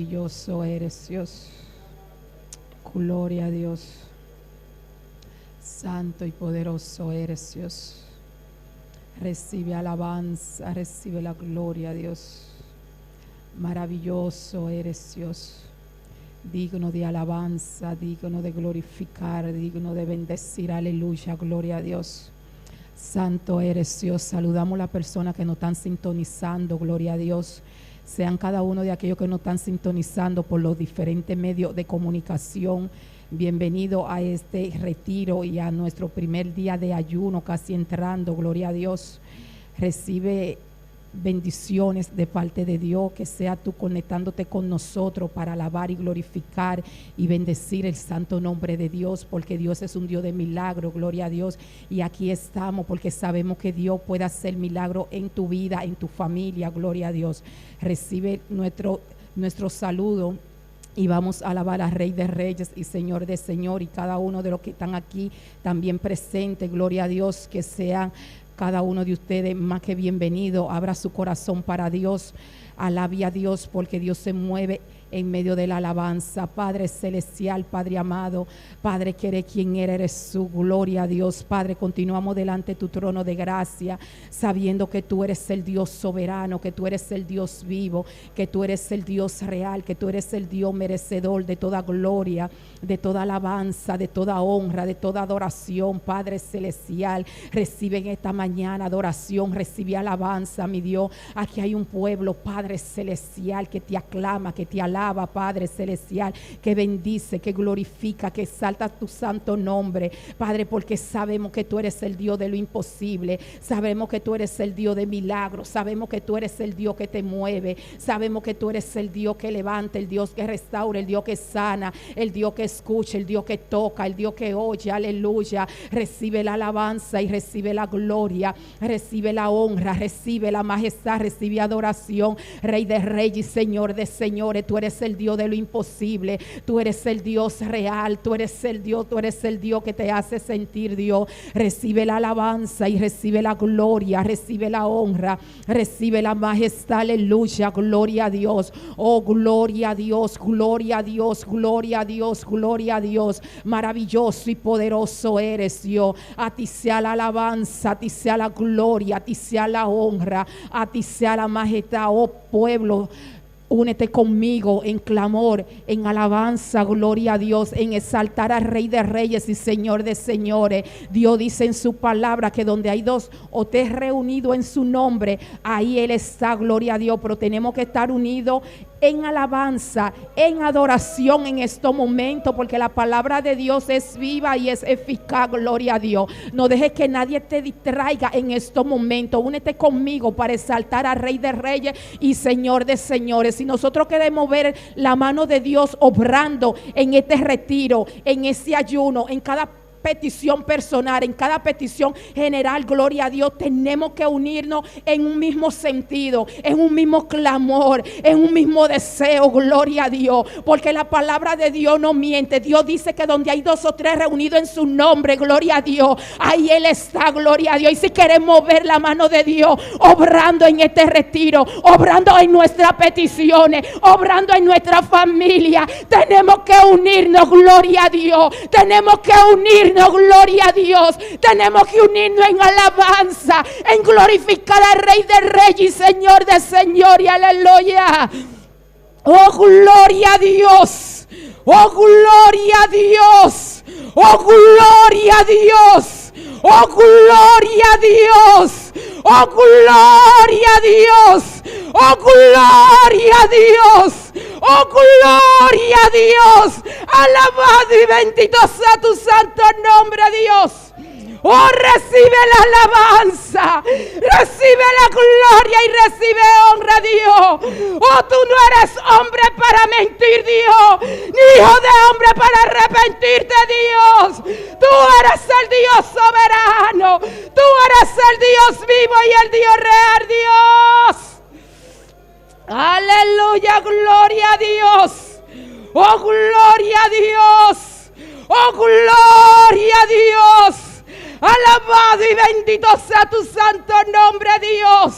Maravilloso eres, Dios. Gloria a Dios. Santo y poderoso eres, Dios. Recibe alabanza, recibe la gloria, Dios. Maravilloso eres, Dios. Digno de alabanza, digno de glorificar, digno de bendecir. Aleluya, gloria a Dios. Santo eres, Dios. Saludamos a las personas que nos están sintonizando, gloria a Dios. Sean cada uno de aquellos que nos están sintonizando por los diferentes medios de comunicación. Bienvenido a este retiro y a nuestro primer día de ayuno, casi entrando, gloria a Dios. Recibe bendiciones de parte de Dios, que sea tú conectándote con nosotros para alabar y glorificar y bendecir el santo nombre de Dios, porque Dios es un Dios de milagro, gloria a Dios. Y aquí estamos porque sabemos que Dios puede hacer milagro en tu vida, en tu familia, gloria a Dios. Recibe nuestro saludo. Y vamos a alabar al Rey de Reyes y Señor de Señor, y cada uno de los que están aquí también presentes, gloria a Dios, que sean cada uno de ustedes más que bienvenido. Abra su corazón para Dios, alabe a Dios, porque Dios se mueve en medio de la alabanza. Padre celestial, Padre amado, Padre que eres quien eres su gloria a Dios. Padre, continuamos delante de tu trono de gracia, sabiendo que tú eres el Dios soberano, que tú eres el Dios vivo, que tú eres el Dios real, que tú eres el Dios merecedor de toda gloria, de toda alabanza, de toda honra, de toda adoración. Padre celestial, recibe en esta mañana adoración, recibe alabanza, mi Dios. Aquí hay un pueblo, Padre celestial, que te aclama, que te alaba, Padre celestial, que bendice, que glorifica, que exalta tu santo nombre, Padre, porque sabemos que tú eres el Dios de lo imposible, sabemos que tú eres el Dios de milagros, sabemos que tú eres el Dios que te mueve, sabemos que tú eres el Dios que levanta, el Dios que restaura, el Dios que sana, el Dios que escucha, el Dios que toca, el Dios que oye. Aleluya. Recibe la alabanza y recibe la gloria, recibe la honra, recibe la majestad, recibe adoración. Rey de reyes y Señor de señores, tú eres el Dios de lo imposible, tú eres el Dios real, tú eres el Dios que te hace sentir Dios. Recibe la alabanza y recibe la gloria, recibe la honra, recibe la majestad. Aleluya, gloria a Dios. Oh, gloria a Dios, gloria a Dios, gloria a Dios, gloria a Dios. Maravilloso y poderoso eres Dios. A ti sea la alabanza, a ti sea la gloria, a ti sea la honra, a ti sea la majestad. Oh pueblo, únete conmigo en clamor, en alabanza, gloria a Dios, en exaltar al Rey de Reyes y Señor de Señores. Dios dice en su palabra que donde hay dos o tres reunidos en su nombre, ahí Él está, gloria a Dios. Pero tenemos que estar unidos en alabanza, en adoración en estos momentos, porque la palabra de Dios es viva y es eficaz, gloria a Dios. No dejes que nadie te distraiga en estos momentos. Únete conmigo para exaltar al Rey de Reyes y Señor de Señores. Si nosotros queremos ver la mano de Dios obrando en este retiro, en ese ayuno, en cada petición personal, en cada petición general, gloria a Dios, tenemos que unirnos en un mismo sentido, en un mismo clamor, en un mismo deseo, gloria a Dios, porque la palabra de Dios no miente. Dios dice que donde hay dos o tres reunidos en su nombre, gloria a Dios, ahí Él está, gloria a Dios. Y si queremos ver la mano de Dios obrando en este retiro, obrando en nuestras peticiones, obrando en nuestra familia, tenemos que unirnos, gloria a Dios. Tenemos que unirnos, gloria a Dios. Tenemos que unirnos en alabanza, en glorificar al Rey de Reyes y Señor de Señores. Aleluya. Oh, gloria a Dios. Oh, gloria a Dios. Oh, gloria a Dios. Oh, gloria a Dios. Oh, gloria a Dios. Oh, gloria a Dios. Oh, gloria a Dios. Alabado y bendito sea tu santo nombre, Dios. Oh, recibe la alabanza, recibe la gloria y recibe honra, Dios. Oh, tú no eres hombre para mentir, Dios, ni hijo de hombre para arrepentirte, Dios. Tú eres el Dios soberano, tú eres el Dios vivo y el Dios real, Dios. Aleluya, gloria a Dios. Oh, gloria a Dios. Oh, gloria a Dios. Alabado y bendito sea tu santo nombre, Dios.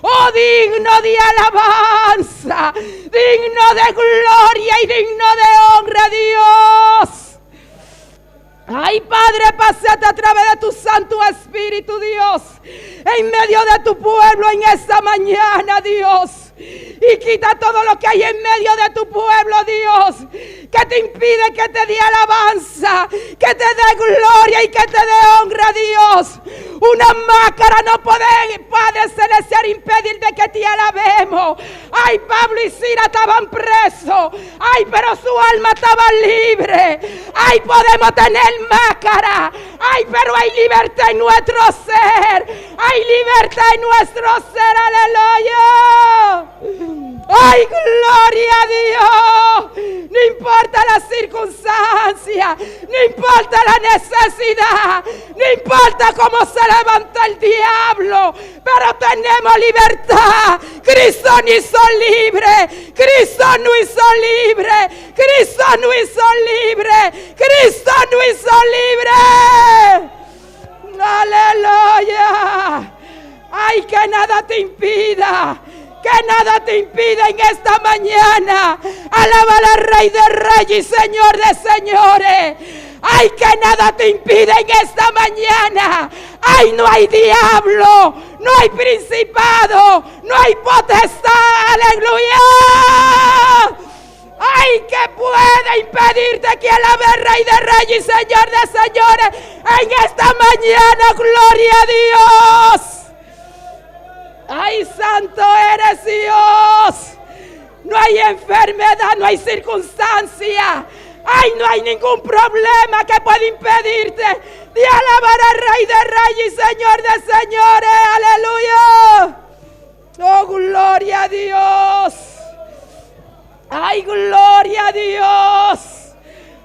Oh, digno de alabanza, digno de gloria y digno de honra, Dios. Ay, Padre, pásate a través de tu Santo Espíritu, Dios, en medio de tu pueblo en esta mañana, Dios. Y quita todo lo que hay en medio de tu pueblo, Dios, que te impide que te dé alabanza, que te dé gloria y que te dé honra, Dios. Una máscara no puede, Padre Celestial, impedir de que te alabemos. Ay, Pablo y Sila estaban presos. Ay, pero su alma estaba libre. Ay, podemos tener máscara. Ay, pero hay libertad en nuestro ser. Hay libertad en nuestro ser. Aleluya. Ay, gloria a Dios. No importa la circunstancia, no importa la necesidad, no importa cómo se levanta el diablo, pero tenemos libertad. Cristo nos hizo libre, Cristo nos hizo libre, Cristo nos hizo libre, Cristo nos hizo libre. Aleluya. Ay, que nada te impida. Que nada te impide en esta mañana alabar al Rey de Reyes y Señor de Señores. Ay, que nada te impide en esta mañana. Ay, no hay diablo, no hay principado, no hay potestad. Aleluya. Ay, que puede impedirte que alabe al Rey de Reyes y Señor de Señores en esta mañana. Gloria a Dios. Ay, santo eres Dios. No hay enfermedad, no hay circunstancia. Ay, no hay ningún problema que pueda impedirte de alabar al Rey de Reyes y Señor de Señores. Aleluya. Oh, gloria a Dios. Ay, gloria a Dios.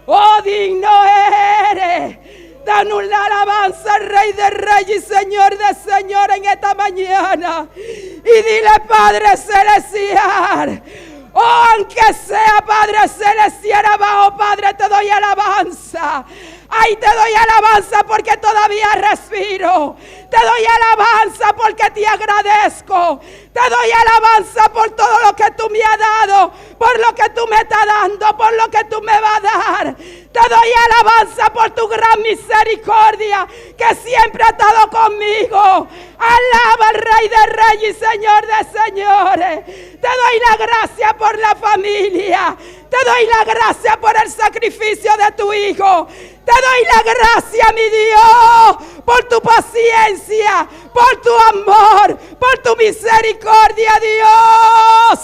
Oh, digno eres. Danos la alabanza al Rey de Reyes y Señor de Señores en esta mañana. Y dile, Padre Celestial, oh, aunque sea Padre Celestial abajo, Padre, te doy alabanza. Ay, te doy alabanza porque todavía respiro. Te doy alabanza porque te agradezco. Te doy alabanza por todo lo que tú me has dado, por lo que tú me estás dando, por lo que tú me vas a dar. Te doy alabanza por tu gran misericordia que siempre ha estado conmigo. Alaba al Rey de Reyes y Señor de Señores. Te doy la gracia por la familia. Te doy la gracia por el sacrificio de tu Hijo. Te doy la gracia, mi Dios, por tu paciencia, por tu amor, por tu misericordia, Dios.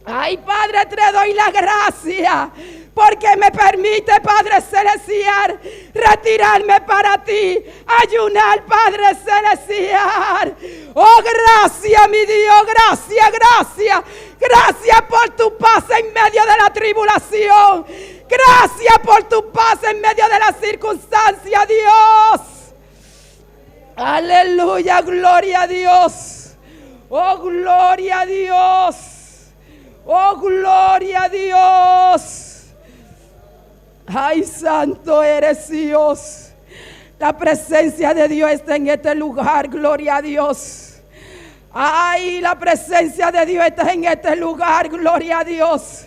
Ay, Padre, te doy la gracia porque me permite, Padre Celestial, retirarme para ti, ayunar, Padre Celestial. Oh, gracias, mi Dios, gracias, gracias. Gracias por tu paz en medio de la tribulación. Gracias por tu paz en medio de la circunstancia, Dios. Aleluya, gloria a Dios. Oh, gloria a Dios. Oh, gloria a Dios. Ay, santo eres Dios. La presencia de Dios está en este lugar, gloria a Dios. Ay, la presencia de Dios está en este lugar, gloria a Dios.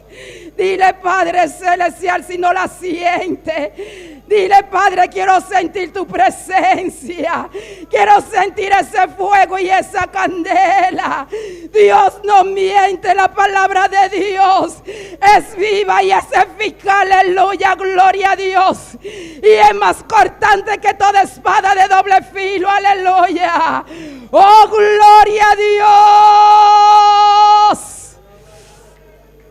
Dile, Padre Celestial, si no la siente. Dile, Padre, quiero sentir tu presencia. Quiero sentir ese fuego y esa candela. Dios no miente, la palabra de Dios es viva y es eficaz. Aleluya, gloria a Dios. Y es más cortante que toda espada de doble filo. Aleluya. Oh, gloria a Dios.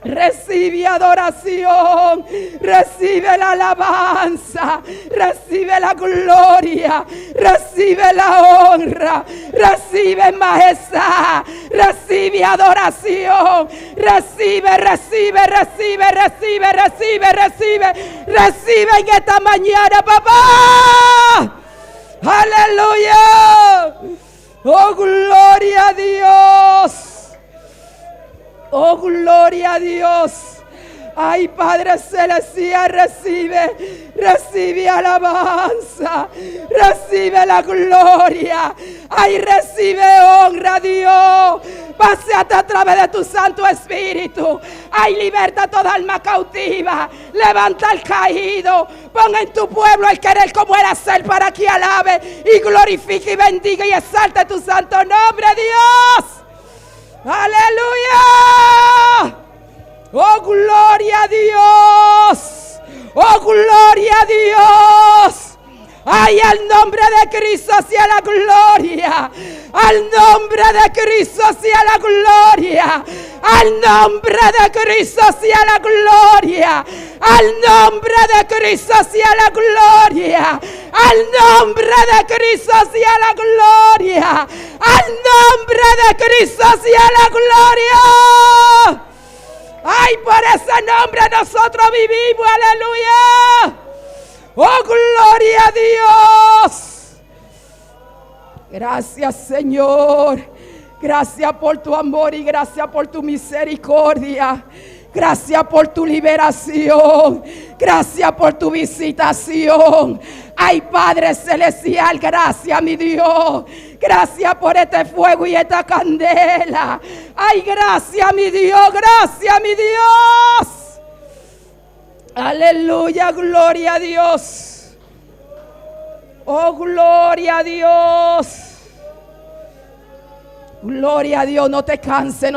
Recibe adoración, recibe la alabanza, recibe la gloria, recibe la honra, recibe majestad, recibe adoración, recibe en esta mañana, papá. Aleluya. Oh, gloria a Dios. Oh, gloria a Dios. Ay, Padre Celestial, recibe alabanza, recibe la gloria. Ay, recibe honra, Dios. Paseate a través de tu Santo Espíritu. Ay, liberta toda alma cautiva. Levanta al caído. Pon en tu pueblo el querer como el hacer, para que alabe y glorifique y bendiga y exalte tu santo nombre, Dios. Aleluya. Oh, gloria a Dios. Oh, gloria a Dios. Ay, al nombre de Cristo sea la gloria. Al nombre de Cristo sea la gloria. Al nombre de Cristo sea la gloria. Al nombre de Cristo sea la gloria. Al nombre de Cristo sea la gloria. Al nombre de Cristo sea la gloria. Ay, por ese nombre nosotros vivimos. Aleluya. Oh, gloria a Dios. Gracias, Señor. Gracias por tu amor y gracias por tu misericordia. Gracias por tu liberación. Gracias por tu visitación. Ay, Padre Celestial, gracias, mi Dios. Gracias por este fuego y esta candela. Ay, gracias, mi Dios. Gracias, mi Dios. Aleluya, gloria a Dios. Oh, gloria a Dios. Gloria a Dios, no te canses,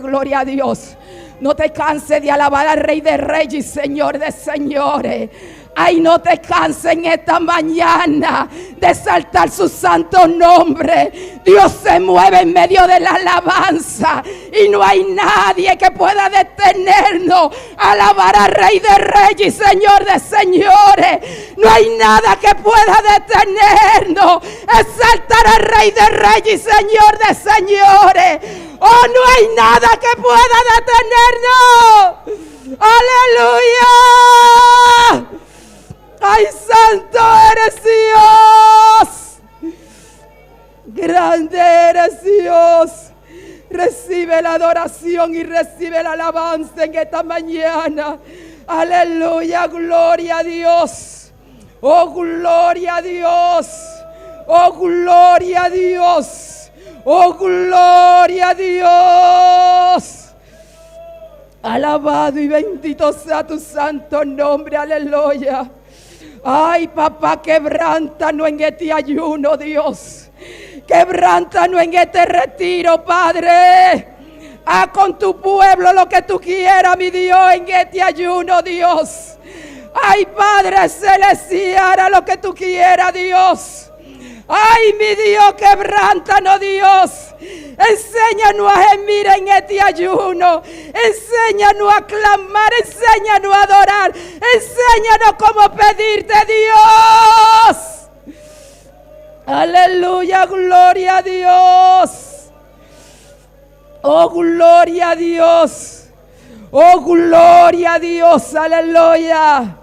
gloria a Dios. No te canses de alabar al Rey de Reyes y Señor de Señores. Ay, no te canses en esta mañana de exaltar su santo nombre. Dios se mueve en medio de la alabanza y no hay nadie que pueda detenernos a alabar al Rey de Reyes y Señor de Señores. No hay nada que pueda detenernos a exaltar al Rey de Reyes y Señor de Señores. Oh, no hay nada que pueda detenernos. Aleluya. Ay, santo eres Dios. Grande eres Dios. Recibe la adoración y recibe la alabanza en esta mañana. Aleluya, gloria a Dios. Oh, gloria a Dios. Oh, gloria a Dios. Oh, gloria a Dios. Alabado y bendito sea tu santo nombre. Aleluya. Ay, papá, quebrántanos en este ayuno, Dios. Quebrántanos en este retiro, Padre. Haz con tu pueblo lo que tú quieras, mi Dios, en este ayuno, Dios. Ay, Padre Celestial, haz lo que tú quieras, Dios. Ay, mi Dios, quebrántanos, Dios. Enséñanos a gemir en este ayuno. Enséñanos a clamar. Enséñanos a adorar. Enséñanos cómo pedirte, Dios. Aleluya, gloria a Dios. Oh, gloria a Dios. Oh, gloria a Dios. Aleluya.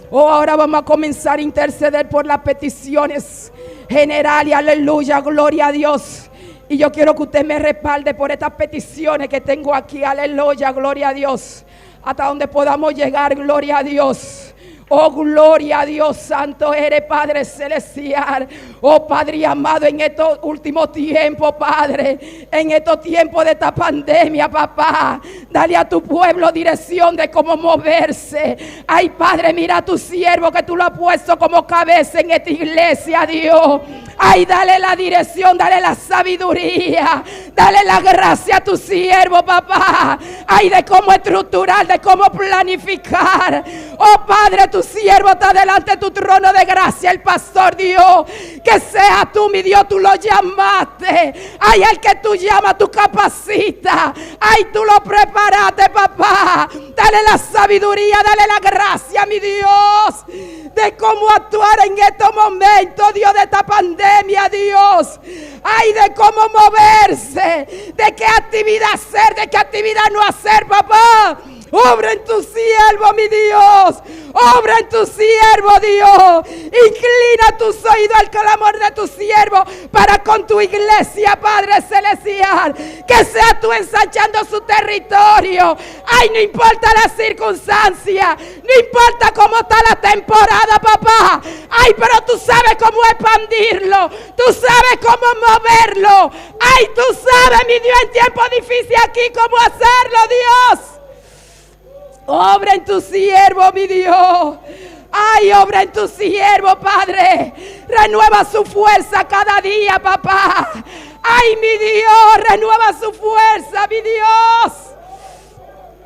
Oh, ahora vamos a comenzar a interceder por las peticiones generales. Aleluya, gloria a Dios. Y yo quiero que usted me respalde por estas peticiones que tengo aquí. Aleluya, gloria a Dios. Hasta donde podamos llegar, gloria a Dios. Oh, gloria a Dios, santo eres, Padre Celestial. Oh, Padre amado, en estos últimos tiempos, Padre, en estos tiempos de esta pandemia, papá, dale a tu pueblo dirección de cómo moverse. Ay, Padre, mira a tu siervo que tú lo has puesto como cabeza en esta iglesia, Dios. Ay, dale la dirección, dale la sabiduría, dale la gracia a tu siervo, papá. Ay, de cómo estructurar, de cómo planificar. Oh, Padre, tu siervo está delante de tu trono de gracia, el pastor Dios. Que sea tú, mi Dios, tú lo llamaste. Ay, el que tú llamas, tú capacitas. Ay, tú lo preparaste, papá. Dale la sabiduría, dale la gracia, mi Dios, de cómo actuar en estos momentos, Dios, de esta pandemia, Dios. Ay, de cómo moverse, de qué actividad hacer, de qué actividad no hacer, papá. Obra en tu siervo, mi Dios. Obra en tu siervo, Dios. Inclina tus oídos al clamor de tu siervo para con tu iglesia, Padre celestial. Que sea tú ensanchando su territorio. Ay, no importa la circunstancia, no importa cómo está la temporada, papá. Ay, pero tú sabes cómo expandirlo. Tú sabes cómo moverlo. Ay, tú sabes, mi Dios, en tiempo difícil aquí cómo hacerlo, Dios. Obra en tu siervo, mi Dios. Ay, obra en tu siervo, Padre. Renueva su fuerza cada día, papá. Ay, mi Dios, renueva su fuerza, mi Dios.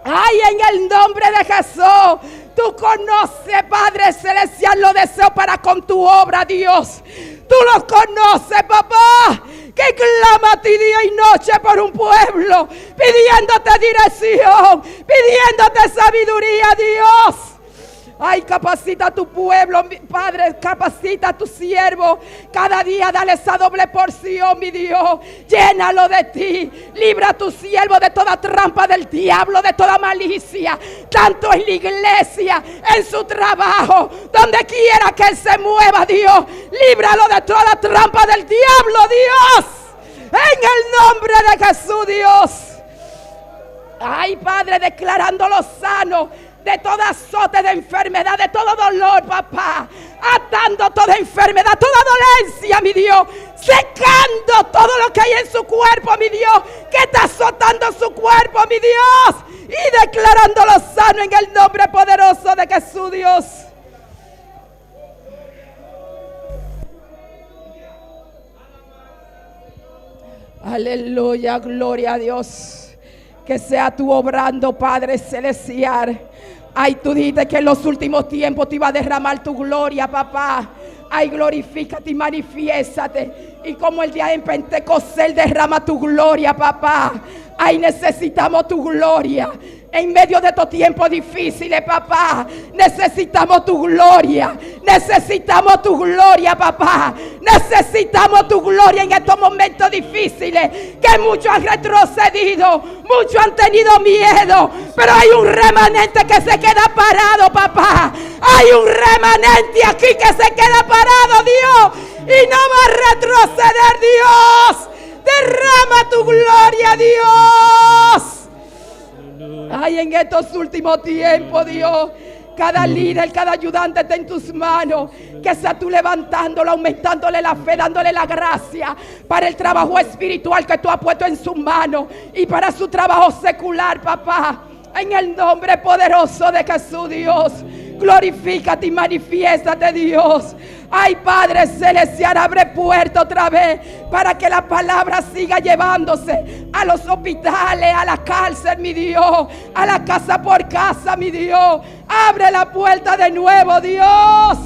Ay, en el nombre de Jesús. Tú conoces, Padre celestial, los deseos para con tu obra, Dios. Tú los conoces, papá, que clama a ti día y noche por un pueblo, pidiéndote dirección, pidiéndote sabiduría, Dios. Ay, capacita a tu pueblo, Padre, capacita a tu siervo. Cada día dale esa doble porción, mi Dios. Llénalo de ti. Libra a tu siervo de toda trampa del diablo, de toda malicia. Tanto en la iglesia, en su trabajo, donde quiera que él se mueva, Dios. Líbralo de toda trampa del diablo, Dios. En el nombre de Jesús, Dios. Ay, Padre, declarándolo sano de toda azote de enfermedad, de todo dolor, papá. Atando toda enfermedad, toda dolencia, mi Dios. Secando todo lo que hay en su cuerpo, mi Dios. Que está azotando su cuerpo, mi Dios. Y declarándolo sano en el nombre poderoso de Jesús, Dios. Aleluya, gloria a Dios. Que sea tú obrando, Padre celestial. Ay, tú dijiste que en los últimos tiempos te iba a derramar tu gloria, papá. Ay, glorifícate y manifiéstate. Y como el día en Pentecostés derrama tu gloria, papá. Ay, necesitamos tu gloria. En medio de estos tiempos difíciles, papá, necesitamos tu gloria. Necesitamos tu gloria, papá. Necesitamos tu gloria en estos momentos difíciles. Que muchos han retrocedido, muchos han tenido miedo. Pero hay un remanente que se queda parado, papá. Hay un remanente aquí que se queda parado, Dios. Y no va a retroceder, Dios. Derrama tu gloria, Dios. Ay, en estos últimos tiempos, Dios, cada líder, cada ayudante está en tus manos. Que sea tú levantándolo, aumentándole la fe, dándole la gracia para el trabajo espiritual que tú has puesto en sus manos y para su trabajo secular, papá. En el nombre poderoso de Jesús, Dios. Glorifícate y manifiéstate, Dios. Ay, Padre celestial, abre puerta otra vez para que la palabra siga llevándose a los hospitales, a la cárcel, mi Dios, a la casa por casa, mi Dios. Abre la puerta de nuevo, Dios.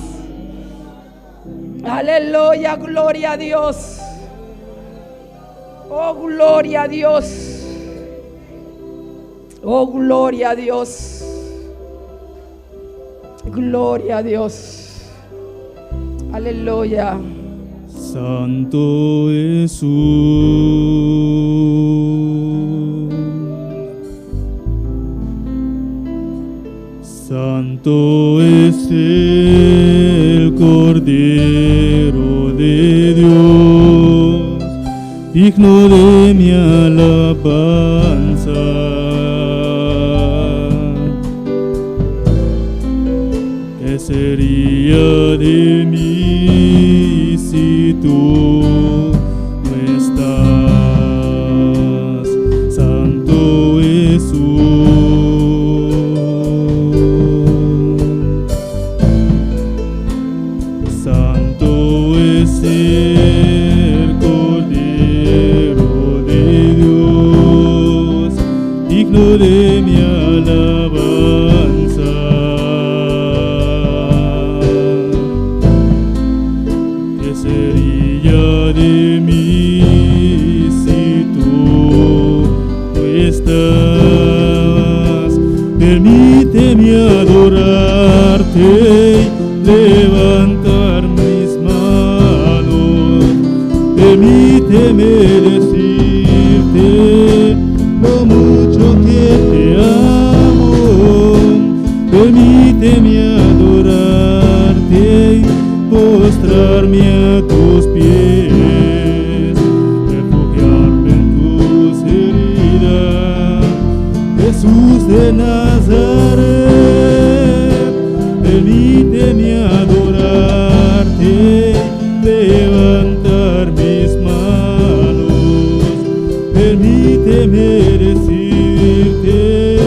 Aleluya, gloria a Dios. Oh, gloria a Dios. Oh, gloria a Dios. Gloria a Dios. Aleluya. Santo Jesús, Santo es el Cordero de Dios, digno de mi alabanza. ¿Qué sería de mí si tú no estás, Santo Jesús? Santo es el Cordero de Dios, digno de mi alabanza. ¿Qué sería de mí si tú no estás? Permíteme adorarte, levantar mis manos. Permíteme decirte lo mucho que te amo. permíteme adorarte, levantar mis manos, permíteme decirte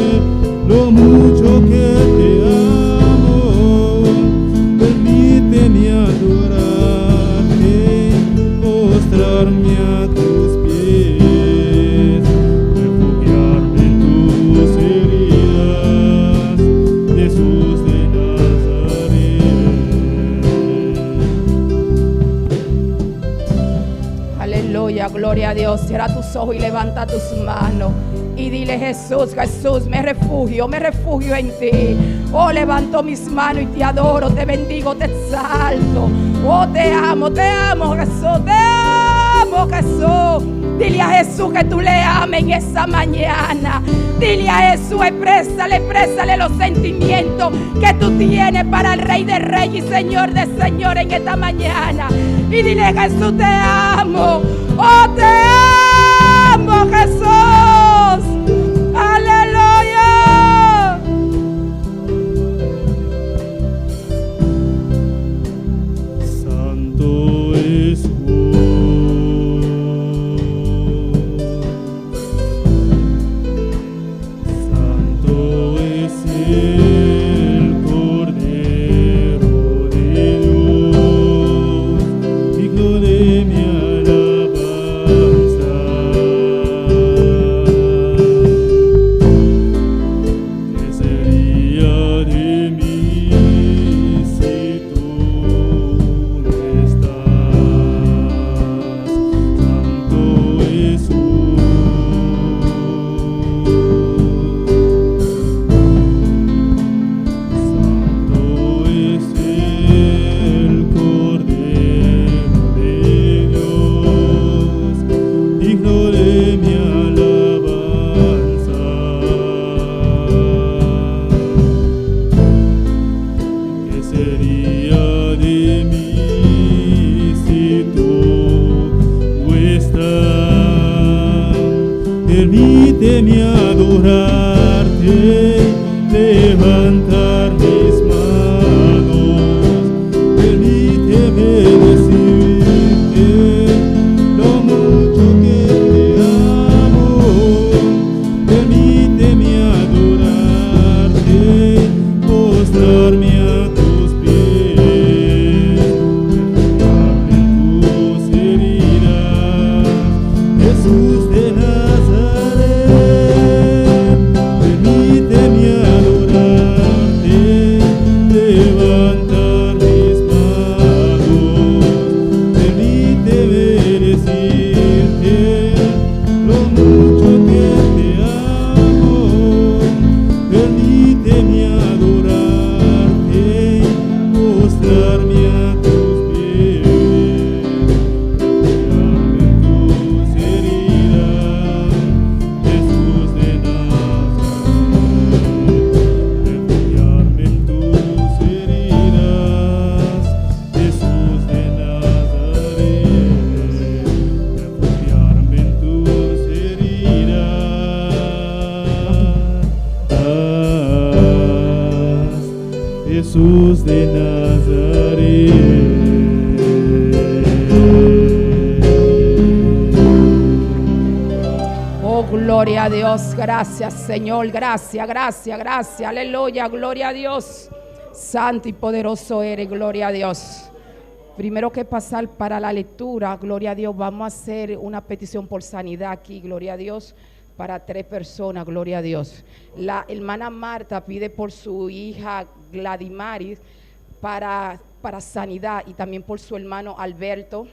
lo mucho que te amo, permíteme adorarte, postrarme a tus pies, refugiarme en tus heridas, Jesús de Nazaret. Aleluya, gloria a Dios. Cierra tus ojos y levanta tus manos. Y dile: Jesús, Jesús, me refugio en ti. Oh, levanto mis manos y te adoro, te bendigo, te exalto. Oh, te amo, Jesús, te amo, Jesús. Dile a Jesús que tú le ames en esa mañana. Dile a Jesús, exprésale los sentimientos que tú tienes para el Rey de Reyes y Señor de Señores en esta mañana. Y dile: Jesús, te amo. Oh, te amo, Jesús. Aleluya. Santo es Santo es el Cordero de Dios, digno de mi alabanza. ¿Qué sería de mí si tú no estás? Santo Jesús. Santo es el Cordero de Dios, digno de mi alabanza. ¿Qué sería de mí si tú no estás? Permíteme adorarte, levantar mis manos, permíteme decirte lo mucho que te amo, permíteme adorarte, postrarme a tus pies, refugiarme en tus heridas, Jesús de Nazaret. Permíteme adorarte, levantar mis manos, permíteme decirte lo mucho que te amo, permíteme adorarte, postrarme a tus pies, refugiarme en tus heridas, Jesús de Nazaret. Refugiarme en tus heridas, Jesús de Nazaret. Refugiarme en tus heridas, Jesús de Nazaret. Oh, gloria a Dios. Gracias, Señor. Gracias. Aleluya, gloria a Dios. Santo y poderoso eres, gloria a Dios. Primero que pasar para la lectura, gloria a Dios, vamos a hacer una petición por sanidad aquí, gloria a Dios, para 3 personas, gloria a Dios. La hermana Marta pide por su hija Gladimaris para sanidad, y también por su hermano Alberto,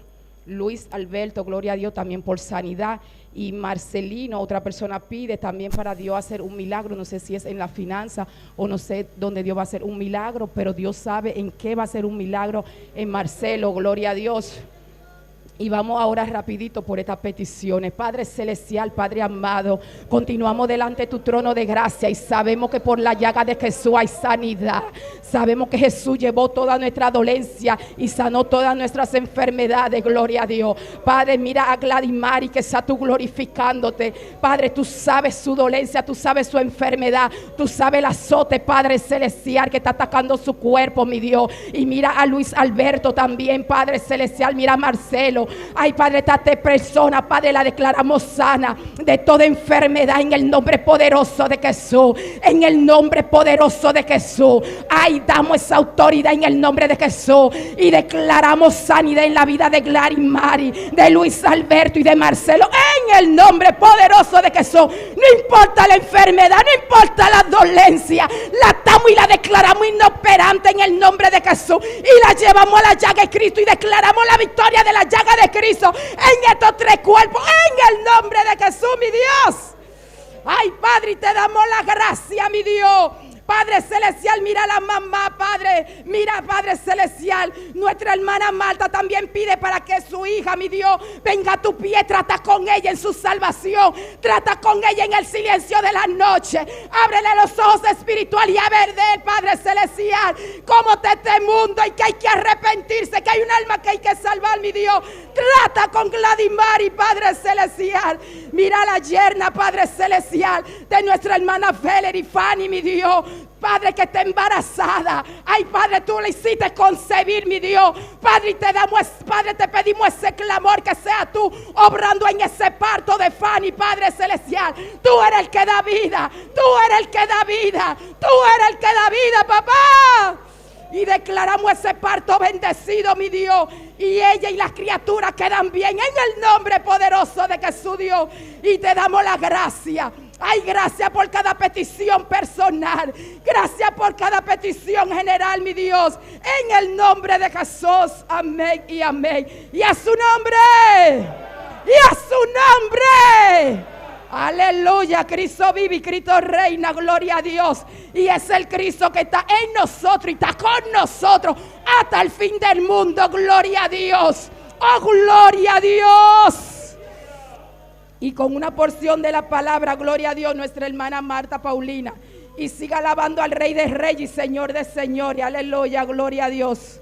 Luis Alberto, gloria a Dios, también por sanidad. Y Marcelino, otra persona, pide también para Dios hacer un milagro. No sé si es en la finanza o no sé dónde Dios va a hacer un milagro, pero Dios sabe en qué va a ser un milagro en Marcelo, gloria a Dios. Y vamos ahora rapidito por estas peticiones. Padre celestial, Padre amado, continuamos delante de tu trono de gracia y sabemos que por la llaga de Jesús hay sanidad. Sabemos que Jesús llevó toda nuestra dolencia y sanó todas nuestras enfermedades, gloria a Dios. Padre, mira a Gladimari, que está tú glorificándote. Padre, tú sabes su dolencia, tú sabes su enfermedad, tú sabes el azote, Padre celestial, que está atacando su cuerpo, mi Dios. Y mira a Luis Alberto también, Padre celestial, mira a Marcelo. Ay, Padre, esta persona, Padre, la declaramos sana de toda enfermedad en el nombre poderoso de Jesús. En el nombre poderoso de Jesús. Ay, damos esa autoridad en el nombre de Jesús y declaramos sanidad en la vida de Gladimari, de Luis Alberto y de Marcelo. En el nombre poderoso de Jesús. No importa la enfermedad, no importa la dolencia, la atamos y la declaramos inoperante en el nombre de Jesús y la llevamos a la llaga de Cristo y declaramos la victoria de la llaga de Cristo en estos tres cuerpos, en el nombre de Jesús, mi Dios. Ay, Padre, te damos la gracia, mi Dios. Padre celestial, mira a la mamá, Padre, mira, Padre celestial, nuestra hermana Marta también pide para que su hija, mi Dios, venga a tu pie, trata con ella en su salvación, trata con ella en el silencio de la noche, ábrele los ojos espirituales y a ver de él, Padre celestial, cómo está este mundo y que hay que arrepentirse, que hay un alma que hay que salvar, mi Dios. Trata con Gladimari, Padre celestial, mira a la yerna, Padre celestial, de nuestra hermana Valerie Fanny, mi Dios. Padre, que está embarazada. Ay, Padre, tú le hiciste concebir, mi Dios. Padre, te pedimos ese clamor, que sea tú obrando en ese parto de Fanny, Padre celestial. Tú eres el que da vida. Tú eres el que da vida. Tú eres el que da vida, papá. Y declaramos ese parto bendecido, mi Dios. Y ella y las criaturas quedan bien en el nombre poderoso de Jesús, Dios. Y te damos la gracia. Ay, gracias por cada petición personal. Gracias por cada petición general, mi Dios. En el nombre de Jesús. Amén y amén. Y a su nombre. Y a su nombre. Aleluya. Cristo vive y Cristo reina. Gloria a Dios. Y es el Cristo que está en nosotros y está con nosotros hasta el fin del mundo. Gloria a Dios. Oh, gloria a Dios. Y con una porción de la palabra, gloria a Dios, nuestra hermana Marta Paulina. Y siga alabando al Rey de Reyes y Señor de Señores. Aleluya, gloria a Dios.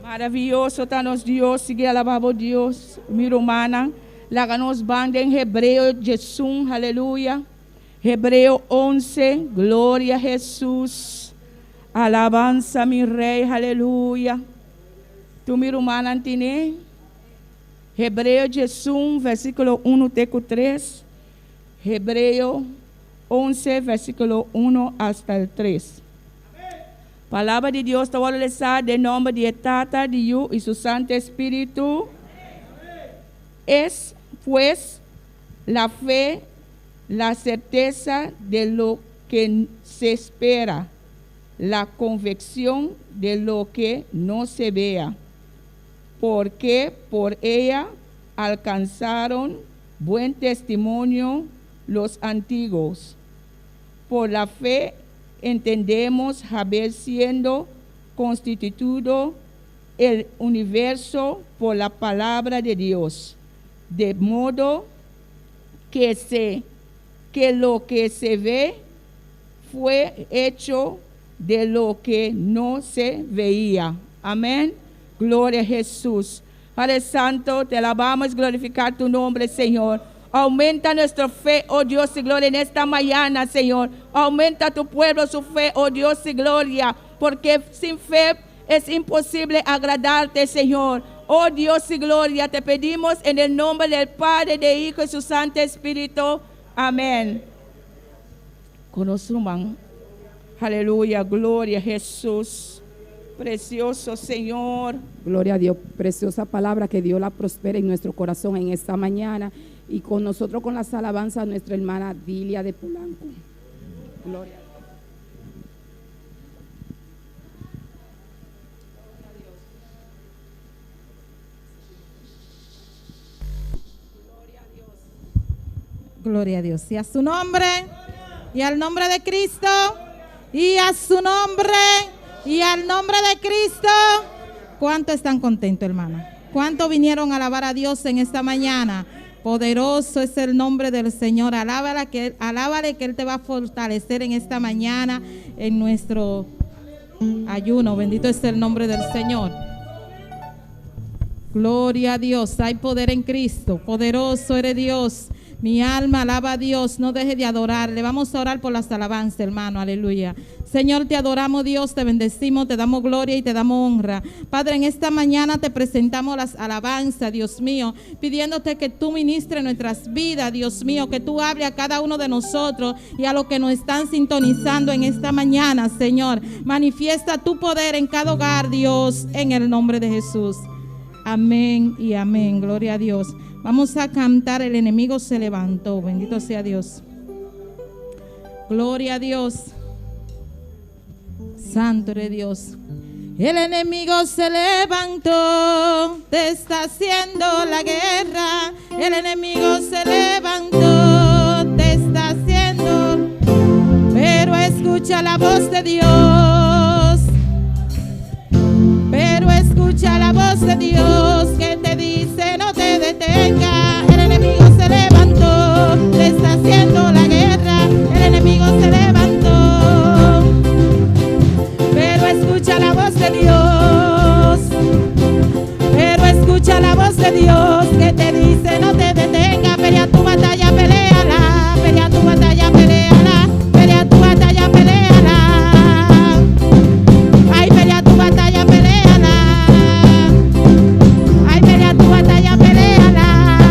Maravilloso está-nos Dios, sigue alabando Dios. Mi hermana, la nos banda en Hebreo Jesús, aleluya. Hebreo 11, gloria a Jesús. Alabanza mi Rey, aleluya. Tu mi hermana antine. Hebreo Jesús, versículo 1, teco 3. Hebreo 11, versículo 1 hasta el 3. Palavra de Deus, te voy a leer de nombre de Tata, de Hijo y su Santo Espíritu. Es pues la fe, la certeza de lo que se espera, la convicción de lo que no se vea, porque por ella alcanzaron buen testimonio los antiguos. Por la fe entendemos haber siendo constituido el universo por la palabra de Dios, de modo que lo que se ve fue hecho de lo que no se veía. Amén. Gloria a Jesús. Padre Santo, te alabamos, glorificar tu nombre, Señor. Aumenta nuestra fe, oh Dios y gloria, en esta mañana, Señor. Aumenta tu pueblo su fe, oh Dios y gloria, porque sin fe es imposible agradarte, Señor. Oh Dios y gloria, te pedimos en el nombre del Padre, del Hijo y su Santo Espíritu. Amén. Con nuestro hermano. Aleluya, gloria a Jesús. Precioso Señor. Gloria a Dios, preciosa palabra, que Dios la prospere en nuestro corazón en esta mañana. Y con nosotros con las alabanzas nuestra hermana Dilia de Polanco. Gloria a Dios. Gloria a Dios. Y a su nombre. y al nombre de Cristo, y a su nombre, y al nombre de Cristo. ¿Cuánto están contentos, hermano? ¿Cuánto vinieron a alabar a Dios en esta mañana? Poderoso es el nombre del Señor. Alábale que Él te va a fortalecer en esta mañana en nuestro ayuno. Bendito es el nombre del Señor. Gloria a Dios. Hay poder en Cristo. Poderoso eres Dios. Mi alma alaba a Dios, no deje de adorarle. Vamos a orar por las alabanzas, hermano, aleluya. Señor, te adoramos, Dios, te bendecimos, te damos gloria y te damos honra. Padre, en esta mañana te presentamos las alabanzas, Dios mío, pidiéndote que tú ministres nuestras vidas, Dios mío, que tú hables a cada uno de nosotros y a los que nos están sintonizando en esta mañana, Señor. Manifiesta tu poder en cada hogar, Dios, en el nombre de Jesús. Amén y amén, gloria a Dios. Vamos a cantar El enemigo se levantó. Bendito sea Dios. Gloria a Dios. Santo eres Dios. El enemigo se levantó, te está haciendo la guerra. El enemigo se levantó, te está haciendo. Pero escucha la voz de Dios. Pero escucha la voz de Dios que te dice no te detengas. El enemigo se levantó, te está haciendo la guerra. El enemigo se levantó, pero escucha la voz de Dios. Pero escucha la voz de Dios que te dice no te detengas. Pelea tu batalla, peleala. Pelea tu batalla, peleala. Pelea tu batalla, peleala. Ay, pelea tu batalla, peleala. Ay, pelea tu batalla, peleala.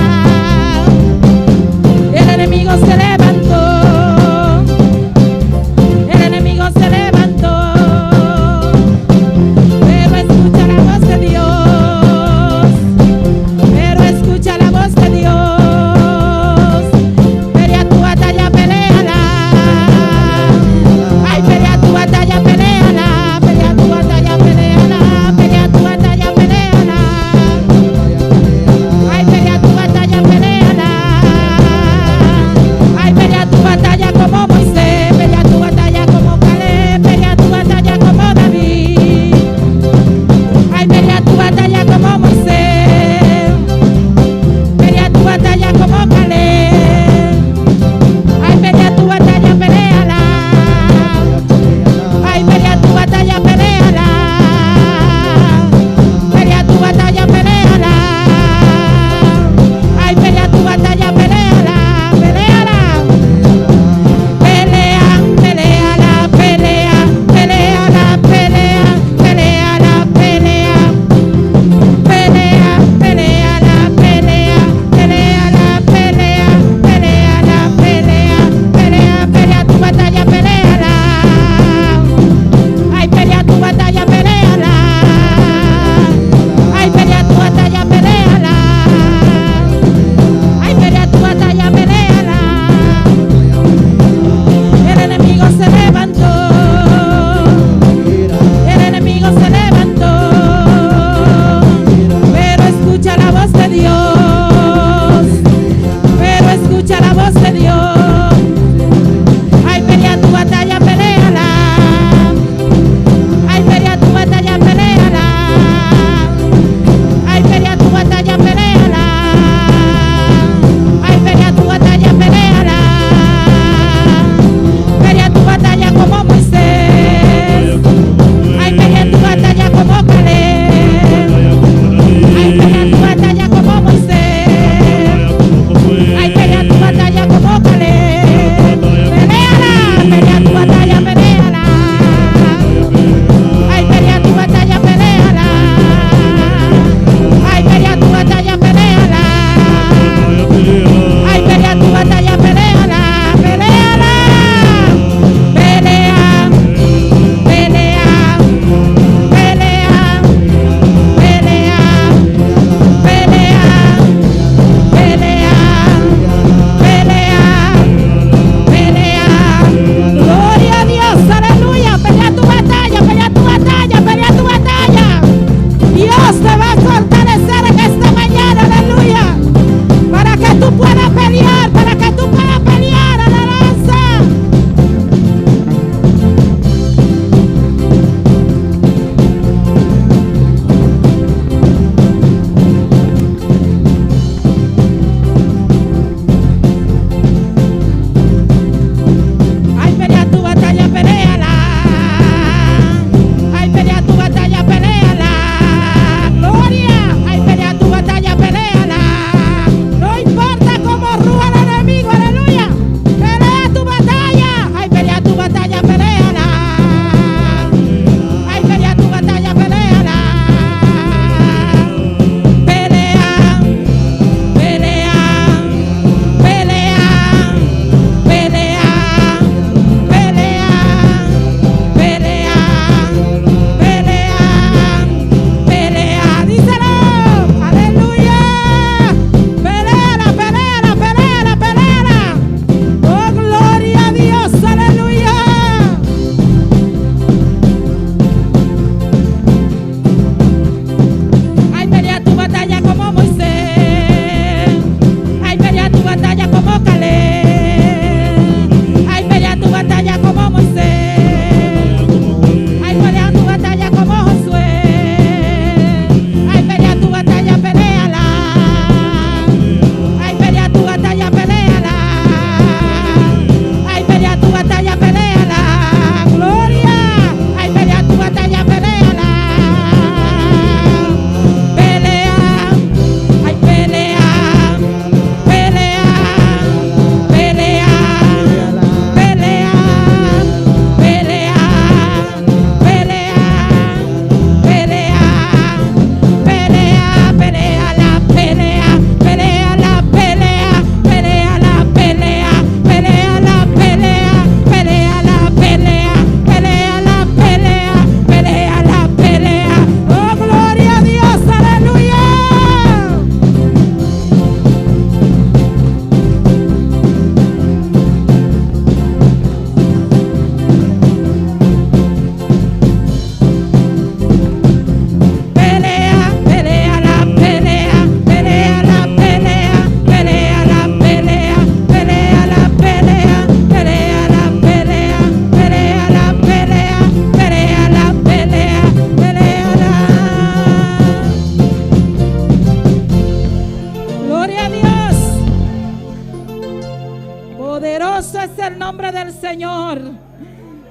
Poderoso es el nombre del Señor.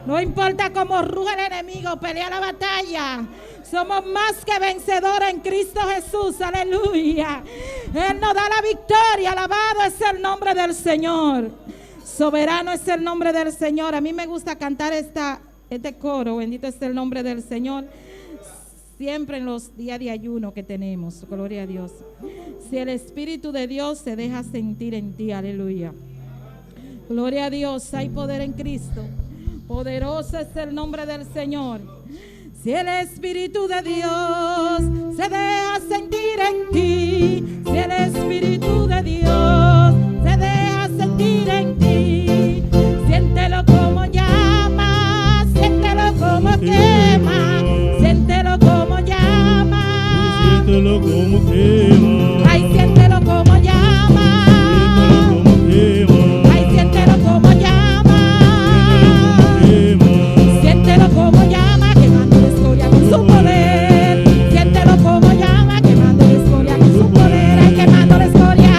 No importa cómo ruge el enemigo, pelea la batalla. Somos más que vencedores en Cristo Jesús. Aleluya. Él nos da la victoria. Alabado es el nombre del Señor. Soberano es el nombre del Señor. A mí me gusta cantar este coro. Bendito es el nombre del Señor. Siempre en los días de ayuno que tenemos. Gloria a Dios. Si el Espíritu de Dios se deja sentir en ti. Aleluya. Gloria a Dios. Hay poder en Cristo. Poderoso es el nombre del Señor. Si el Espíritu de Dios se deja sentir en ti, si el Espíritu de Dios se deja sentir en ti, siéntelo como llama, siéntelo como quema, siéntelo como llama, Siéntelo como quema. ay, siéntelo como llama, ay, siéntelo como llama, siéntelo como llama, quemando la escoria con su poder, siéntelo como llama, quemando la escoria con su poder, ay, quemando la escoria,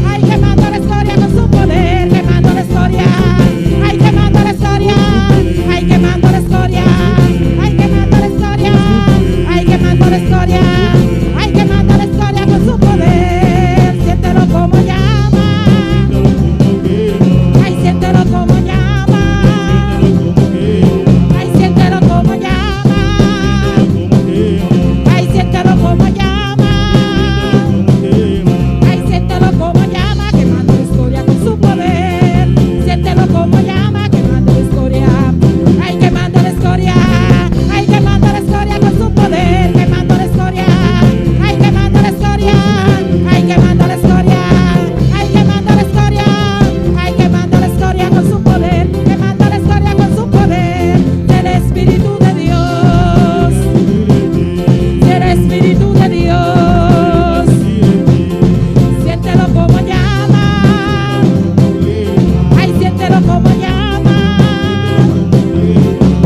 ay, quemando la escoria con su poder, quemando la escoria, ay, quemando la escoria, ay, quemando la escoria, ay, quemando la escoria, ay, quemando la escoria, ay, quemando la escoria con su poder, siéntelo como llama, ay, siéntelo como llama, ay, siéntelo como llama, ay, siéntelo como llama, ay, siéntelo como llama, quemando la escoria con su poder, siéntelo como llama, quemando la escoria, ay, quemando la escoria, ay, quemando la escoria con su poder, quemando la escoria, ay, quemando la escoria, ay, quemando la escoria, ay, quemando la escoria, ay, quemando la escoria con su poder, quemando la escoria con su poder, del Espíritu de Dios, del Espíritu de Dios, siéntelo como llama, ay, siéntelo como llama,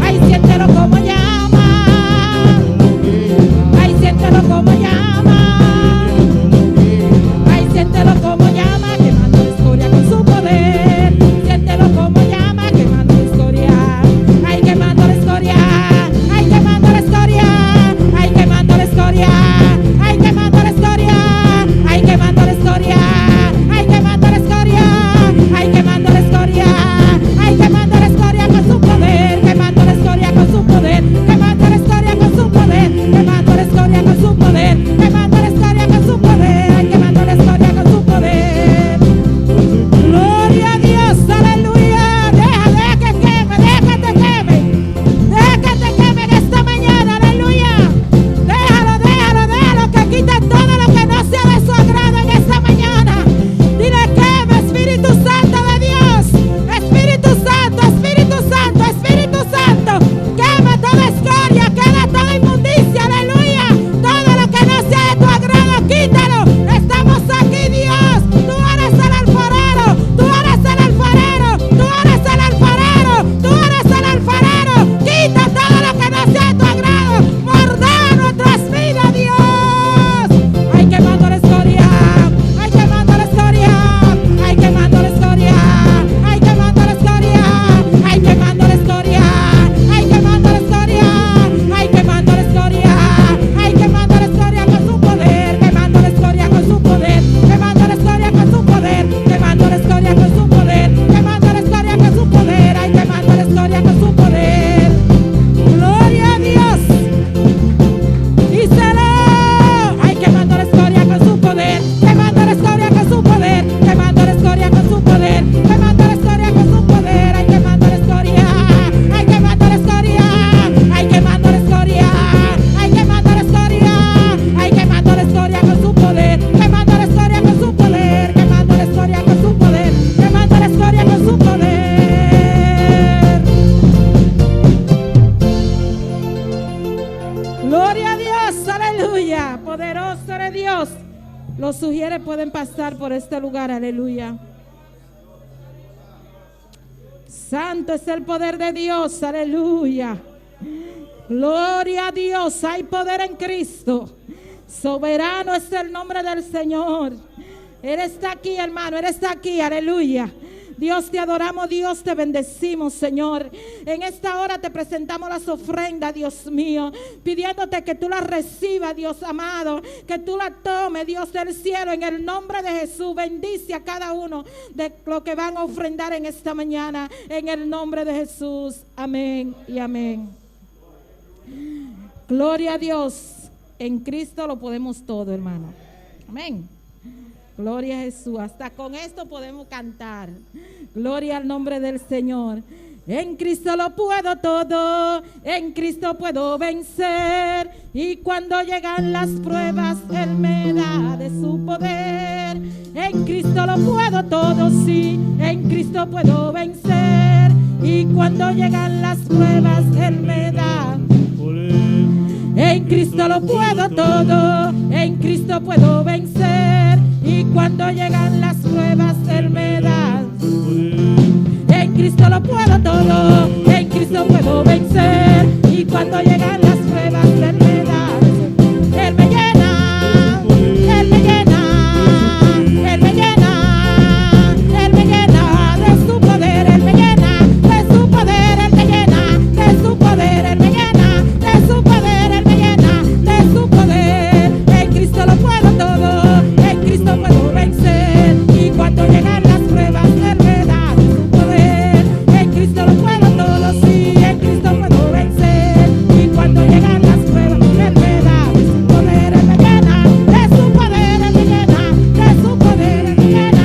ay, siéntelo como llama, ay, siéntelo como llama, ay, siéntelo como llama, quemando la escoria con su poder, siéntelo como llama, quemando la escoria, ay, quemando la escoria, ay, quemando la escoria, ay, quemando la escoria, ay, quemando la escoria, ay, quemando la escoria, ay, quemando la escoria, ay, quemando la escoria, ay, quemando la escoria con su poder, quemando la escoria con su poder, quemando la escoria con su poder, quemando la escoria con su poder, quemando la escoria con su poder, ay, quemando la escoria con su poder. Gloria a Dios, aleluya. Deja que queme, deja que te queme, deja que te queme en esta mañana, aleluya. Déjalo, que quite todo lo que no sea de su agrado en esta mañana. Dile, queme, Espíritu Santo de Dios, Espíritu Santo, Espíritu Santo, Espíritu Santo, quema toda escoria, quema toda inmundicia, aleluya. Todo lo que no sea de tu agrado, quítalo. Estamos aquí, Dios. Tú eres el alfarero, tú eres el alfarero, tú eres el alfarero, tú eres el alfarero. Quita todo lo que no sea de tu agrado. Mordea nuestras vidas, Dios. Ay, quemando la escoria, ay, quemando la escoria, ay, quemando la escoria, ay, quemando la escoria, ay, quemando la escoria, ay, quemando la escoria, ay, quemando la escoria, ay, quemando la escoria con su poder, quemando la escoria con su poder, quemando la escoria con su poder, quemando la escoria con su poder, quemando la escoria con su poder, ay, quemando la escoria con su poder. Gloria a Dios. Díselo. Ay, quemando la escoria con su poder, quemando la escoria con su poder, quemando la escoria con su poder, quemando la escoria con su poder, ay, quemando la escoria, ay, quemando la escoria, ay, quemando la escoria, ay, quemando la escoria, ay, quemando la escoria con su poder, quemando la escoria con su poder, quemando la escoria con su poder, quemando la escoria con su poder. Gloria a Dios, aleluya. Poderoso eres Dios. Los sugieres pueden pasar por este lugar, aleluya. Santo es el poder de Dios, aleluya. Gloria a Dios, hay poder en Cristo. Soberano es el nombre del Señor. Él está aquí, hermano, Él está aquí, aleluya. Dios, te adoramos, Dios, te bendecimos, Señor. En esta hora te presentamos las ofrendas, Dios mío, pidiéndote que tú las recibas, Dios amado, que tú las tomes, Dios del cielo, en el nombre de Jesús. Bendice a cada uno de lo que van a ofrendar en esta mañana, en el nombre de Jesús. Amén y amén. Gloria a Dios. En Cristo lo podemos todo, hermano. Amén. Gloria a Jesús. Hasta con esto podemos cantar. Gloria al nombre del Señor. En Cristo lo puedo todo, en Cristo puedo vencer. Y cuando llegan las pruebas, Él me da de su poder. En Cristo lo puedo todo, sí, en Cristo puedo vencer. Y cuando llegan las pruebas, Él me da. En Cristo lo puedo todo, en Cristo puedo vencer. Y cuando llegan las pruebas, Él me da. En Cristo lo puedo todo, en Cristo puedo vencer. Y cuando llegan las pruebas, Él me da. Él me llena, Él me llena, Él me llena, Él me llena de su poder, Él me llena de su poder, Él me llena de su poder, Él me llena de su poder, Él me llena de su poder. En Cristo lo puedo todo, en Cristo puedo vencer. Y cuando llegan las pruebas, Él me da de su poder. En Cristo lo puedo todo, sí, en Cristo puedo vencer. Y cuando llegan las pruebas, Él me da de su poder, Él me llena de su poder, Él me llena de su poder,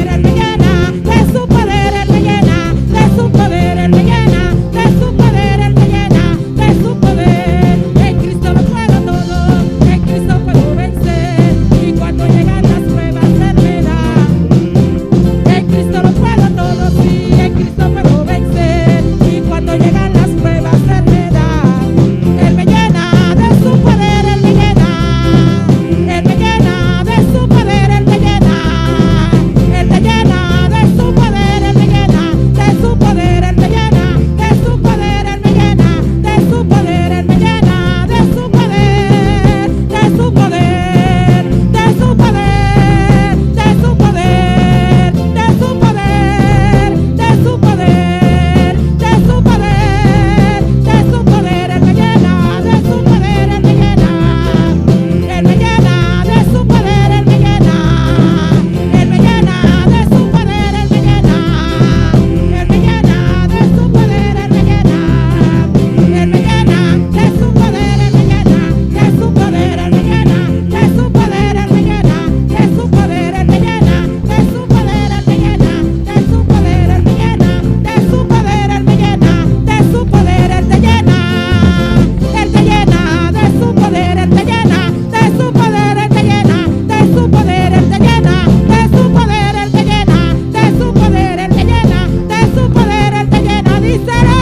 Él me llena de su poder, Él me llena de su poder, Él me llena de su poder, Él me llena de su poder, Él me llena de su poder, Él me llena de su poder. En Cristo lo puedo todo, en Cristo puedo vencer. Y cuando llegan las pruebas, Él me da. En Cristo lo puedo todo, sí, en Cristo puedo vencer. Y cuando llegan las pruebas, Él me da. Él me llena de su poder, Él me llena. Él me llena de su poder, Él me llena. Él me llena de su poder, Él me llena de su poder, Él me llena de su poder, Él me llena de su poder, Él me llena de su poder, de su poder, de su poder, de su poder, de su poder, de su poder, de su poder, de su poder. Él me llena de su poder, Él me llena. Él me llena de su poder, Él me llena. Él me llena de su poder, Él me llena. Él me llena de su poder, Él me llena. Él me llena de su poder, Él me llena. De su poder, Él me llena. De su poder, Él me llena. De su poder, Él me llena. De su poder, Él me llena. De su poder, Él me llena. De su poder, Él me llena. De su poder, Él te llena. Él te llena de su poder, Él te llena. De su poder, Él te llena. De su poder, Él te llena. De su poder, Él te llena. De su poder, Él te llena. De su poder, Él te llena. Díselo.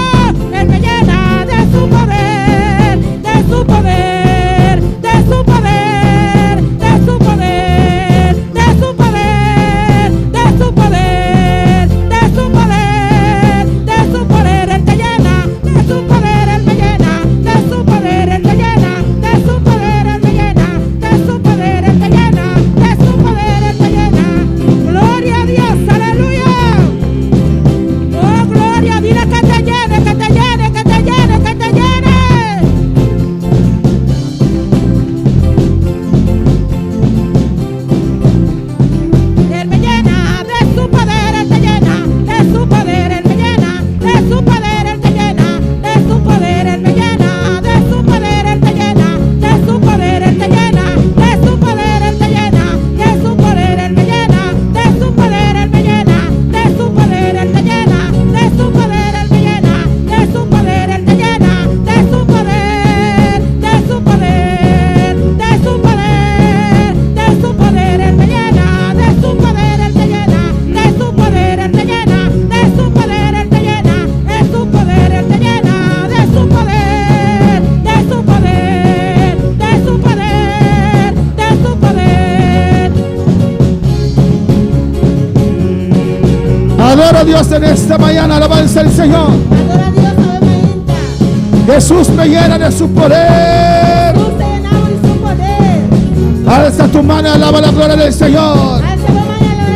Él me llena de su poder, de su poder, de su poder, de su poder, de su poder, de su poder, de su poder, de su poder. Él te llena de su poder, Él me llena de su poder, Él te llena de su poder, Él me llena de su poder, Él te llena de su poder, Él te llena. Gloria a Dios, aleluya. Oh, gloria, dile que te llene, que te llene, que te llene, que te llene. Él me llena de su poder, Él te llena de su poder, Él me llena de su poder, Él te llena de su poder, Él me llena de su poder, Él te llena de su poder, Él te llena de su poder, Él te llena de su poder, Él me llena de su poder, Él me llena de su poder, Él te llena de su poder, Él me llena de su poder, Él te llena de su poder, de su poder, de su poder, de su poder, Él me llena de su poder, Él te llena de su poder, Él te llena de su poder, Él te llena de su poder, Él te llena de su poder, de su poder, de su poder, de su poder. Adoro a Dios en esta mañana, alabanza al Señor. Adora a Dios, aleluya. Jesús me llena de su poder. Jesús te llenamos de su poder. Alza tu mano, alaba la gloria del Señor. Alza la mano y alaba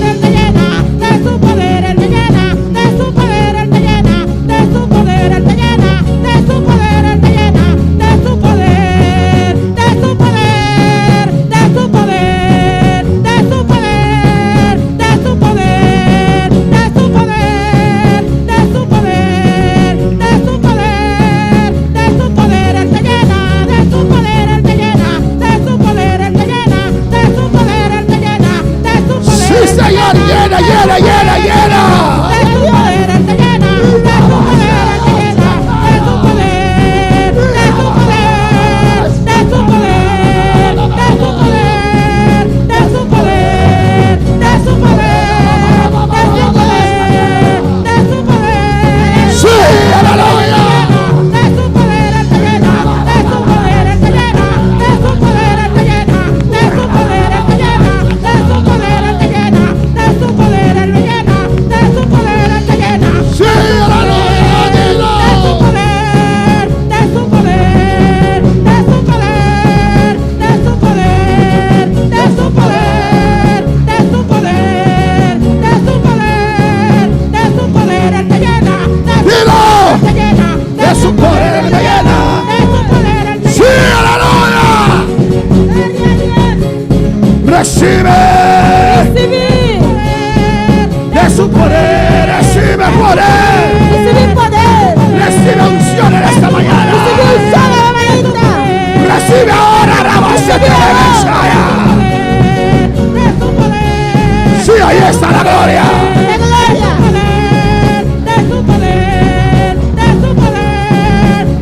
poder Él me llena, de su poder Él me llena, de su poder Él me llena, de su poder Él me llena, de su poder Él me llena, de su poder, de su poder, de su poder, de su poder, de su poder, de su poder, de su poder, de su poder, de su poder Él me llena, de su poder Él me llena, de su poder Él me llena, de su poder Él me llena, de su poder. Sí, Señor, llena, llena, llena, llena. De su poder Él me llena, de su poder Él me llena, de su poder, de su poder, de su poder, de su poder, de su poder, de su poder, de su poder. Sí, aleluya. De su poder Él me llena, de su poder Él me llena, de su poder Él me llena, de su poder Él me llena, de su poder Él me llena, de su poder Él me llena, de su poder Él me llena. Sí, aleluya, dilo. De su poder, de su poder, de su poder, de su poder, de su poder, de su poder, de su poder, de su poder Él me llena, de su Dilo. poder Él me llena, De su poder Él me llena. de su poder Él me Sí, aleluya. Recibe Recibí, de su poder, recibe poder. recibí poder. Recibe unción en esta mañana. Recibí unción en la mañana. Recibe ahora la voz de Messiah. de su poder. Sí, ahí está la gloria. De gloria. De su poder, de su poder,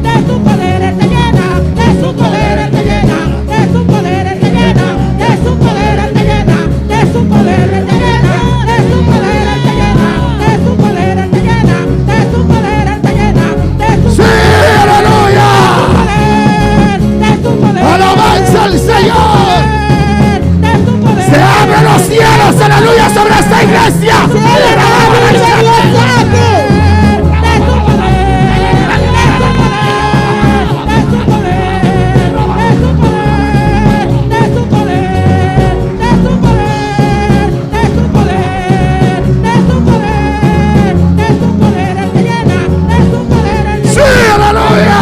de su poder Él me llena, de su poder Él me llena, de su poder Él me llena, de su poder Él me llena, de su poder Él me llena, de su poder Él me llena, de su poder Él me llena, de su poder Él me llena, de su Sí, aleluya. poder, de su poder, Alabanza al Señor. de su poder. Se abren los cielos, aleluya, sobre esta iglesia. Sí, aleluya.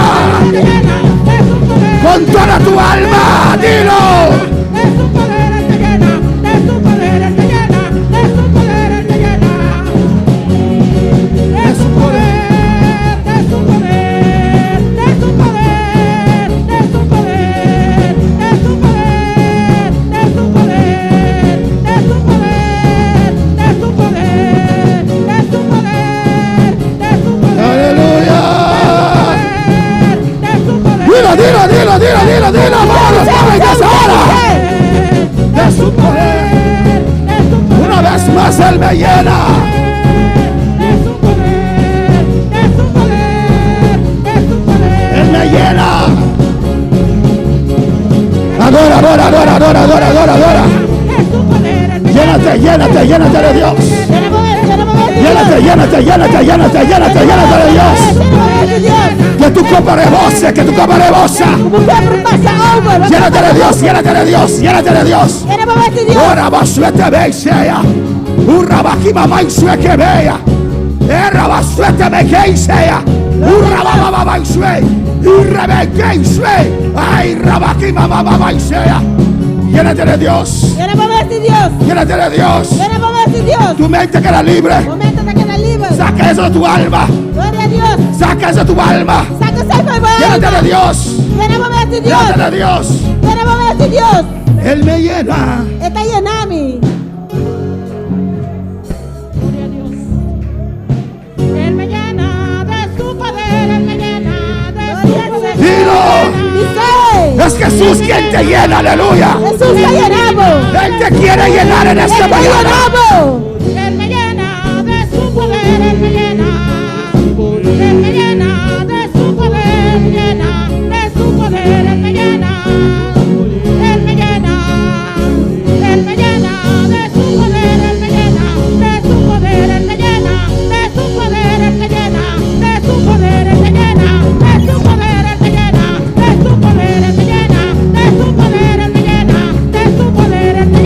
Con toda tu alma, dilo. Dilo, vamos, vamos, ahora. De su poder, una vez más Él me llena. Él me llena. Adora. Llénate, llénate, llénate de Dios. Llénate de Dios. Que tu copa rebose, que tu copa rebosa. Como que passa over. Llénate de Dios, llénate de Dios, llénate de Dios. Era para ver Dios. Ora basuete beisea. Urra bakima mansue que vea. Era basuete me keisea. Urra baba mansue. Urra me keisue. Ay, rabakima baba mansea. Llénate de Dios. Era para ver Dios. Llénate de Dios. Era para ver Dios. Tu mente queda libre. Momento de que la libre. Saca eso de tu alma. Gloria a Dios. Saca eso de tu alma. Saca esa alma. Llénate de Dios. Era para ver Dios. Llénate de Dios. Era para ver Dios. Él me llena. Está llenando. Gloria a Dios. Él me llena de su poder, Él me llena de su poder. Dilo. Dice. Es Jesús quien te llena. Aleluya. Jesús te llenamos. Él te quiere llenar en esta Te mañana. llenamos. Él me llena de su poder, Él me llena. Él me llena de su poder, me llena de su poder, Él me llena. Él me llena. Él me llena de su poder, Él me llena de su poder, Él me llena de su poder, Él me llena de su poder, Él me llena de su poder, Él me llena de su poder, Él me llena de su poder, Él me llena de su poder, Él me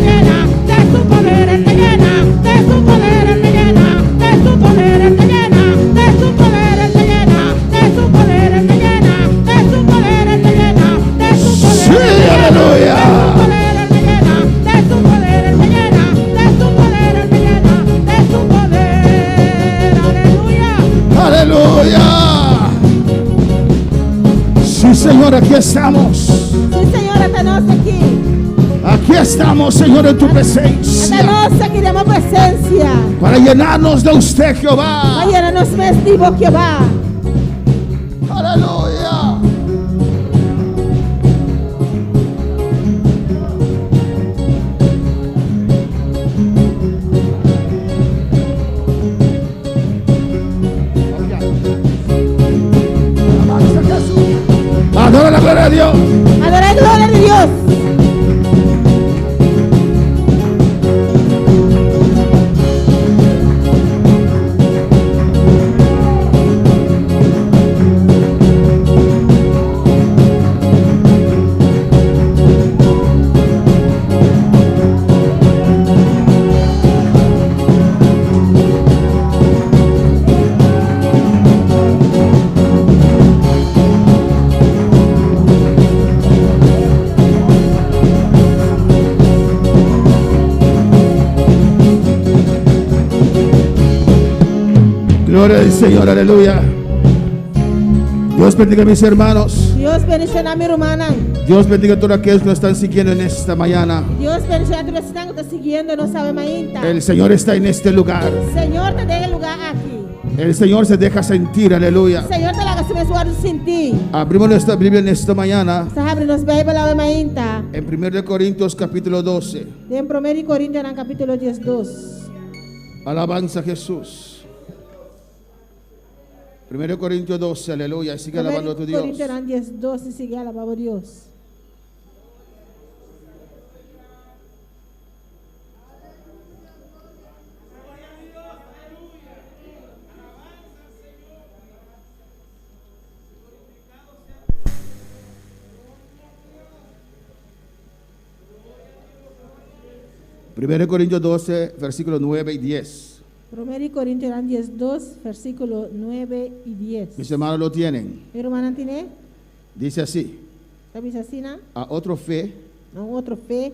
llena de su poder, Él me llena de su poder, Él me llena de su poder, Él me llena de su poder, Él me llena de su poder, Él me llena de su poder, Él me llena de su poder, Él me llena de su poder. Sí, aleluya. De su poder, Él me llena de su poder, Él me llena de su poder. Aleluya. Aleluya. Sí, Señor, aquí estamos. Sí, Señor, esta noche aquí. Aquí estamos, Señor, en tu Esta presencia. noche aquí tenemos presencia. Para llenarnos de usted, Jehová. Mañana nos vestimos Jehová. Aleluya. Adora la gloria de Dios. Adora la gloria de Dios. Gloria al Señor, aleluya. Dios bendiga a mis hermanos. Dios bendiga a mi hermana. Dios bendiga a todos aquellos que nos están siguiendo en esta mañana. Dios bendiga a todos los que están siguiendo, no sabe mainta. El Señor está en este lugar. Señor te dé el lugar aquí. El Señor se deja sentir, aleluya. Señor te la haga mensual sin ti. Abrimos nuestra Biblia en esta mañana Sabe nos Bíblia la mainta. en 1 Corintios capítulo 12. En 1 Coríntios no capítulo 12. Alabanza a Jesús. 1 Corintios 12, aleluya. Sigue alabando a tu Dios. Coríntios no 12 sigue alabando a Dios. Primero Corintios 12, versículos 9 y 10. 1 Coríntios 12, versículo 9 y 10. Mis hermanos lo tienen. Mi hermana tiene, Dice así: ¿sabes así? ¿No? a otro fe Otro fe,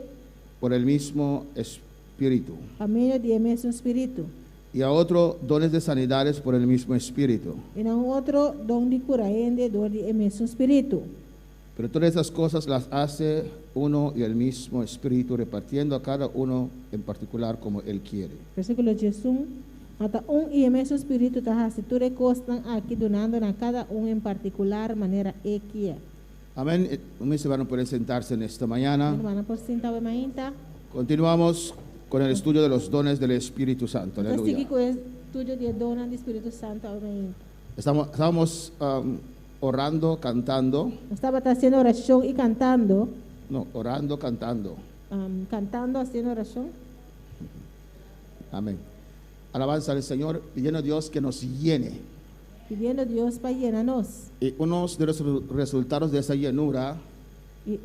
por el mismo Espíritu, a medio de mesmo espíritu. y a otro dones de sanidades por el mismo Espíritu. E não outro dom de cura ainda do de mesmo espírito. Pero todas esas cosas las hace uno y el mismo Espíritu, repartiendo a cada uno en particular como Él quiere. Versículo 11. Mata e o mesmo espírito está se tudo costam aqui donando a cada em particular maneira e que é. Amén. Mis hermanos pueden sentarse en esta mañana. Hermana por sentar o mainta. Continuamos con el estudio de los dones del Espíritu Santo. Então sigue Aleluya. com o estudo de dona do Espírito Santo ao mainta. Estábamos orando, cantando. Estava fazendo oração e cantando. No, orando, cantando. Cantando, haciendo oración. Amén. Alabanza al Señor, pidiendo a Dios que nos llene. pidiendo a Dios para llenarnos. Y unos de los resultados de esa llenura, Y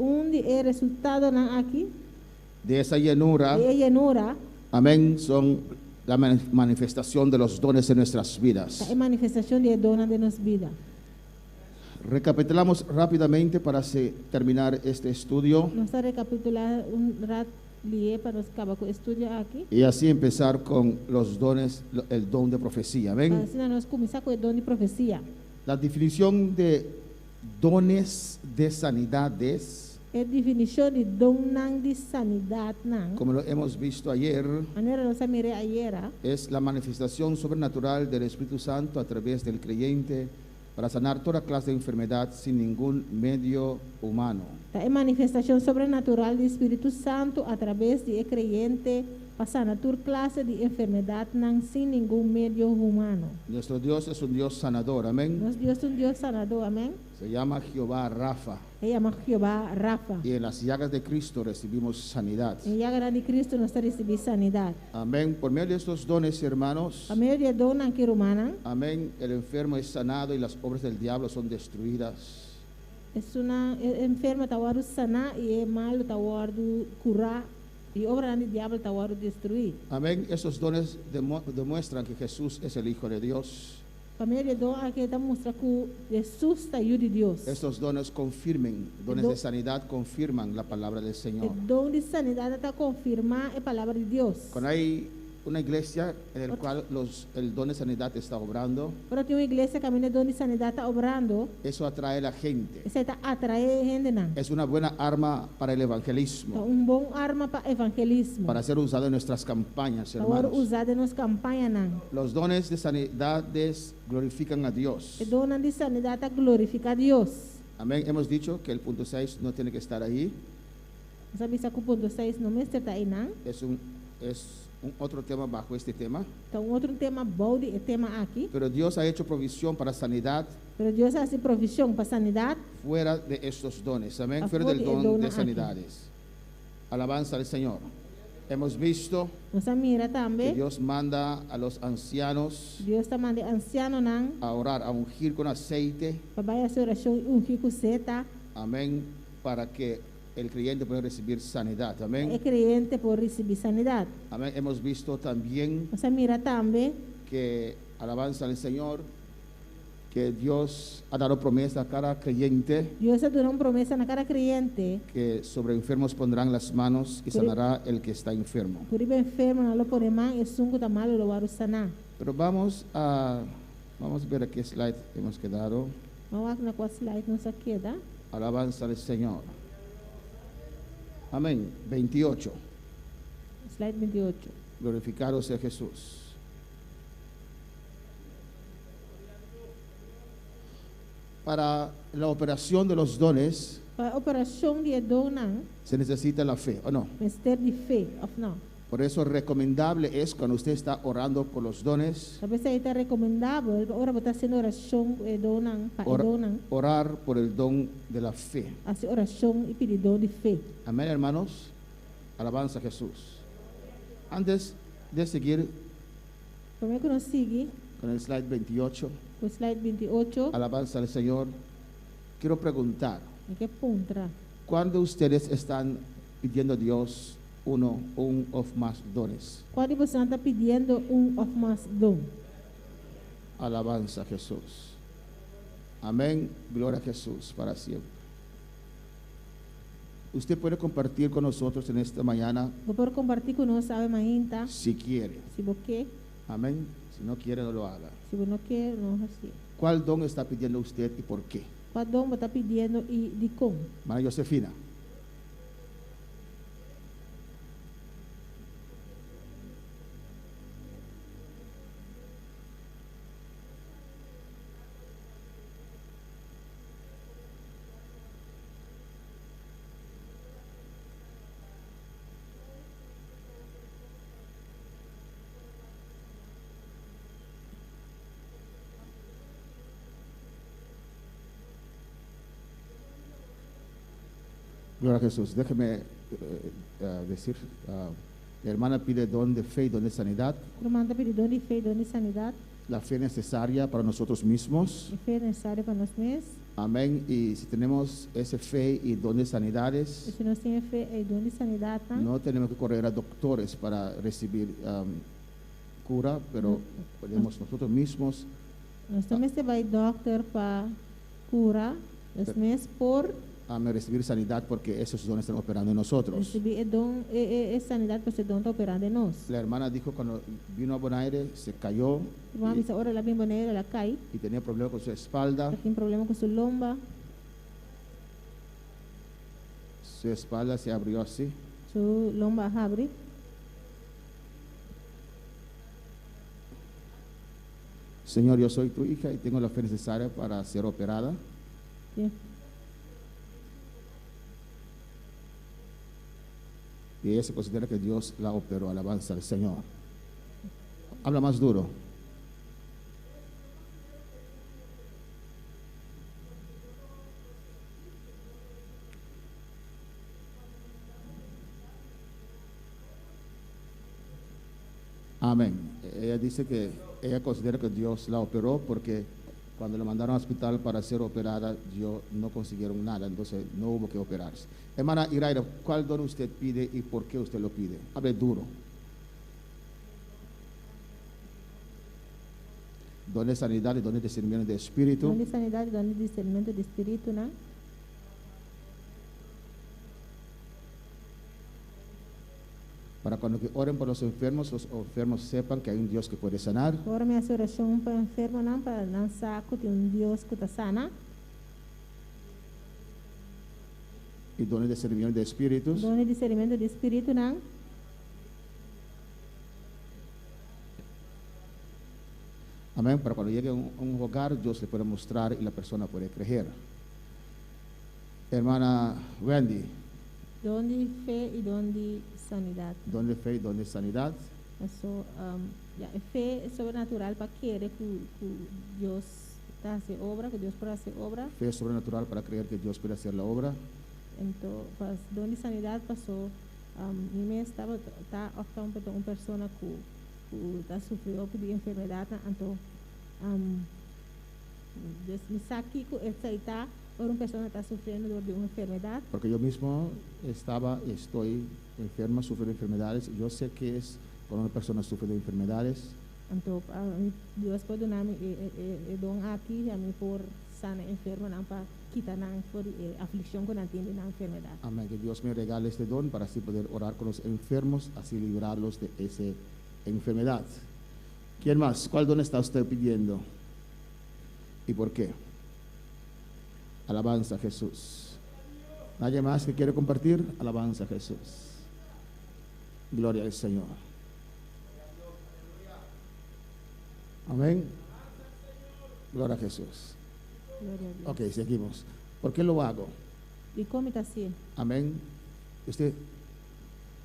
el resultado aquí de esa llenura, de llenura, amén, son la manifestación de los dones en nuestras vidas. es manifestación de dones de nuestra vida. Recapitulamos rápidamente para terminar este estudio Nos a recapitular un rat lié para nos acabar con estudio aquí. y así empezar con los dones, el don de profecía. Amén. Así nos comienza con el don de profecía. La definición de dones de sanidades, Es definición de don de sanidad nan. como lo hemos visto ayer, Manera nos miré ayer. es la manifestación sobrenatural del Espíritu Santo a través del creyente para sanar toda clase de enfermedad sin ningún medio humano. Es manifestación sobrenatural del Espíritu Santo a través de creyente para sanar toda clase de enfermedad nan sin ningún medio humano. Nuestro Dios es un Dios sanador, amén. Nuestro Dios es un Dios sanador, amén. Se llama Jehová Rafa. Él llama Jehová Rafa. Y en las llagas de Cristo recibimos sanidad. En la llaga de Cristo nos recibir sanidad. Amén. Por medio de estos dones, hermanos, A medio de donan que romanan, amén, el enfermo es sanado y las obras del diablo son destruidas. es una enferma tawaru sana y el mal tawaru curar y obra del diablo tawaru destruir. Amén. Esos dones demuestran que Jesús es el Hijo de Dios. A medio de don aquí está muestra que Jesús está ayuda de Dios. Estos dones dones de sanidad confirman la palabra del Señor. El don de sanidad está confirmar la palabra de Dios. Cuando hay una iglesia en la cual el don de sanidad está obrando, Pero tiene una iglesia que el don de sanidad está obrando, eso atrae a la gente. esa está atrae gente nan. Es una buena arma para el Es evangelismo, un buen arma para evangelismo. para ser usado en nuestras campañas, Tawaru hermanos. usada en nuestra campaña nan. Los dones de sanidades glorifican a Dios. El don de sanidad está glorifica a Dios. Amén. Hemos dicho que el punto 6 no tiene que estar ahí. Sabi sa punto 6 no mestre ta inang. Es un otro tema bajo este tema. Então outro tema bom de tema aqui. Pero Dios ha hecho provisión para sanidad Pero Deus hace provisão para sanidade. fuera de estos dones. Amén. A Fuera del fuera del don don de aquí. sanidades. Alabanza al Señor. Hemos visto Nossa mira que também. Dios manda a los ancianos Deus está mandando anciano nang a orar, a ungir con aceite. para vai a oração rico seta. Amén. Para que el creyente pueda recibir sanidad. É Amén. crente por receber sanidade. Amén. Hemos visto también Nossa mira também que, alabanza al Señor, que Dios ha dado promesa a cada creyente Deus está dando uma promessa na cada crente. que sobre enfermos pondrán las manos y sanará el que está enfermo. Por ir enfermo na lo pone man e sungo ta malo lo waru sanar. Pero vamos a ver a qué slide hemos quedado. Mawak na kwa slide nossa queda. Alabanza al Señor. Amén. 28. Slide 28. Glorificado sea Jesús. Para la operación de los dones Para a operação de dom nang, se necesita la fe, ¿o no? mister de fé, of não. Por eso recomendable es cuando usted está orando por los dones, Talvez aí está recomendável, ora botar sendo oração e dom nang, pa e dom nang, orar por el don de la fe. assim oração e pedir dom de fé. Amén, hermanos. Alabanza a Jesús. Antes de seguir Como é que nós seguimos? con el slide 28, O slide 28, alabanza al Señor, quiero preguntar, é que puntra. ¿cuándo ustedes están pidiendo a Dios un o más dones? Quando você está pedindo of mais dom? Alabanza a Jesús. Amén. Gloria a Jesús para siempre. Usted puede compartir con nosotros en esta mañana Vou poder compartilhar conosco a mainta, si quiere. se você quer, Amén. Si no quiere, no lo haga. se você não quer, não assim. ¿Cuál don está pidiendo usted y por qué? Qual dom você está pedindo e de como? Hermana Josefina. Gloria a Jesús. Déjeme decir, la hermana pide don de fe y don de sanidad. Quando manda pedir dom de fé, dom de sanidade, la fe necesaria para nosotros mismos. A fé necessária para nós mesmos. Amén. Y si tenemos esa fe y don de E sanidades, se nós temos fé e dom de sanidade, tá? no tenemos que correr a doctores para recibir cura, pero podemos nosotros mismos Nós também se vai doctor para cura, nós mesmos por recibir sanidad porque esos dones están operando en nosotros. receber dom e sanidade para esse dom está operando em nós. La hermana dijo cuando vino a Bonaire se cayó Vamos a ver, ora ela vem boneira, ela cai, y tenía problemas con su espalda. ela tem problema com sua lomba, Su espalda se abrió así. sua lomba abre. Señor, yo soy tu hija y tengo la fe necesaria para ser operada. Sim. Y ella se considera que Dios la operó. Alabanza al Señor. Habla más duro. Amén. Ella dice que ella considera que Dios la operó porque cuando la mandaron al hospital para ser operada, no consiguieron nada, entonces no hubo que operarse. Hermana Iraira, ¿cuál don usted pide y por qué usted lo pide? Hable duro. Don de sanidad y don de discernimiento de espíritu. Dom de sanidade, dom de discernimento de espírito, né? Para cuando que oren por los enfermos sepan que hay un Dios que puede sanar. Agora minha oração para enfermo, não para não saco, tem Deus que está sana. Y dones de discernimiento de espíritus. Dom de discernimento de espírito, não? Amén. Para cuando llegue a un hogar, Dios le puede mostrar y la persona puede creer. Hermana Wendy, Dom de fé e dom de sanidade. don de fe y don de sanidad. So, a fé sobrenatural para querer que Deus está haciendo obra, que Deus pode fazer obra. Fe sobrenatural para creer que Dios puede hacer la obra. Então, dom de sanidade passou. Mim estava optando por uma pessoa que está sofrendo de enfermidade, então me sabe que aceitar por uma pessoa que está sofrendo de uma enfermidade. Porque yo mismo estoy enferma, sufro de enfermedades. Yo sé que es cuando una persona sufre de enfermedades. Então, Deus pode dar me dom aqui a mim por sana enferma, não para quitar não por aflição que não tem na enfermidade. Amén. Que Dios me regale este don para así poder orar con los enfermos, así librarlos de esa enfermedad. ¿Quién más? ¿Cuál don está usted pidiendo? ¿Y por qué? Alabanza a Jesús. ¿Nadie más que quiere compartir? Alabanza a Jesús. Gloria al Señor. Amén. Gloria a Jesús. Glória a Deus. Ok, seguimos. ¿Por qué lo hago? E como está assim? Amén. Usted,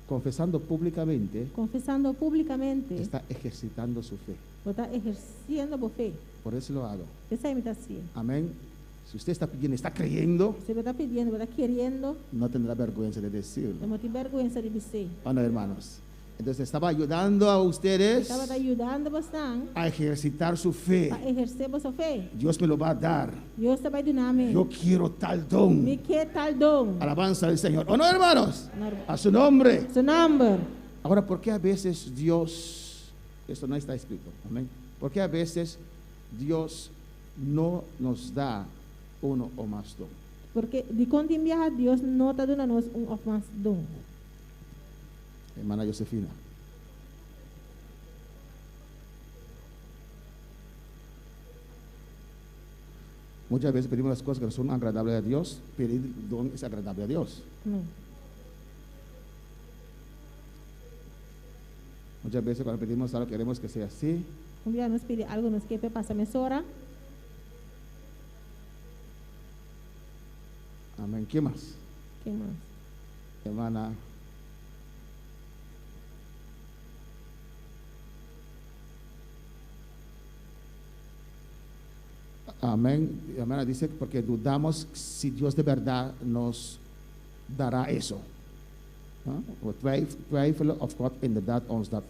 confesando públicamente, Confessando publicamente, está ejercitando su fe. está exercendo por fé. Por eso lo hago. Essa é a imitação. Amén. Si usted está pidiendo, está creyendo, Você está pedindo, está querendo, no tendrá vergüenza de não decirlo. tem vergonha de dizer. Bueno, hermanos. Entonces estaba ayudando a ustedes Estava te ajudando bastante a ejercitar su fe. a exercer vossa fé. Dios me lo va a dar. Deus está vai dar me. Yo quiero tal don. Me quer tal dom. Alabanza al Señor. ¿O no, hermanos? A su nombre. Seu number. Ahora, ¿por qué a veces Dios, esto no está escrito, amén? ¿Por qué a veces Dios no nos da uno o más don? Porque de quando enviar Deus não está dando nós ou mais dom. Hermana Josefina. Muchas veces pedimos las cosas que no son agradables a Dios. Pedir don es agradable a Dios. Não. Muchas veces cuando pedimos algo queremos que sea así. Enviar nos pedir algo, nos quer passar mesora. Amén. ¿Quién más? Quem mais? Hermana. Amén. Hermana dice porque dudamos si Dios de verdad nos dará eso. We're twijfelen of God inderdaad ons dat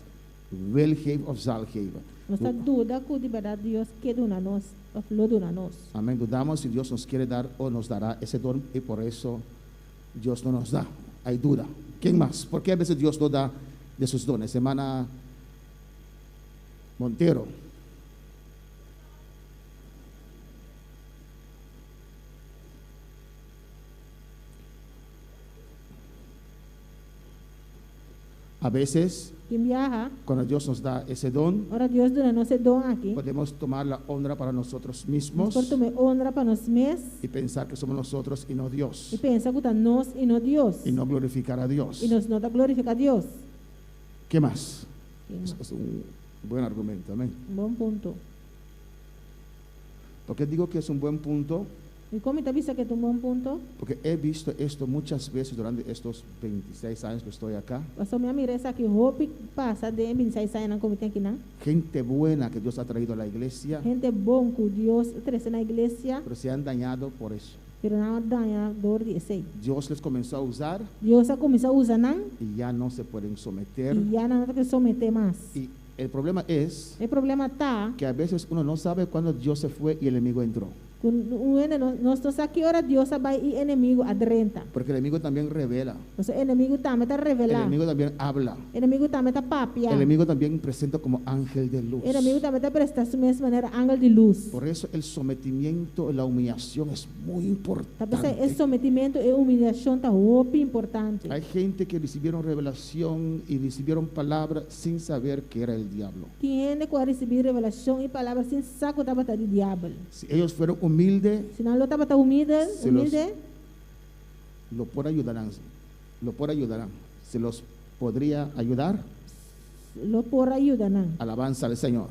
wil geven of zal geven. Nós está dúvida que de verdade Deus quer donar nós, ou falou donar nós. Amén. Dudamos si Dios nos quiere dar o nos dará ese don y por eso Dios no nos da. Hay duda. ¿Quién más? ¿Por qué a veces Dios no da de sus dones? Hermana Montero. A veces, Quem viaja, cuando Dios nos da ese don, ora Deus dona nós esse dom aqui. podemos tomar la honra para nosotros Nós mismos podemos tomar honra para nós mesmos y pensar que somos nosotros y no Dios, e pensar que está nós e não Deus. y no glorificar a Dios. E nós não está glorificar Deus. ¿Qué más? Quem Es, mais? es un buen argumento, amén. Bom ponto. ¿Por qué digo que es un buen punto? E como está visto que é um bom ponto, Porque he visto esto muchas veces durante estos 26 años que estoy acá. passou minha mireza aqui, hope passa de 26 anos como tem aqui, não? Gente buena que Dios ha traído a la iglesia, Gente bom que Deus traz na igreja, pero se han dañado por eso. pero não danha dor de sei. Dios les comenzó a usar Deus a começar a usar não, y ya no se pueden someter. e já não tem que someter mais. Y el problema es O problema está que a veces uno no sabe cuándo Dios se fue y el enemigo entró. nós estamos aqui, ora Deus vai e inimigo adrenta. Porque el enemigo también revela. O inimigo também está El revelando. enemigo también habla. Inimigo também está papia. El enemigo también presenta como ángel de luz. Inimigo também está prestando da mesma maneira ángel de luz. Por eso el sometimiento, la humillación es muy Talvez esse importante. sometimento e humilhação está muito importante. Hay gente que recibieron revelación y recibieron palabra sin saber que era el diablo. Tem gente que vai receber revelação e palavras sem saco estava de diabo. Si ellos fueron humildes, Se não estava humilde, Se los- humilde, lo por ayudarán. Se los podría ayudar. lo por ajuda não. Alabanza al Señor.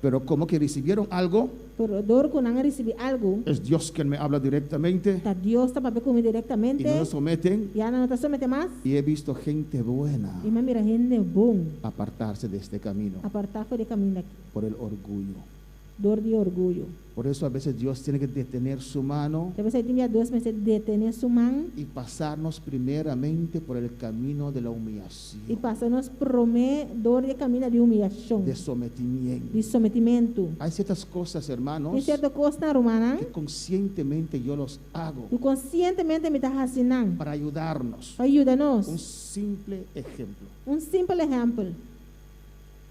Pero como que recibieron algo, Pero dor que não receber algo, es Dios quien me habla directamente tá Deus está para comigo y diretamente. no lo someten. Já não está somete mais. Y he visto gente buena E mas mira gente bom apartarse de este camino apartar de caminho aqui. por el orgullo. Dor de orgulho. Por eso a veces Dios tiene que detener su mano Talvez aí tinha dois meses de detener sua mão y pasarnos primeramente por el camino de la humillación, e passar-nos promer dor de caminho de humilhação, de sometimiento. de sometimento. Hay ciertas cosas, Tem hermanos, certa coisa na romana que conscientemente yo los hago tu conscientemente me está assinando. para ayudarnos. Ajuda-nos. Un simple ejemplo. Simples exemplo.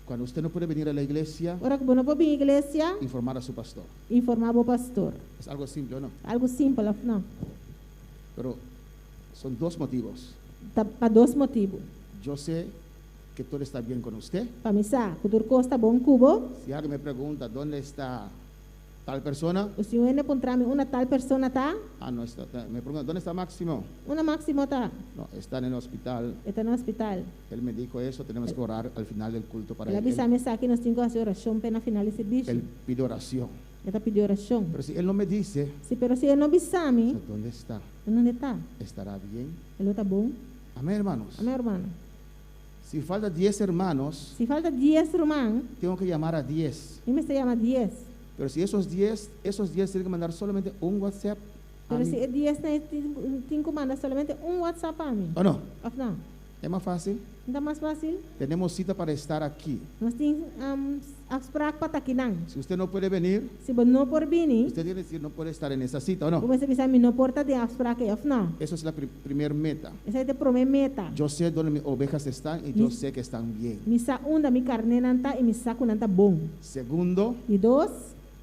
Cuando usted no puede venir a la iglesia, Ora que não pode vir à igreja, informar a su pastor. informar o pastor. Es algo simple, ¿o no? Algo simples, não. Pero son dos motivos. Tá para dois motivos. Yo sé que todo está bien con usted. Para mim, futuro costa bom cubo. Si alguien me pregunta dónde está tal persona, O senhor ainda encontrar uma tal persona tá, no está. Me pregunta dónde está Máximo. uma máxima tá, No, está en el hospital. está no hospital. Él me dijo eso. Tenemos que orar al final del culto para Ela él. avisa-me aqui nós temos que fazer oração para final desse bicho. Él pide oración. Ela pediu oração. Pero si él no me dice, Se pero se ele não avisar-me, ¿dónde está? onde está? ¿Estará bien? Ele está bom? Amén, hermanos. Amém, irmão? Si falta 10 hermanos, Se falta 10 irmãos, tengo que llamar a 10. e me se chama 10. Pero si esos 10 tienen que mandar solamente un WhatsApp a Pero mí. se é 10, né, tem que mandar somente WhatsApp para mim. ¿O no? Ou não? Es más fácil. Não é mais fácil? Tenemos cita para estar aquí. Nós temos afspraak para estar aqui, não. Si usted no puede venir, Se você não por vir, usted tiene que decir no puede estar en esa cita, ¿o no? você precisa me não porta de afspraak, ou não? Eso es la primer meta. Essa é a primeira meta. Yo sé dónde mis ovejas están y yo sé que están bien. Me sa mi carne não tá e me saco não tá bom. Segundo, E 2,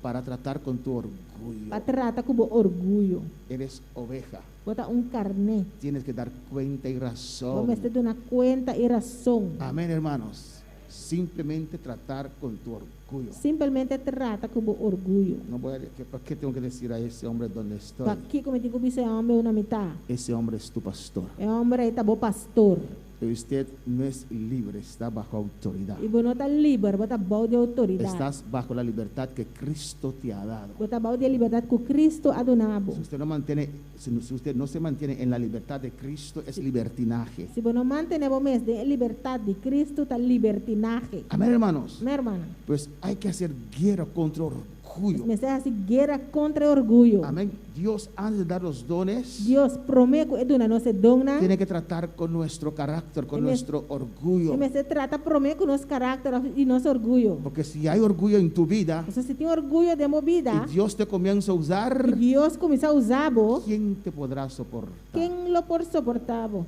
para tratar con tu orgullo. para tratar com orgulho. Eres oveja. Bota carne. Tienes que dar cuenta y razón. Vamos ter uma conta e razão. Amén, hermanos. Simplemente tratar con tu orgullo. Simplesmente trata com orgulho. No voy a, ¿por qué tengo que decir a ese hombre dónde estoy? Para que como tem que dizer homem uma mitad. Ese hombre es tu pastor. É homem aí tá bom pastor. Pero usted no es libre, está bajo autoridad. E você não tá livre, você tá bom de autoridade. Estás bajo la libertad que Cristo te ha dado. Você tá bom de liberdade que Cristo ha donado. Si usted no se mantiene en la libertad de Cristo, es libertinaje. Se você não mantém o mês de liberdade de Cristo, tá libertinaje. Amén, hermanos. Minha irmã, Pues hay que hacer guerra contra orgullo. orgullo. mensaje así, guerra contra el orgullo. Amén. Dios, antes de dar los dones, Dios promete que dona no se dona. tiene que tratar con nuestro carácter, con nuestro orgullo. Y me se trata promete con nuestro carácter y nuestro orgullo. Porque si hay orgullo en tu vida Entonces, si tiene orgullo de movida, y Dios te comienza a usar, y Dios comienza a usarlo, ¿quién te podrá soportar? ¿quién lo por soportarlo?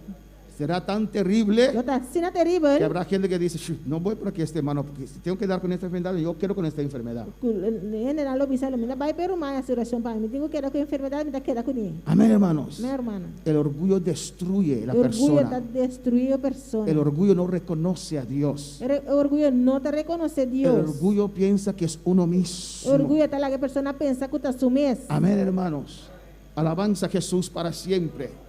Será tan terrible Yo está sin que terrible. habrá gente que dice, "Shu, no voy por aquí hermano, porque si tengo que dar con esta enfermedad, yo quiero con esta enfermedad". En general lo bisa, me vai pero más oración para mí. Tengo que dar con enfermedad, me da queda con él. Amén, hermanos. Mi hermana. El orgullo destruye la El orgullo está persona. destruido persona. El orgullo no reconoce a Dios. El orgullo no te reconoce El Dios. orgullo piensa que es uno El mismo. orgullo está la que persona piensa que está su mes. Amén, hermanos. Alabanza a Jesús para siempre.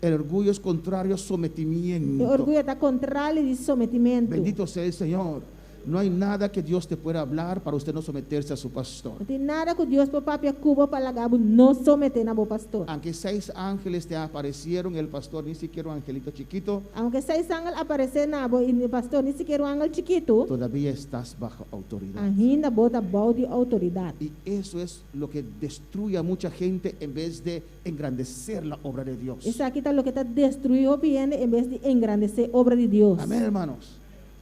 El orgullo es contrario a El sometimiento. orgullo está contrario de sometimiento. Bendito sea el Señor. No hay nada que Dios te pueda hablar para usted no someterse a su pastor. No tem nada que Deus para papia cuba para lagar no someter na bo pastor. Aunque 6 ángeles te aparecieron, el pastor ni siquiera un angelito chiquito, Aunque 6 ángeles aparecer na bo e o pastor nem sequer um ángel chiquito, todavía estás bajo autoridad. ainda bota balde autoridade. Y eso es lo que destruye a mucha gente en vez de engrandecer la obra de Dios. Isso aqui está lo que está destruindo bien en vez de engrandecer obra de Deus. Amén, hermanos.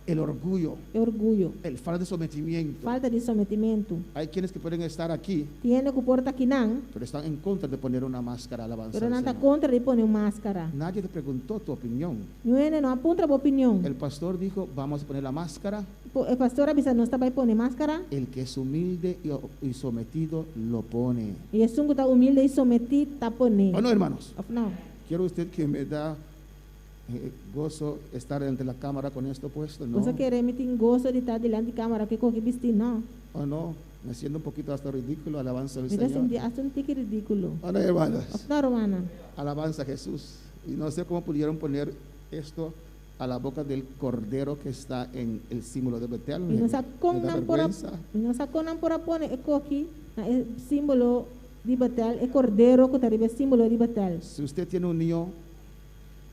El orgullo, É orgulho, el falta de sometimiento. falta de sometimento. Hay quienes que pueden estar aquí, Tiene que porta aqui não, pero están en contra de poner una máscara alabanza pero al não está Señor. contra de pôr máscara. Nadie te preguntó tu opinión. Não apunta a opinião. El pastor dijo, vamos a poner la máscara. O pastor avisa não está vai pôr máscara. El que es humilde y sometido lo pone. E é sungo está humilde e sometido está pôr. ¿O no, hermanos? Não. ¿Quiere usted que me da gozo estar ante la cámara con esto puesto? No. Você quer me tem gosto de estar diante de câmera que com que vestir não. ¿O no? Me siento un poquito hasta ridículo. Alabanza al Me dá Señor. hasta um tique ridículo. ¿O no, hermanos? Não, romana. Alabanza a Jesús. Y no sé cómo pudieron poner esto a la boca del cordero que está en el símbolo de Betel. E não sabe como Me da não por vergüenza. não sabe como não por pôr é coqui, é símbolo de Betel, é cordeiro que está ribe símbolo de Betel. Si usted tiene un niño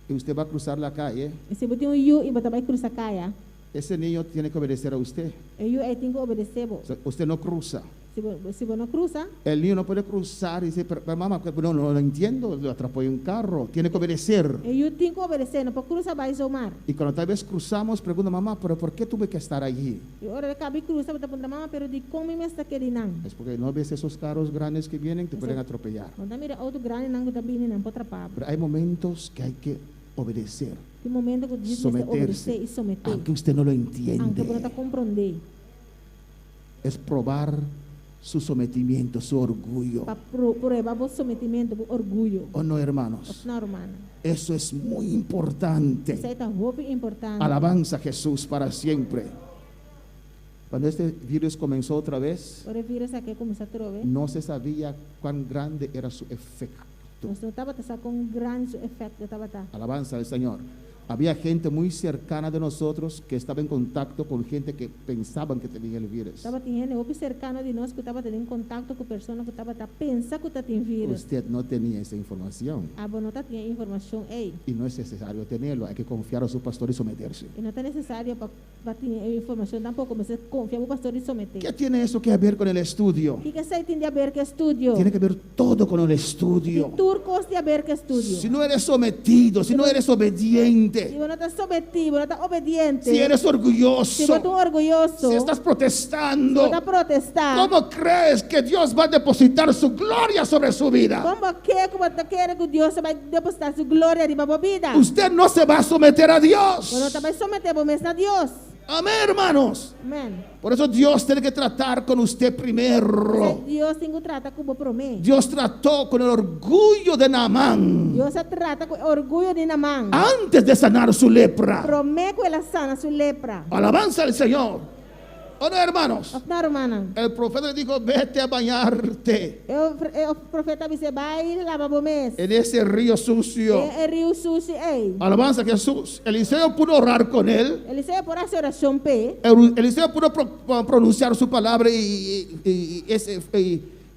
y usted va a cruzar la calle, E se botar yu e botar vai cruzar caia, ese niño tiene que obedecer a usted. e yu é tem que obedecer. O sea, usted no cruza. Se você não cruza, El niño no puede cruzar y dice, pero, mamá, no lo entiendo, lo atrapó en un carro. Tiene que obedecer. e yu tem que obedecer, não para cruzar vai somar. Y cuando tal vez cruzamos, pregunta, mamá, pero ¿por qué tuve que estar allí? E hora de cabe cruza, botar para mamãe, pero de como me está querendo. Es porque no ves esos carros grandes que vienen, te pueden atropellar. Não dá mira auto grande não está vindo não para atrapar. Pero hay momentos que hay que obedecer, Tem momento que Deus está someterse, obedecer e someter. aunque usted no lo Aunque você não entiende. está compreender. Es probar su sometimiento, su orgullo. Para provar o sometimento, o orgulho. ¿O no, hermanos? Não, romana. Eso es muy importante. Isso aí está muito importante. Alabanza a Jesús para siempre. Cuando este virus comenzó otra vez, Ora vira isso aqui começar a trover. no se sabía cuán grande era su efecto. Nós não estava com um grande efeito, estava tá. Alabanza al Señor. Había gente muy cercana de nosotros que estaba en contacto con gente que pensaban que tenía el virus. Estava tendo gente cercana de nós que estava tendo contato com pessoas que estava tá pensando que está tendo vírus. Usted no tenía esa información A não está tendo informação aí. y no es necesario tenerlo. Hay que confiar a su pastor y someterse. E não está necessário para ter informação tampouco, mas confia no pastor e someter. ¿Qué tiene eso que ver con el estudio? O que isso aí tem a ver com estudio? Tiene que ver todo con el E estudio. turcos tem a ver com estudio. Si no eres sometido, si no eres obediente, Se você não está sometido, não está obediente. si eres Se orgulloso, você é orgulhoso, si estás se protestando, você está protestando. ¿cómo crees que Dios va a depositar su gloria sobre su vida? Como que você quer que Deus vai depositar sua glória de sua vida? Usted no se va a someter a Dios. Você não vai someter a Deus. Amén, hermanos. Amém. Por eso Dios tiene que tratar con usted primero. Deus tem que tratar como promete. Dios trató con el orgullo de Naamán Deus trata com orgulho de Naamán. antes de sanar su lepra. Promete que ela sana sua lepra. Alabanza al Señor. ¿O no, hermanos? Não, irmã. El profeta le dijo, vete a bañarte O profeta disse, vai lavar o mês. en ese río sucio. É rio sujo, ei. Alabanza a Jesús. Eliseo pudo orar con él. Ele se por essa oração, pé. Eliseo pudo pronunciar su palabra y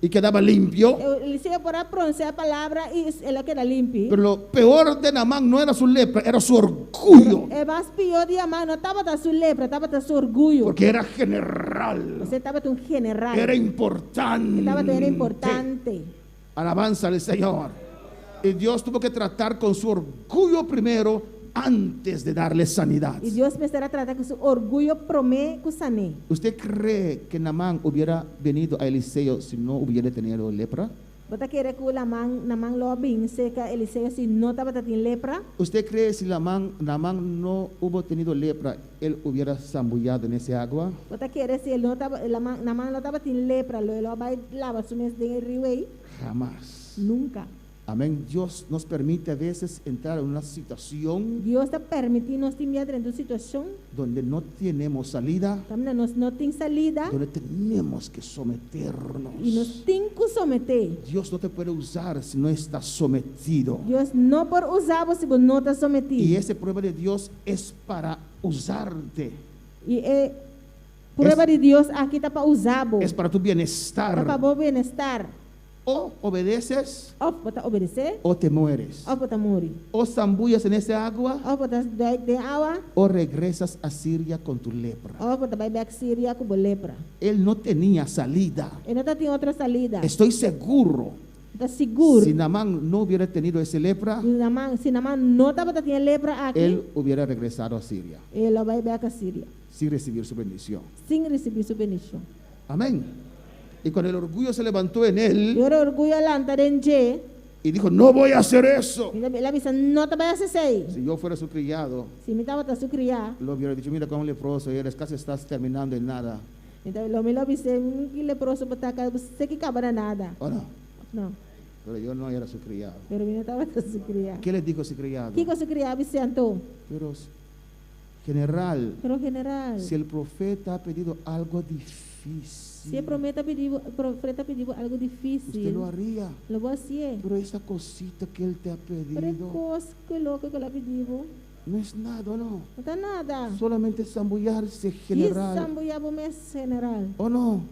y quedaba limpio. Eliseo podía pronunciar palabra y él queda limpio. Pero lo peor de Naamán no era su lepra, era su orgullo. El más peor de Amán no estaba de su lepra, estaba de su orgullo. Porque era general, Usted estaba de un general. era importante. Era importante. Alabanza al Señor. Y Dios tuvo que tratar con su orgullo primero antes de darle sanidad. Y Dios me estará tratando con su orgullo promé que sané. ¿Usted cree que Naamán hubiera venido a Eliseo si no hubiera tenido lepra? ¿Vos quiere que Naamán lo vince que Eliseo si no estaba teniendo lepra? ¿Usted cree si Naamán no hubo tenido lepra, él hubiera zambullado en ese agua? ¿Vos quiere si él no estaba Naamán no estaba teniendo lepra, lo va a lavar su mes de río? Jamás. Nunca. Amén. Dios nos permite a veces entrar en una situación Dios te permite nos enviar en tu situación donde no tenemos salida, también nos no tiene salida donde tenemos que someternos. y nos tiene que someter. Dios no te puede usar si no estás sometido. Dios no por usar si vos no te Y sometido. esa prueba de Dios es para usarte, Y prueba de Dios aquí está para usar vos. es para tu Está para bienestar. vos bienestar. O obedeces O vos obedecer, o te mueres. o vos morir. O zambullas en ese agua O vos de agua, o regresas a Siria con tu lepra. o vos vai back Síria com lepra. Él no tenía salida. E não tem outra salida. Estoy seguro, Está seguro. si Naamán no hubiera tenido ese lepra, Se Naamán não estava tendo lepra aqui, él hubiera regresado a Siria ele vai back a Síria, sin recibir su bendición. sem receber sua bendição. Amén. Y cuando el orgullo se levantó en él E o orgulho lanta dentro, y dijo, no voy a hacer eso. ele avisa, não te vai fazer. Si yo fuera su criado, Se me estava a criar, lo hubiera dicho, mira cómo leproso eres, casi estás terminando en nada. então ele me avisa, que leproso botar cá, você que acaba nada. ¿O no? Não, Pero yo no era su criado. pero ele não estava a criar. ¿Qué le dijo su criado? Que se criar, Vicente? Pero, general, Pero general, si el profeta ha pedido algo difícil, se prometa pedir, profeta pediu algo usted difícil, lo haría. lo vou fazer. Pero esa cosita que él te ha Pero pedido coisa que louca que ela pediu, no es nada, ¿o no? não está nada. Solamente zambullarse, Isso general. sambuia bom é general. ¿O no?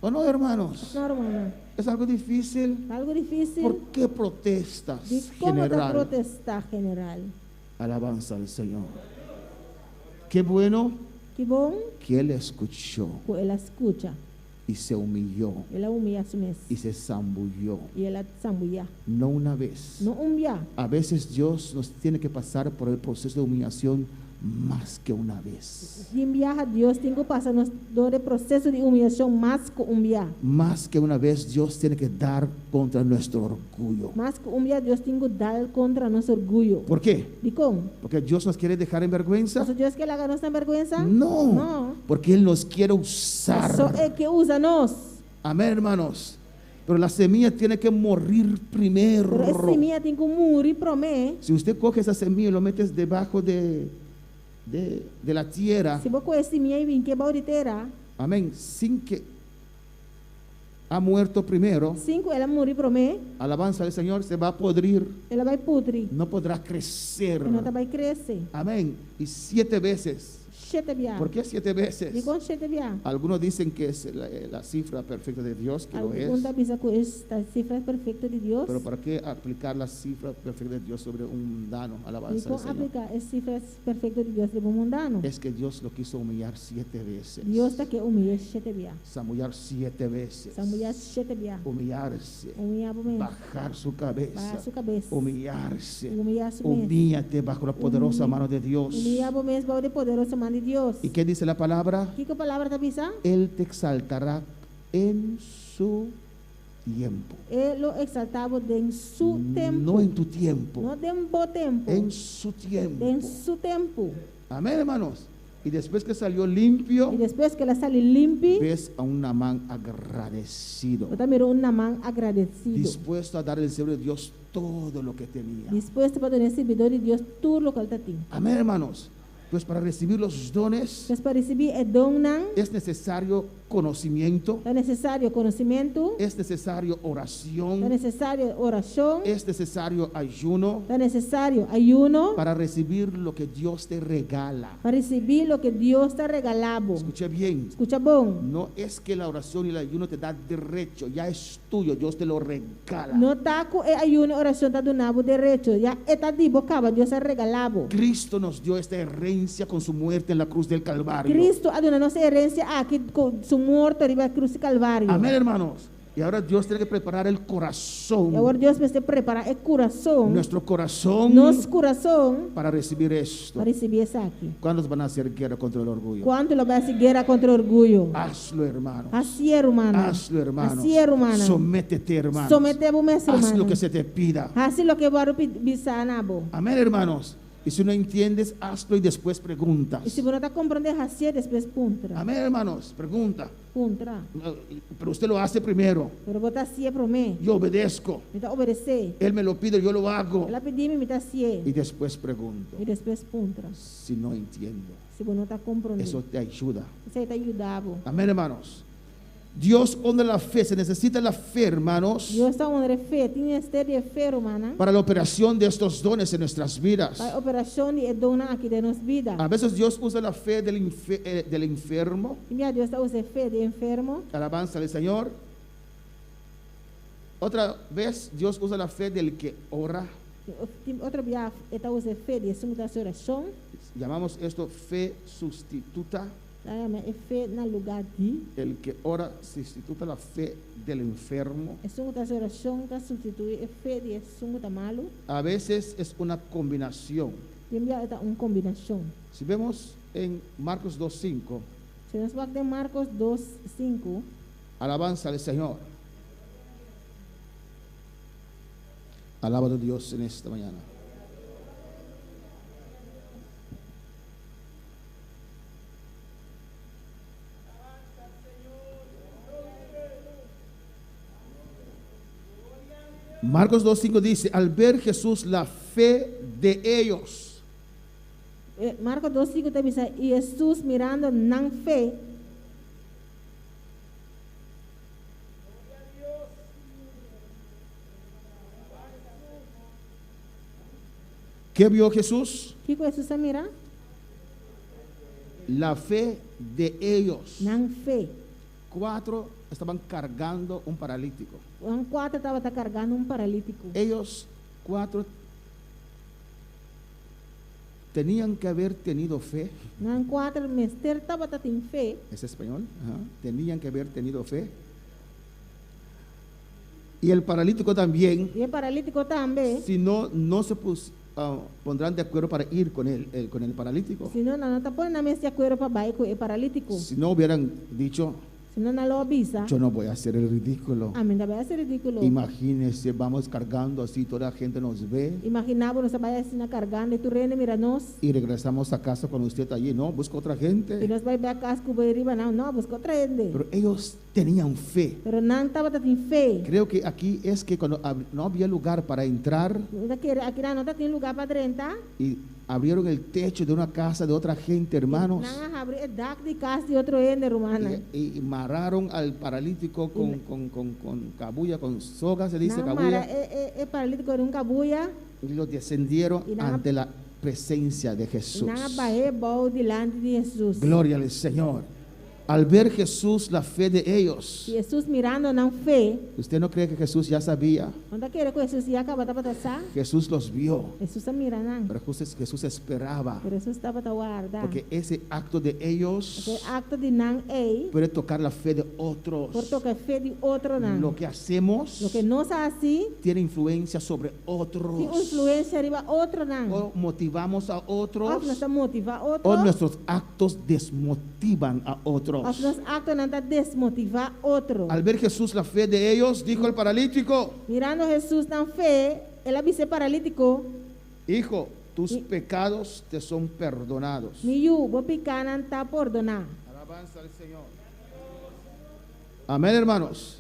¿O no, hermanos? Normal. Es algo difícil. Algo difícil. ¿Por qué protestas, De como te general? protestar, general. Alabanza al Señor. Qué bueno Que bom que él escuchó que ela escuta. y se humilló Ela humilha su mês. y se zambulló. E ela sambuia. No una vez. Não humilha. A veces Dios nos tiene que pasar por el proceso de humillación más que una vez. De enviar a Deus, tem que passar no processo de humilhação mais que humilhar. Más que una vez Dios tiene que dar contra nuestro orgullo. Mais que humilhar, Deus tem que dar contra nosso orgulho. ¿Por qué? De como? ¿Porque Dios nos quiere dejar en vergüenza? Nosso Deus quer largar nossa vergonha? No, No. porque Él nos quiere usar. Só é que usa nós. Amén, hermanos. Pero la semilla tiene que morir primero. Pero essa semilla tem que morrer promê. Si usted coge esa semilla y lo metes debajo de la tierra, Se você conhece semilla e vem que bauriteira, amén, sin que ha muerto primero, 5 ela morrer promê, alabanza al Señor, se va a podrir, ela vai pudrir. no podrá crecer. E não vai crescer. Amén. Y 7 veces. 7 via. ¿Por qué 7 veces? De com 7 via. Algunos dicen que es la cifra perfecta de Dios, que lo es. Alguns pensa que esta cifra perfecta de Deus. Pero ¿para qué aplicar la cifra perfecta de Dios sobre un mundano? E Alabanza com al Señor. aplicar as cifras perfeitas de Deus de bom mundano. Es que Dios lo quiso humillar 7 veces. Deus está que humilha 7 via. Zamullar 7 veces. Sa mulher 7 via. Humillarse. Humilha bom. Bajar su cabeza. Para sua cabeça. Humillarse. Humilhar su mês. Humíllate bajo la poderosa mano de Dios. Humilha bom mês de poderoso mano de Deus. ¿Y qué dice la palabra? Que a palavra está pensando? Él te exaltará en su tiempo. Ele lo exaltava em su tempo. No en tu tiempo. Não tem bom tempo. En su tiempo. Em su tempo. Amén, hermanos. Y después que salió limpio, E depois que ela sale limpa, ves a un Naamán agradecido, eu também um namão agradecido. dispuesto a dar al Señor de Dios todo lo que tenía. Disposto para receber de Deus tudo o que ele tem. Amén, hermanos. Pues para recibir los dones Mas para receber é dom não, es necesario conocimiento, é necessário conhecimento, es necesario é oración, necessário oração, es necesario ayuno é necessário ayuno para recibir lo que Dios te regala. para receber o que Deus está regalado. Escuche bien, Escucha bom. no es que la oración y el ayuno te da derecho, ya es tuyo, Dios te lo regala. No tá com ayuno oração tá do nabo direito, já está de boca, Deus é regalado. Cristo nos dio esta herencia con su muerte en la cruz del Calvario. Cristo a dona nossa herência aqui com su morto arriba da cruz do Calvário. Amén, hermanos. Y ahora Dios tiene que preparar el corazón, E agora Deus precisa preparar o coração, nuestro corazón, nosso coração, para recibir esto. para receber isso aqui. ¿Cuántos van a hacer guerra contra el orgullo? Quanto ele vai se guerra contra o orgulho? Hazlo, hermano. Assim é, humano. Hazlo, hermano. Assim é, humano. Sométete, hermano. Sometemos mesmo, Haz lo humano. que se te pida. Assim é o que vai bisar nabo. Amén, hermanos. Y si no entiendes, hazlo y después preguntas. E se você não está compreendendo assim, depois puntra. Amén, hermanos. Pregunta. Puntra. Pero usted lo hace primero. Pero botar assim é para mim. Yo obedezco. Me está obedecer. Él me lo pide, yo lo hago. Ela pediu-me, me está assim. Y después pregunto. E depois puntra. Si no entiendo, Se você não está compreendendo. eso te ayuda. Isso aí está ajudando. Amén, hermanos. Dios honra la fe. Se necesita la fe, hermanos, Deus está onde fé. Tinha este de fé, humana. para la operación de estos dones en nuestras vidas. Para a operação de dona aqui de nossa vida. A veces Dios usa la fe del enfermo. E minha Deus está usando fé de enfermo. Alabanza al Señor. Otra vez Dios usa la fe del que ora. Outro dia está usando fé de sua oração. Llamamos esto fe sustituta. É fé no lugar de. El que ora sustituta la fe del enfermo. É sua oração que substitui a fé de sua malo. A veces es una combinación. E minha está uma combinação. Si vemos en Marcos 2:5, Se nós vamos de Marcos 2:5, alabanza al Señor. Alaba a Dios en esta mañana. Marcos 2:5 dice, al ver Jesús la fe de ellos. Marcos 2:5 está dizendo, e Jesus mirando na fé. ¿Qué vio Jesús? O que Jesus está mirando? La fe de ellos. Na fé. 4 estaban cargando un paralítico. Um 4 estava carregando um paralítico. Ellos 4 tenían que haber tenido fe. Na 4 mester estava em fé. ¿Es español? Ajá. Tenían que haber tenido fe. Y el paralítico también, E o paralítico também. si no, no se pondrán de acuerdo para ir con el paralítico. Senão não está pondo na mesa de acordo para baixo com o paralítico. Si no hubieran dicho, Senão não lo avisa. yo no voy a hacer el ridículo. Amém, vai ser ridículo. Imagínense, vamos cargando así, toda la gente nos ve Imaginava nós vai assim carregando e tu reina mira nós. y regresamos a casa con usted allí. No, busca otra E gente. nós vai ver a casa com o arriba não, busca outra gente. Pero ellos tenían fe. Pero não estava em fé. Creo que aquí es que cuando no había lugar para entrar Aqui não tem lugar para entrar. y abrieron el techo de una casa de otra gente, hermanos, Não abre o deck de casa de outro gente, romana. y amarraron al paralítico con cabulla, con soga, se dice Não mara, cabulla, é paralítico de cabuia. y los descendieron Y nada- ante la presencia de Jesús. Não barre bom delante de Jesus. Gloria al Señor. Al ver Jesús la fe de ellos, Jesus mirando não fé. ¿usted no cree que Jesús ya sabía? Onde quer que Jesus ia acabar de passar? Jesús los vio, Jesus está mirando. pero Jesús esperaba, Pero Jesus estava a guardar. porque ese acto de ellos Aquele acto de não é puede tocar la fe de otros. por tocar fé de outro não. Lo que hacemos Lo que nós assim tiene influencia sobre tem otros, influência arriba outro não. o motivamos a otros, Nós motivar outro. o nuestros actos desmotivan a otros. Os actos não desmotivar outro. Al ver Jesús la fe de ellos, dijo el paralítico, Mirando Jesus na fé, ele avisa paralítico. hijo, tus pecados te son perdonados. Miyu, vou picar não está perdonar. Alabanza al Señor. Amén, hermanos.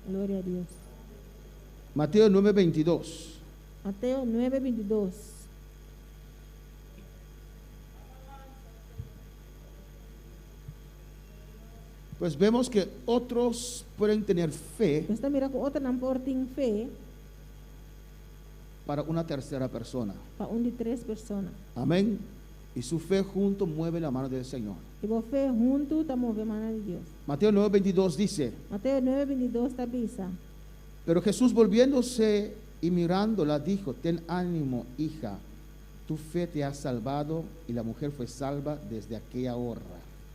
Glória a Deus. Mateo 9:22. Mateo 9:22. Pues vemos que otros pueden tener fe Kita mira ko outra não porting fé para una tercera persona. para de 3 pessoas. Amén. Y su fe junto mueve la mano del Señor. E vou fé junto tá mover a mão de Deus. Mateo 9:22 dice: Mateus 9:22 está bisa. pero Jesús volviéndose y mirándola dijo: ten ánimo, hija, tu fe te ha salvado. Y la mujer fue salva desde aquella hora.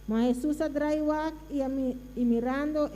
Mas Jesus atraiu e mirando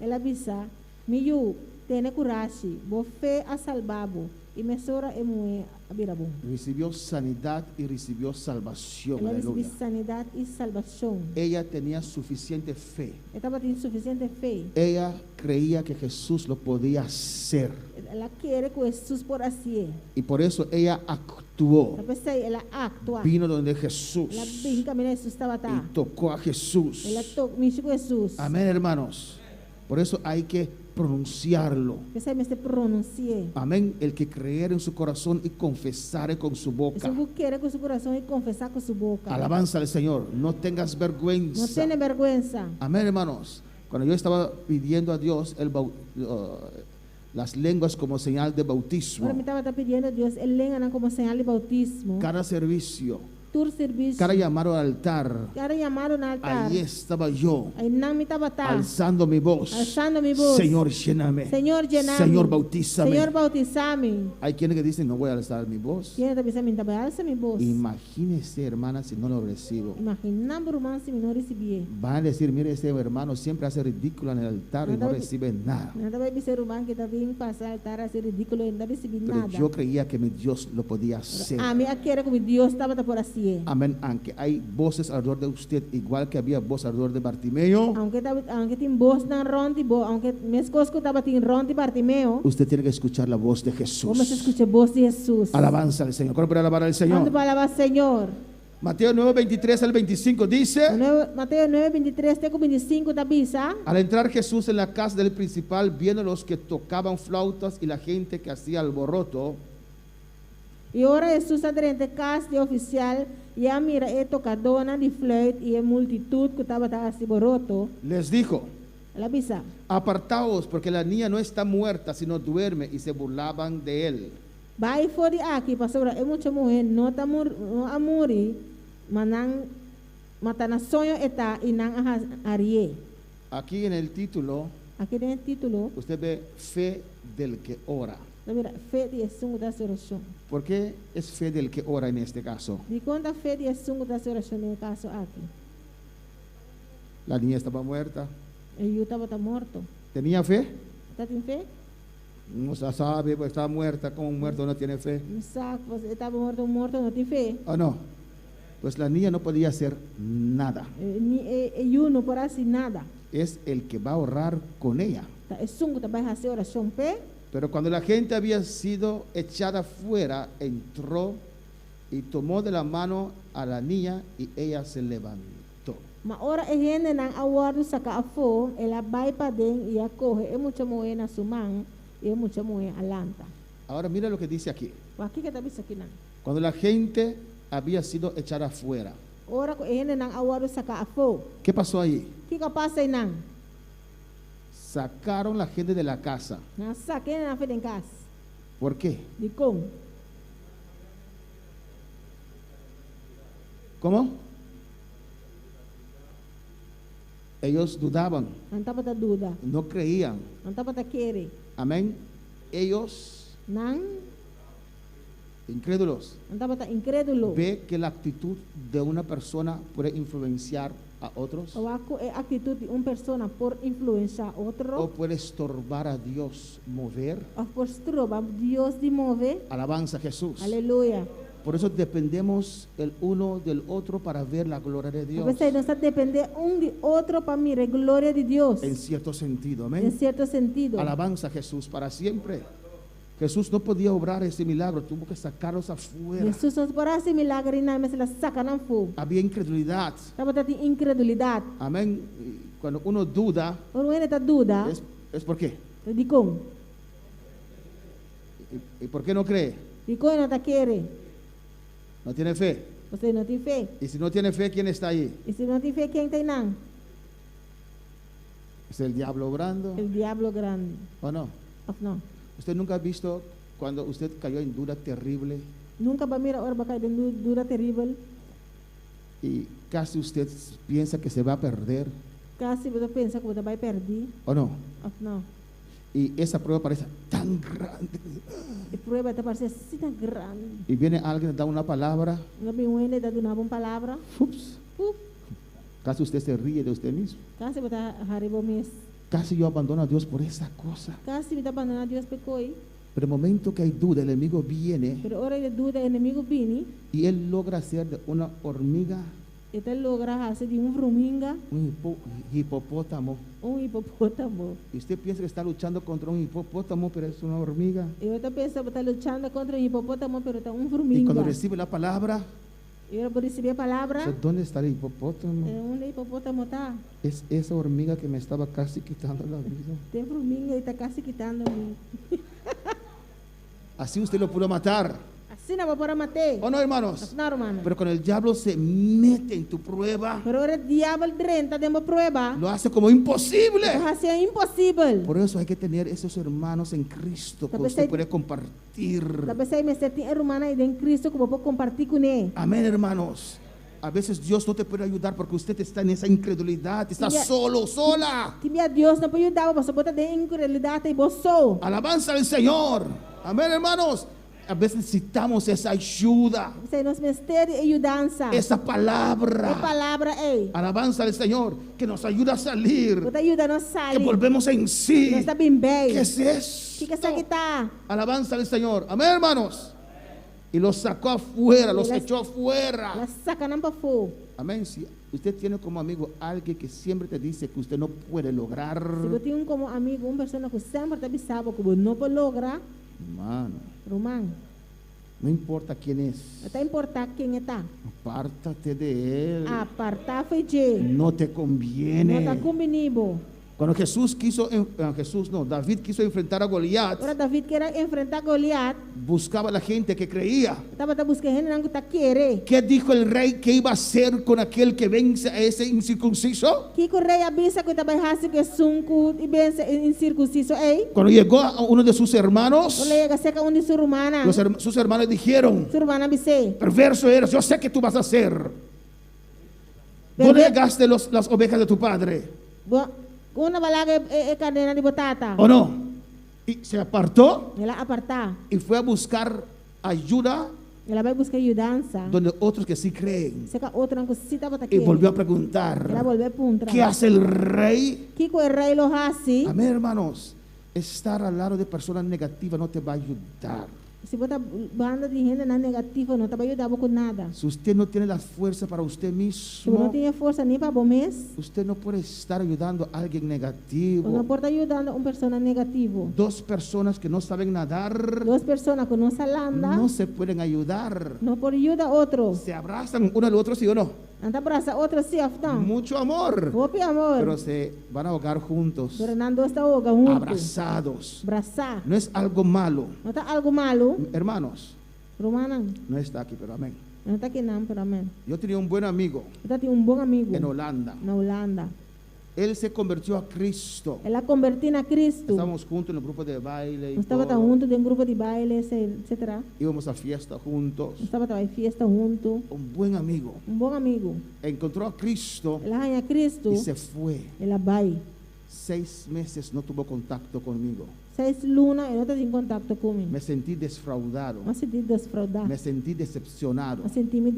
ela bisa, miyu, tene coragem, vou fé a salvabo. E mesora é moe abirabum. Recibió sanidad y recibió salvación. Ela recebeu Aleluya. sanidade e salvação. Ella tenía suficiente fe. Estava tendo suficiente fé. Ella creía que Jesús lo podía hacer. Ela quer que Jesus por assim. Y por eso ella actuó. Tapi say ela actua. Vino donde Jesús Ela bem caminho Jesus estava tá. y tocó a Jesús. Ela toca mexeu com Jesus. Amén, hermanos. Por eso hay que pronunciarlo. Pensei me se pronuncie. Amén. El que creer en su corazón y confesar con su boca. Isso quer com seu coração e confessar com sua boca. Alabanza al Señor. No tengas Não vergüenza. tenha vergonha. Amén, hermanos. Cuando yo estaba pidiendo a Dios las lenguas como señal de bautismo, Agora me estava pedindo a Deus, ele lenha como sinal de bautismo. cada servicio, Tur serviço. cada llamado al altar, Cada chamado no altar. ahí estaba yo, Aí não me estava tá. alzando mi voz. Alzando mi voz. Señor, lléname. Senhor, llename. Señor, bautízame. Senhor, bautizame. Hay quienes que dicen, no voy a alzar mi voz. Quem está pensando, também alça minha voz. Imagínese, hermana, si no lo recibo. Imaginando o irmão se me não receber. Van a decir, mire, ese hermano siempre hace ridículo en el altar y no recibe nada. Nada vai ser o irmão que está vindo passar altar a ser ridículo e não receber Pero nada. yo creía que mi Dios lo podía hacer. A mim, aqui era como Deus estava por assim. Amén. Aunque hay voces alrededor de usted, igual que había voz alrededor de Bartimeo, Aunque tem voz na ronde, aunque minhas coisas estava tem ronde Bartimeo, usted tiene que escuchar la voz de vamos Jesús. escutar a voz de Jesus. Alabanza al Señor. ¿Cuál para alabar al Quando Señor? falava Senhor. Mateo 9, 23 al 25 dice: Mateus 9:23 até 25 está bisa. al entrar Jesús en la casa del principal, viendo los que tocaban flautas y la gente que hacía alboroto, E ora Jesus aderente casa de oficial e a mira e tocadona de flauta e a multitud que estava assim boroto. les dijo: Ela bisa. apartaos, porque la niña no está muerta, sino duerme. Y se burlaban de él. Vai fora aqui, pastor, é muito morrer, não tá não a morrer, mas não mata na sonho eta e não a arie. Aquí en el título, Aqui tem título, usted ve fe del que ora. da mira, fé de sungo da oração. ¿Por qué es fe del que ora en este caso? De conta fé de sungo da oração no caso aqui. La niña estaba muerta. E eu estava morto. ¿Tenía fe? Tá tem fé? No se sabe, pues está muerta. Como un muerto no tiene fe. Não sabe, você estava morto, não tem fé. ¿O no? Pues la niña no podía hacer nada. Eu não por assim nada. Es el que va a orar con ella. É sungo também fazer oração pé. Pero cuando la gente había sido echada fuera, entrou y tomó de la mano a la niña y ella se levantó. Mas ora é gente não aguardo sacar a fo, ela vai para dentro e a corre, é muito moer na sua mão e é muito moer a lanta. Ahora mira lo que dice aquí. Aqui que está visto aqui não. Cuando la gente había sido echada fuera, Ora é gente não aguardo sacar a fo. ¿qué pasó ahí? Que passa aí não? Sacaron la gente de la casa. Não saquei na frente em casa. ¿Por qué? De como? ¿Cómo? Ellos dudaban, Não estava da dúvida, no creían. não estava da querer. Amén. Ellos, Não incrédulos, estava da incrédulo. ve que la actitud de una persona puede influenciar a otros Ou é a atitude de uma pessoa por influenciar o outro. puede estorbar a Dios mover. Ou por estroba Deus de mover. Alabanza a Jesús. Aleluia. Por eso dependemos el uno del otro para ver la gloria de Dios. Você não está depender de outro para mirar a glória de Deus. En cierto sentido, Em amén. certo sentido. Alabanza a Jesús para siempre. Jesús no podía obrar ese milagro, tuvo que sacarlos afuera. Jesus não para esse milagre não, mas ela saca não foi. Había incredulidad. Estava tendo incredulidade. Amén. Y cuando uno duda, Ou não está dúvida, es por qué. de como? ¿Y por qué no cree? De como não está querer? No tiene fe. Você não tem fé. Y si no tiene fe, ¿quién está ahí? E se não tem fé, quem tem não? Es el diablo obrando, el diablo grande. ¿o no? Of no. ¿Usted nunca ha visto cuando usted cayó en duda terrible Nunca va a mirar ahora va a caer en dura terrible. y casi usted piensa que se va a perder, Casi você pensa que você vai perder. ¿o no? Of no. Y esa prueba parece tan grande. A prueba está parecendo assim tão grande. Y viene alguien y da una palabra, Não vem ele dá uma boa palavra. ups, casi usted se ríe de usted mismo. Casi você arriba mes. Casi yo abandono a Dios por esa cosa. Casi você abandonar Deus pecoi. Pero el momento que hay duda, el enemigo viene Pero hora de dúvida, o inimigo vini. y él logra hacer de una hormiga Ele logra fazer de formiga un hipopótamo. hipopótamo. Y usted piensa que está luchando contra un hipopótamo, pero es una hormiga. E outra pessoa está lutando contra hipopótamo, pero está Y formiga. cuando recibe la palabra, E eu vou receber a palavra. ¿dónde está el hipopótamo? Onde hipopótamo está? Es esa hormiga que me estaba casi quitando la vida. Tem formiga e está quase quitando-me. Así usted lo pudo matar. Assim não vou para matar. ¿O no, hermanos? Não, hermano. Pero cuando el diablo se mete en tu prueba, Pero ahora o diabo drenta de uma prueba. lo hace como imposible. Isso é impossível. Por eso hay que tener esos hermanos en Cristo que Tal vez usted hay- puede compartir. Talvez você me sente irmã aí em Cristo que eu vou compartilhar com ele. Amén, hermanos. A veces Dios no te puede ayudar porque usted está en esa incredulidad, está Ya. solo, sola. Time Deus não pode ajudar você botar de incredulidade e você. Alabanza al Señor. Amén, hermanos. A veces necesitamos esa ayuda, Você nos mistério e ajudança. esa É palavra. palavra aí. Alabanza al Señor que nos ayuda a salir, Você ajuda nós que sair. volvemos en sí. Nós está bem bem. ¿Qué es O eso? que essa aqui tá? Alabanza al Señor. Amén, hermanos. Y los sacó afuera, los Y las- echó Ela afuera. saca não para fogo. Amén. Si usted tiene como amigo alguien que siempre te dice que usted no puede lograr, Se você tem como amigo, uma pessoa que sempre te avisava que você não pode lograr, hermano, Román, no importa quién es, até importar quem está. apártate de él. Apartar feijê. No te Não está conviene. combinado. Cuando David quiso enfrentar a Goliat, Agora David quer enfrentar Goliat. buscaba a la gente que creía. Estava buscando gente que está querer. ¿Qué dijo el rey que iba a hacer con aquel que vence a ese incircunciso? Que o rei avisa que estava errado que sunco e bem incircunciso. Ei, Cuando llegó a uno de sus hermanos, quando chega seca onde sua romana. sus hermanos dijeron: Sua romana avise. perverso eres, yo sé que tú vas a hacer. ¿Dónde llegaste las ovejas de tu padre? Una balaga é cadena de batata. ¿O no? Y se apartó Ela apartar. y fue a buscar ayuda Ela vai buscar ajudança. donde otros que sí creen. Seca outra que se estava Y aqui. volvió a Ela preguntar: volveu para ¿qué hace el rey? Que o rei lo hace? Amén, hermanos. Estar al lado de personas negativas no te va a ayudar. Se botar banda de gente na negativa, não te vai ajudar com nada. Si usted no tiene la fuerza para usted Se você não mismo, tem força nem para bom mês, usted no puede estar ayudando a alguien ou não negativo. pode ajudar uma pessoa negativa. Dos personas que no saben nadar Duas pessoas que não sabem no se pueden ayudar. não pode ajudar outro. Se abrazan uno al otro, ¿sí o no? Anda abraça outro se aftam. Mucho amor. Ope amor. Pero se van a ahogar juntos, Fernando está oga junto. abrazados. Abraçar. No es algo malo. Não está algo malo. Hermanos, Romana, no está aquí, pero amén. não está aqui não, pero amém. Yo tenía un buen amigo Está tem bom amigo en Holanda. na Holanda. Él se convirtió a Cristo. Ela convertiu a Cristo. Estábamos juntos en el grupo de baile y Estava todo. junto de grupo de baile, etc. Íbamos a fiesta juntos. Estava em festa junto. Un buen amigo. Bom amigo. Encontró a Cristo Ela ganha Cristo. y se fue. Ela vai. 6 meses no tuvo contacto conmigo. 6 lunas e não está em contato comigo. Me sentí defraudado. Não senti desfraudar. Me sentí decepcionado. Não senti-me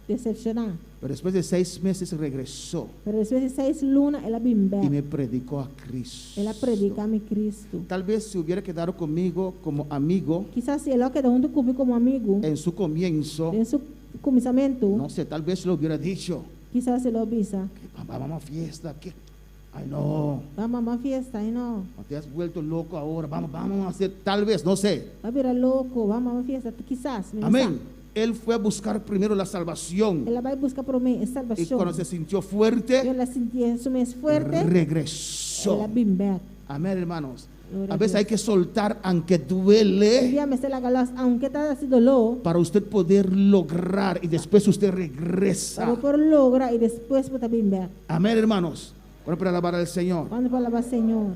decepcionar. Pero después de 6 meses regresó Pero depois de 6 lunas, ela vem y back. me predicó a Cristo. Ela predica-me Cristo. Tal vez se hubiera quedado conmigo como amigo Quizás se ela queda junto comigo como amigo, en su comienzo, em seu começamento, no sé, tal vez lo hubiera dicho: quizás se lo avisa. vamos a fiesta, ¿qué? Ay, no, Vamos a uma fiesta, e não. no te has vuelto loco ahora, vamos a hacer, tal vez, no sé. Vai virar louco, vamos a uma fiesta, quizás. me Amén. sabe. Él fue a buscar primero la salvación Ela vai buscar para mim y salvação. cuando se sintió E fuerte, ela sentia isso mais forte, regresó. ela vem back. Amén, hermanos. Gloria A a veces Dios. hay que soltar aunque duele Envíame la galas, aunque está así dolor, para usted poder lograr y después usted regresa. para por logra e depois para bem back. Amén, hermanos. Bueno, para alabar al Señor. Quando para alabar o Senhor.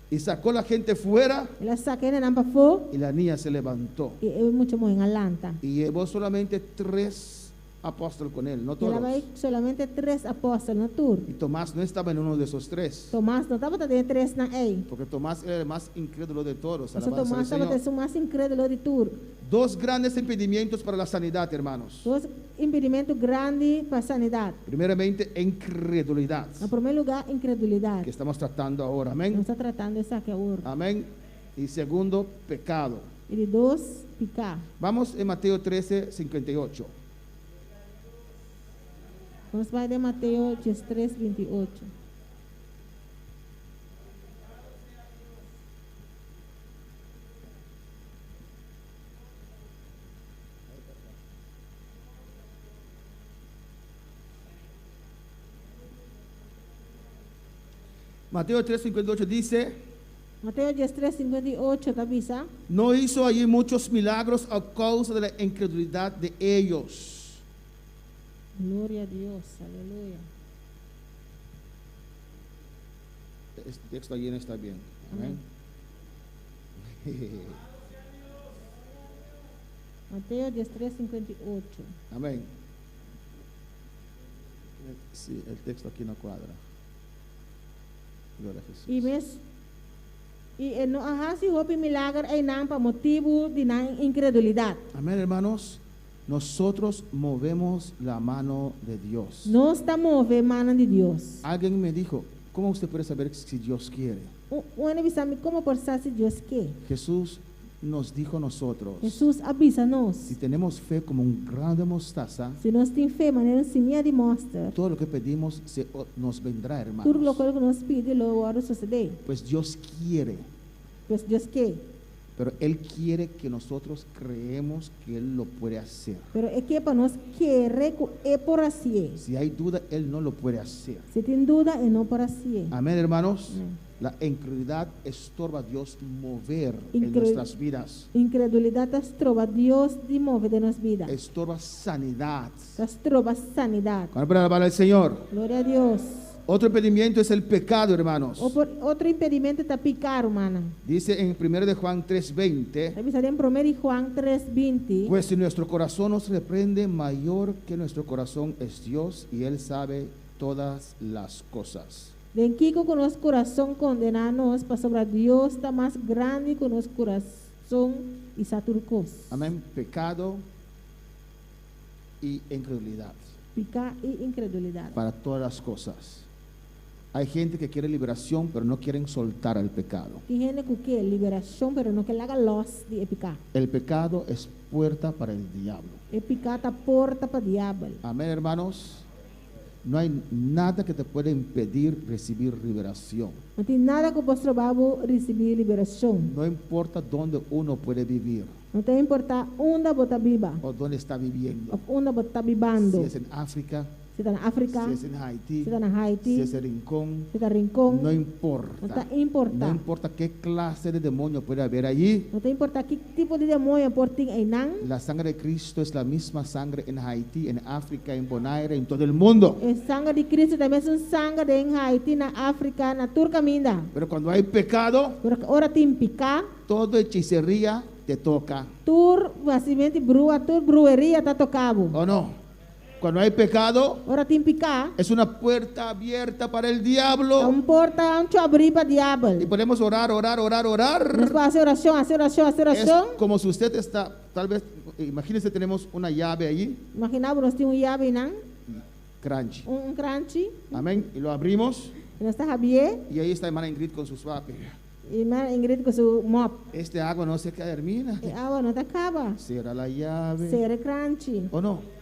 Y sacó la gente fuera Ela saquei na nampa fo y la niña se levantó. e eu muito morro em Alanta. Y llevó solamente 3 apóstoles con él, no Ela todos. vai solamente 3 apóstolos no tour. Y Tomás no estaba en uno de esos 3. Tomás não estava tendo 3 na ei. Porque Tomás era el más incrédulo de todos. Mas Alabanza al Tomás estava Señor. tendo o mais incrédulo de tour. 2 grandes impedimentos para la sanidad, hermanos. 2 impedimentos grandes para a sanidade. Primeramente, incredulidad, No primeiro lugar, que incredulidade. estamos tratando ahora. Não Amén. está tratando isso aqui agora. Amén. Y segundo, pecado. E de 2, picar. Vamos en Mateo 13, 58. Vamos para de Mateus 13, 28. Mateo 3, 58 dice: Mateus 13, 58, tá bisa? no hizo allí muchos milagros a causa de la incredulidad de ellos. Glória a Deus, aleluia. Este texto allí no está bien. Amén. Mateus 13, 58. Amén. Sí, el texto aquí no cuadra. Gloria a Jesús. E mes e no ahasi hopi milagre ay nang pa motivo de nang incredulidade. Amén, hermanos. Nosotros movemos la mano de Dios. Nós estamos vendo mano de Deus. Alguien me dijo, ¿cómo usted puede saber si Dios quiere? Uma avisar-me como por se Deus quer. Jesús nos dijo a nosotros, Jesus avisa-nos. si tenemos fe como un grano de mostaza, Se nós temos fé, maneira semear de mostra, todo lo que pedimos nos vendrá, tudo o hermanos. que nós pedimos, logo vai suceder. Pues Dios quiere, Pois Deus quer. pero Él quiere que nosotros creemos que Él lo puede hacer. Pero é que para nós querer é por assim. Si hay duda, Él no lo puede hacer. Se tem dúvida, é não por assim. Amén, hermanos. Amén. La incredulidad estorba a Dios mover en Incre- nuestras vidas. Incredulidade tas trova Deus de mover de nossa vida. Estorba sanidad. Tas trova sanidade. Vamos para alabar al Señor. Glória a Deus. Otro impedimento es el pecado, hermanos. Outro impedimento está picar, humana. Dice en 1 de Juan 3:20, Revisa em 1 Juan 3:20. pues si nuestro corazón nos reprende, mayor que nuestro corazón es Dios y Él sabe todas las cosas. Den Kiko com nosso coração condenar-nos para sobre Deus está mais grande que nosso coração e saturcos. Amén. Pecado y incredulidad Picar e incredulidade. para todas las cosas. Hay gente que quiere liberación, pero no quieren soltar el pecado. Tem gente que quer liberação, pero não quer largar los de picar. El pecado es puerta para el diablo. E picar está porta para diabo. Amén, hermanos. No hay nada que te pueda impedir recibir liberación. Não tem nada que o pastor Babo receber liberação. No importa dónde uno puede vivir Não tem importar onde você viva, o dónde está viviendo. ou onde você está vivendo. Si es en África, Se está na África, si es en Haití, se está na si Haiti, es en Rincón, se está Rincón. no Não importa. está No importar. importa qué clase de demonio puede haber allí. Não tem importar que tipo de demônio por ti aí não. La sangre de Cristo es la misma sangre en Haití, en África, en Bonaire, en todo el mundo. O sangue de Cristo também é um sangue de em Haiti, na África, na Turcaminda. Pero cuando hay pecado, Porque ora tem picar, toda hechicería te toca. tur basicamente brua, tur brueria está tocado. ¿O no? Cuando hay pecado, Ora tem picar, es una puerta abierta para el é diablo. porta onde abrir para diabo. Y podemos orar, orar, orar, orar. Nós podemos fazer oração, fazer oração, fazer Es oração. como si usted está, tal vez, imagínense, tenemos una llave allí, Imaginava nós temos llave não, crunch. crunchy. Amén. Y lo abrimos Nós está Javier y ahí está hermana Ingrid con su suave. e irmã Ingrid com seu mop. Este agua no se termina. E água não acaba. Cierra la llave. Ser crunchy. ¿O no?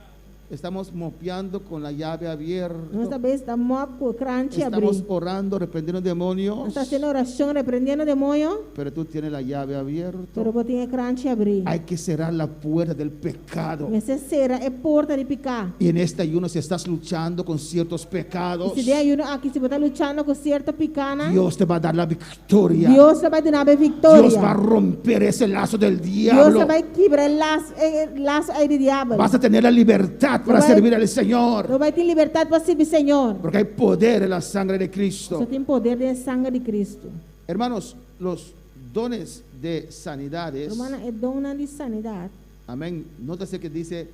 Estamos mopeando con la llave abierta. Nós também está mop com crunchy Estamos abrir. orando, reprendiendo demonios. Nós está fazendo oração, repreendendo o demônio, Pero tú tienes la llave abierta. pero você tem crunchy abrir. Hay que cerrar la puerta del pecado. Mas se será é porta de picar. Y en este ayuno, si estás luchando con ciertos pecados, E se der ayuno aqui, se você está lutando com certa picana, Dios te va a dar la victoria. Deus vai dar a Dios vitória. va a romper ese lazo del Deus diablo. vai quebrar laço aí do diabo. Vas a tener la libertad libertad para Vai- servir al Señor. Não vai ter liberdade para servir Senhor. Porque hay poder en la sangre de Só Cristo. tem poder da sangue de Cristo. Hermanos, los dones de sanidades, Romana é dona de sanidade. amén. Nótese que dice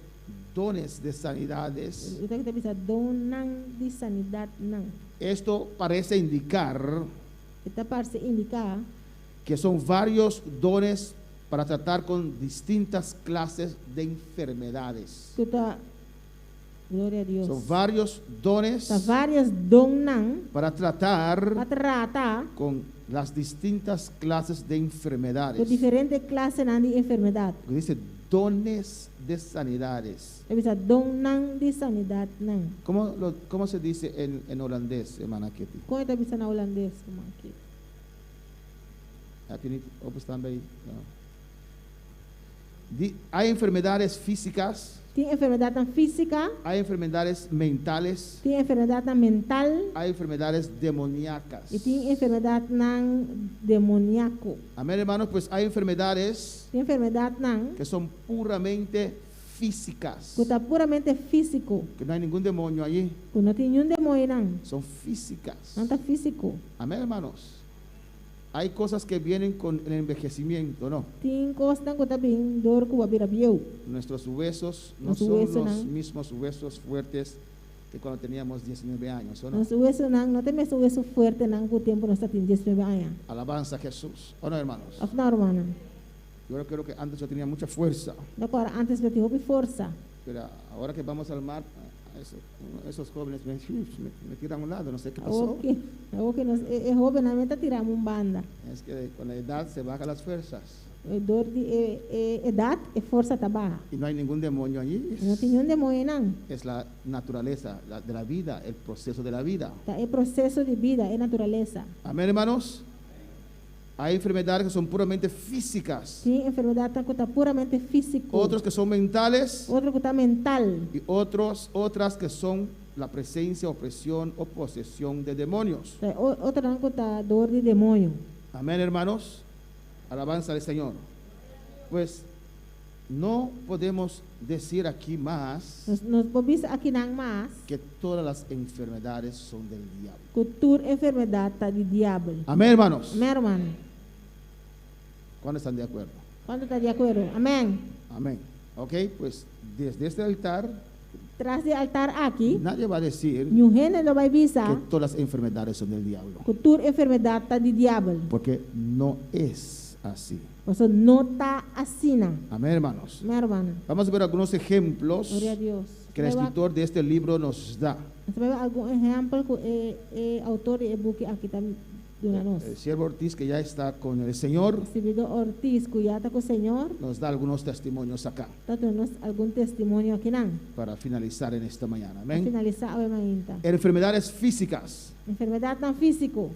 dones de sanidades. Eu tenho que pensar, dona de sanidade não. Esto parece indicar Esta parte indica que son varios dones para tratar con distintas clases de enfermedades. que tá, glória a Deus. Son varios dones Tá várias donas para para tratar tratar con las distintas clases de com enfermedades. diferentes classes de enfermidade. Porque dice dones de sanidades. Eu pensar, dona de sanidade não. ¿Cómo se dice en holandés, hermana Ketty? Como está pensando na holandês? Como aqui? Heb je niet openstaan bij? Ja. Hay enfermedades físicas, Tem enfermidade física, hay enfermedades mentales, tem enfermidade mental hay enfermedades demoníacas. e tem enfermidade não demoníaco. Amén, hermanos, pues hay enfermedades Tem enfermidade não que son puramente físicas, que está puramente físico, que no hay ningún demonio allí, que não tem nenhum demônio não. son físicas. Não está físico. Amén, hermanos. Hay cosas que vienen con el envejecimiento, ¿no? Tem coisa que está bem dor que o abirabiu. Nuestros huesos no Nuestros son huesos, los ¿no? mismos huesos fuertes que cuando teníamos 19 años, ¿o no? Nosso hueso não tem mais hueso forte não que o tempo nós está tendo 19 anos. Alabanza a Jesús, ¿o no, hermanos? Afinal, hermana, Yo creo que antes yo tenía mucha fuerza, agora antes eu tive força. pero ahora que vamos al mar, esos jóvenes me tiran a un lado, no sé qué pasó. Agora que nós é jovem, nós está tirando banda. Es que con la edad se bajan las fuerzas Dor de idade e força está baixa. y no hay ningún demonio allí. Não tem nenhum demônio não. Es la naturaleza de la vida, el proceso de la vida. Tá? É processo de vida, é natureza. Amén, hermanos. Hay enfermedades que son puramente físicas, Tem enfermidade que está puramente físico. otros que son mentales Outro que está mental. y otras que son la presencia, opresión o posesión de demonios. Tá? Outra que está dor de demônio. Amén, hermanos. Alabanza al Señor. Pues no podemos decir aquí más Nós podemos aqui não mais que todas las enfermedades son del diablo. que toda enfermidade está de diabo. Amén, hermanos. Amém, hermano? ¿Cuándo están de acuerdo? Quanto está de acordo? Amém? Amén. Ok, pues desde este altar Traz de altar aqui, nadie va a decir nenhum gênero vai que avisar todas las enfermedades son del diablo, que toda enfermidade está de diabo. porque no es así. Você não está assim, não. Amén, hermanos. Amém, hermano? Vamos a ver algunos ejemplos Glória a Deus. que el escritor de este libro nos da. Você vai ver algum exemplo que o autor do e-book aqui está dando a nós. El siervo Ortiz, que ya está con el Señor, O servidor Ortiz, que já está com o Senhor, nos da algunos testimonios acá está dando algum testemunho aqui, não. para finalizar en esta mañana. Para Amén. finalizar a manhã. Enfermedades físicas. Enfermidade não físico.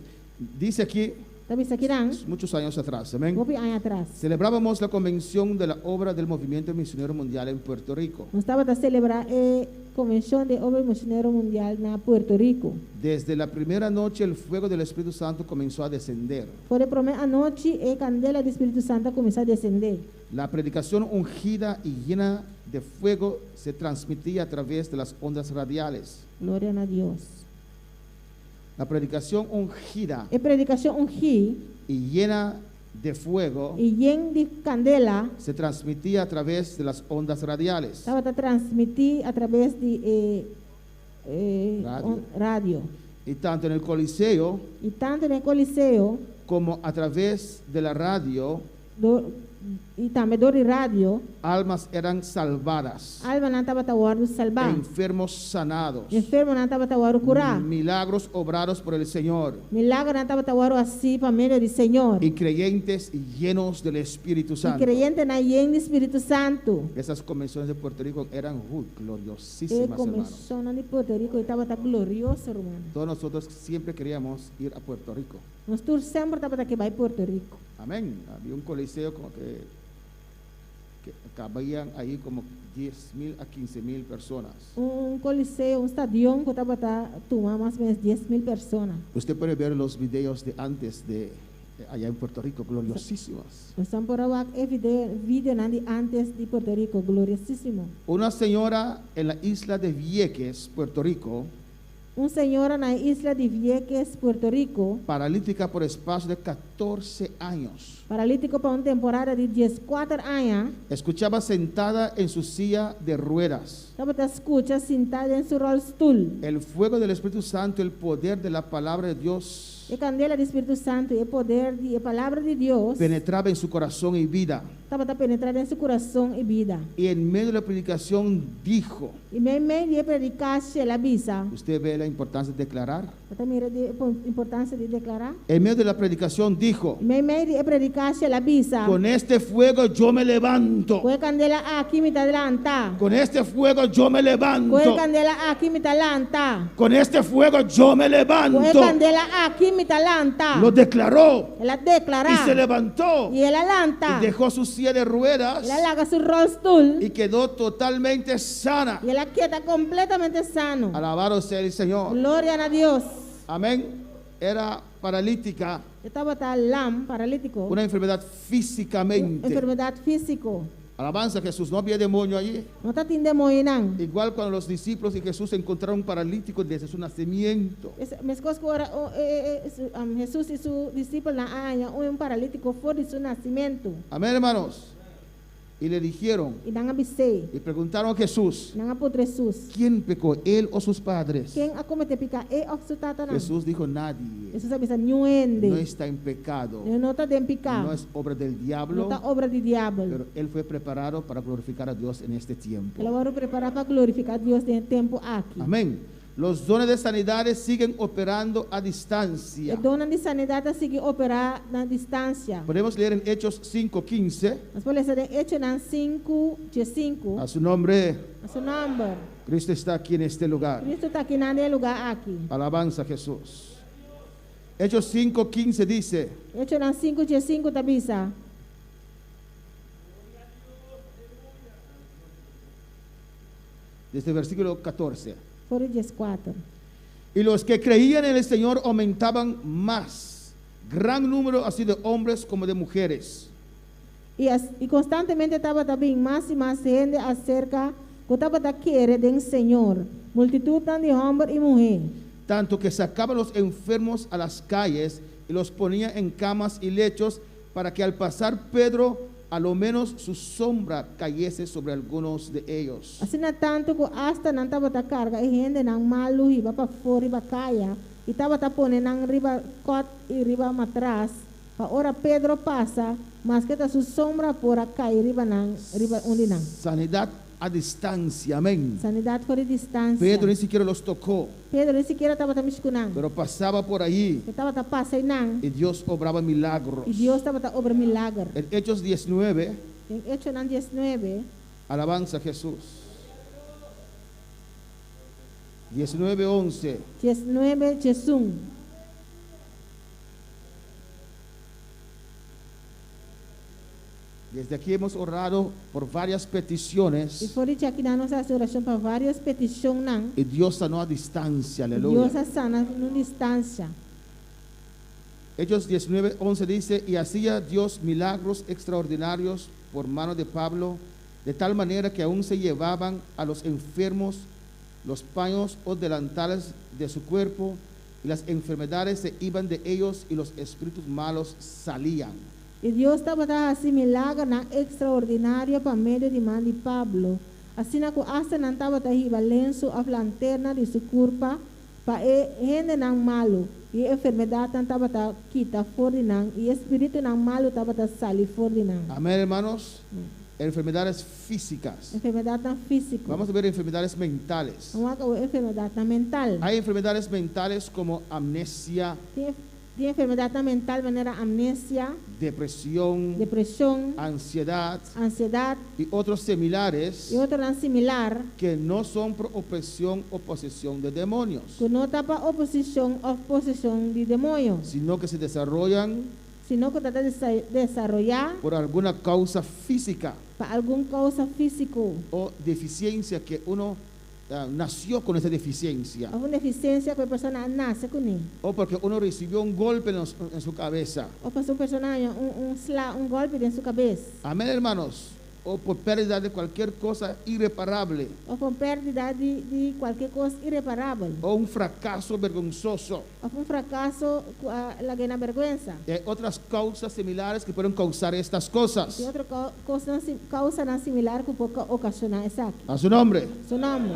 Dice aquí, Está vendo aqui, não? muchos años atrás, amén. Vou anos atrás. Celebrábamos la convención de la obra del Movimiento Misionero Mundial en Puerto Rico. Nós estávamos a celebrar a Convenção de Obra Missionário Mundial na Puerto Rico. Desde la primera noche el fuego del Espíritu Santo comenzó a descender. Por a primeira noite, a candela do Espírito Santo começou a descender. La predicación ungida y llena de fuego se transmitía a través de las ondas radiales. Glória a Deus. La predicación ungida A predicação ungir y llena de fuego e em de candela se transmitía a través de las ondas radiales. estava a transmitir através de Rádio. rádio. Y tanto en el Coliseo E tanto no Coliseu como a través de la radio, e também do rádio, almas eran salvadas, alma não estava a salvar. enfermos sanados, Enfermo não estava a curar. milagros obrados por el Señor Milagre não estava a assim para meio do Senhor. y creyentes llenos del Espíritu E Santo. creyente na em Espírito Santo. Esas convenciones de Puerto Rico eran E gloriosísimas, hermanos. começou na de Puerto Rico e estava glorioso, hermano. Todos nosotros siempre queríamos ir a Puerto Rico. Nós todos sempre estava que vai Puerto Rico. Amén. Había un coliseo como que cabían ahí como 10,000 a 15,000 personas. Coliseu, estadio que estava a tomar mais ou menos 10,000 pessoas. Usted puede ver los videos de antes de allá en Puerto Rico, gloriosísimas. Están por abajo video nandi antes de Puerto Rico, gloriosísimo. Una señora en la isla de Vieques, Puerto Rico, Un señor en la isla de Vieques, Puerto Rico, paralítica por espacio de 14 años, paralítico para una temporada de 14 años, escuchaba sentada en su silla de ruedas estaba escucha sentada en su rollstool. el fuego del Espíritu Santo, el poder de la palabra de Dios La candela del Espíritu Santo y el poder de la palabra de Dios penetraba en su corazón y vida. estaba penetrando en su corazón y vida. Y en medio de la predicación dijo, Y me de predicarse la visa, usted ve la importancia de declarar. mira la importancia de declarar. En medio de la predicación dijo, Me de predicarse la visa. con este fuego yo me levanto. Con candela aquí me talanta. Con este fuego yo me levanto. Con candela aquí me talanta. Con este fuego yo me Con levanto. candela aquí me talanta. Lo declaró Él la y declara. se levantó Y él alanta. y dejó su silla de ruedas Él alaga su rollstool. y quedó totalmente sana. Y él la quieta completamente sano. Alabado sea el Señor. Gloria a Dios. Amén. Era paralítica, Estaba tal lam, paralítico. una enfermedad físicamente. Enfermedad físico. Alabanza a Jesús, no había demonio allí. No está tindemoinang. Igual cuando los discípulos y Jesús encontraron un paralítico desde su nacimiento. Jesús y su discípulo na anya un paralítico fue de su nacimiento. Amén, hermanos. Y le dijeron Y nang abisay. y preguntaron a Jesús, Nang apod Jesus. ¿quién pecó, él o sus padres? Quién acomete pica of su tata nang. Jesús dijo, nadie. Jesús sabi sa nyuende. No está en pecado. No está den pica. No es obra del No diablo, está obra de diablo. pero él fue preparado para glorificar a Dios en este tiempo. Ela vai preparar para glorificar Deus em tempo aqui. Amén. Los dones de sanidades siguen operando a distancia. A dona de sanidade sigue operar na distância. Podemos leer en Hechos 5:15. Nós podemos ler Hechos 5, de 5. A su nombre, A seu nome. Cristo está aquí en este lugar. Cristo está aqui nesse lugar aqui. Alabanza a Jesús. Hechos 5:15 dice, Hechos 5, de 5 tabisa. desde el versículo 14. Fora 4. Y los que creían en el Señor aumentaban más, gran número así de hombres como de mujeres. E constantemente estava também mais e mais gente acerca que estava da querer do Senhor. Multitud de homens e mulheres. Tanto que sacaban los enfermos a las calles y los ponían en camas y lechos para que al pasar Pedro, a lo menos su sombra cayese sobre algunos de ellos. Assim na tanto que hasta não estava da carga e gente não malu iba para fora iba caia e estava tá pondo nang riba cot e riba matras para ora Pedro passa mas que tá sua sombra por a cair riba onde nang Sanidad a distancia, amén. sanidade fora distância. Pedro ni siquiera los tocó, Pedro nem sequer estava tá miskunang pero pasaba por ahí estava tá passa nang y Dios obraba milagros. e Deus estava tá obra milagre. En Hechos 19, Em Hechos 19 alabanza a Jesús. 19:11. 19 Jesus. Desde aquí hemos orado por varias E peticiones fora de aqui na nossa oração para várias petições nang y Dios sanó a distancia, Deus aleluya. sana numa distância. Hechos 19:11 dice, y hacía Dios milagros extraordinarios por mano de Pablo, de tal manera que aún se llevaban a los enfermos los paños o delantales de su cuerpo, y las enfermedades se iban de ellos y los espíritus malos salían. E Deus estava dando assim milagre na extraordinária para meio de mão de Pablo. Assim na hasta não estava daí lenço a lanterna de sua curva para gente não malo e a enfermidade não estava da quita fora não e espírito não malo estava da sair fora não. Amén, hermanos. Enfermedades físicas. Enfermidade não física. Vamos a ver enfermedades mentales. Não há enfermidade não mental. Hay enfermedades mentales como amnesia, Tem enfermidade não mental, maneira amnésia, depresión, depressão, ansiedad ansiedade y otros similares e outra não similar. que no son por opresión o posesión de demonios, Que não está para oposição ou possessão de demônio, sino que se desarrollan sino que trata de desarrollar por alguna causa física para alguma causa físico o deficiencia que uno nació con esa deficiencia, Of una deficiência que a pessoa nasce com ele. o porque uno recibió un golpe en su cabeza. Ou para sua personagem um golpe dentro sua cabeça. Amén, hermanos. O por pérdida de cualquier cosa irreparable, Ou por perda de qualquer coisa irreparável. o un fracaso vergonzoso. Ou um fracasso la que na vergüenza. Y hay otras causas similares que pueden causar estas cosas. E outra causa não similar que pode ocasionar isso aqui. A su nombre. Seu nome.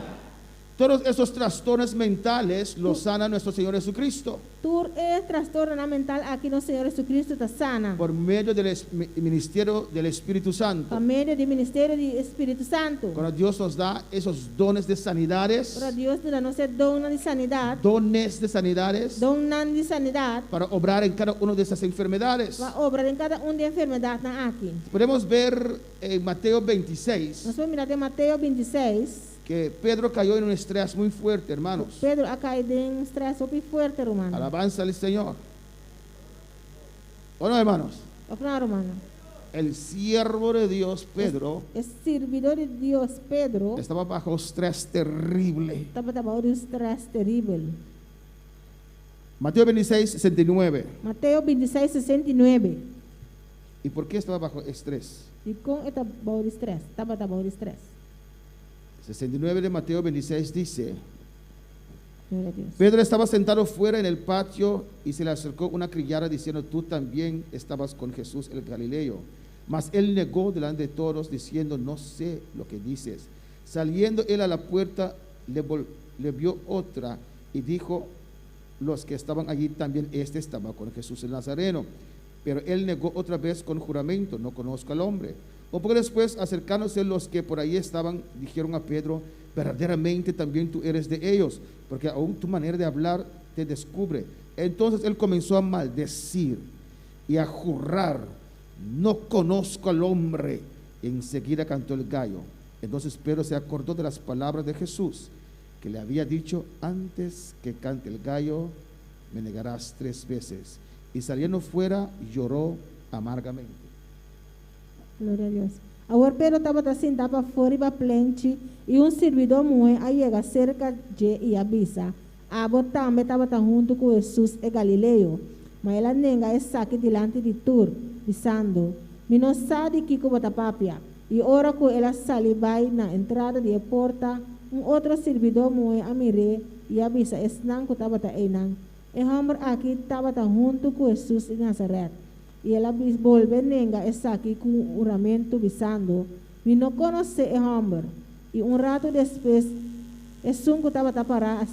Todos esos trastornos mentales los sana nuestro Señor Jesucristo Tur é transtorno mental aqui no Senhor Jesus Cristo está sana. por medio del ministerio del Espíritu Santo. Por meio do ministério do Espírito Santo. Cuando Dios nos da esos dones de sanidades, Para Deus nos dá dom de sanidade. dones de sanidades, Dom de sanidade. para obrar en cada una de esas enfermedades. Para obrar em cada de enfermidade na aqui. Podemos ver en Mateo 26 Nós vamos mirar de Mateus 26. que Pedro cayó en un estrés muy fuerte, hermanos. Pedro ha caído em estresse muito forte, romano. Alabanza al Señor. ¿O no, hermanos? Of não, romano. El siervo de Dios, Pedro, O servidor de Deus, Pedro, estaba bajo estrés terrible. estava trabalhando um estresse terrível. Mateo 26, 69. Mateus 26, 69. ¿Y por qué estaba bajo estrés? E com estava trabalhando estresse. Estava trabalhando estresse. 69 de Mateo 26 dice: Glória a Deus. Pedro estaba sentado fuera en el patio y se le acercó una criada diciendo: tú también estabas con Jesús el Galileo. Mas él negó delante de todos diciendo: no sé lo que dices. Saliendo él a la puerta, le vio otra y dijo: los que estaban allí también, este estaba con Jesús el Nazareno. Pero él negó otra vez con juramento: no conozco al hombre. Un poco después, acercándose los que por ahí estaban, dijeron a Pedro: verdaderamente también tú eres de ellos, porque aún tu manera de hablar te descubre. Entonces él comenzó a maldecir y a jurar: no conozco al hombre. Y enseguida cantó el gallo. Entonces Pedro se acordó de las palabras de Jesús, que le había dicho: antes que cante el gallo, me negarás 3 veces. Y saliendo fuera, lloró amargamente. Glória a Deus. Agora Pedro estava sentado para fora e para frente, e um servidor muito aí chega cerca de e avisa. Abo também estava junto com Jesus e Galileu, mas ela nega essa aqui delante de tur, dizendo: "Me não sabe que como está papia." E ora que ela sale vai na entrada de porta, outro servidor muito a mire e avisa esnan que estava enang. E homem aqui estava junto com Jesus em Nazaré. E ela volve nega essa aqui com juramento dizendo: "Me não conhece o homem." E rato depois, Jesus estava para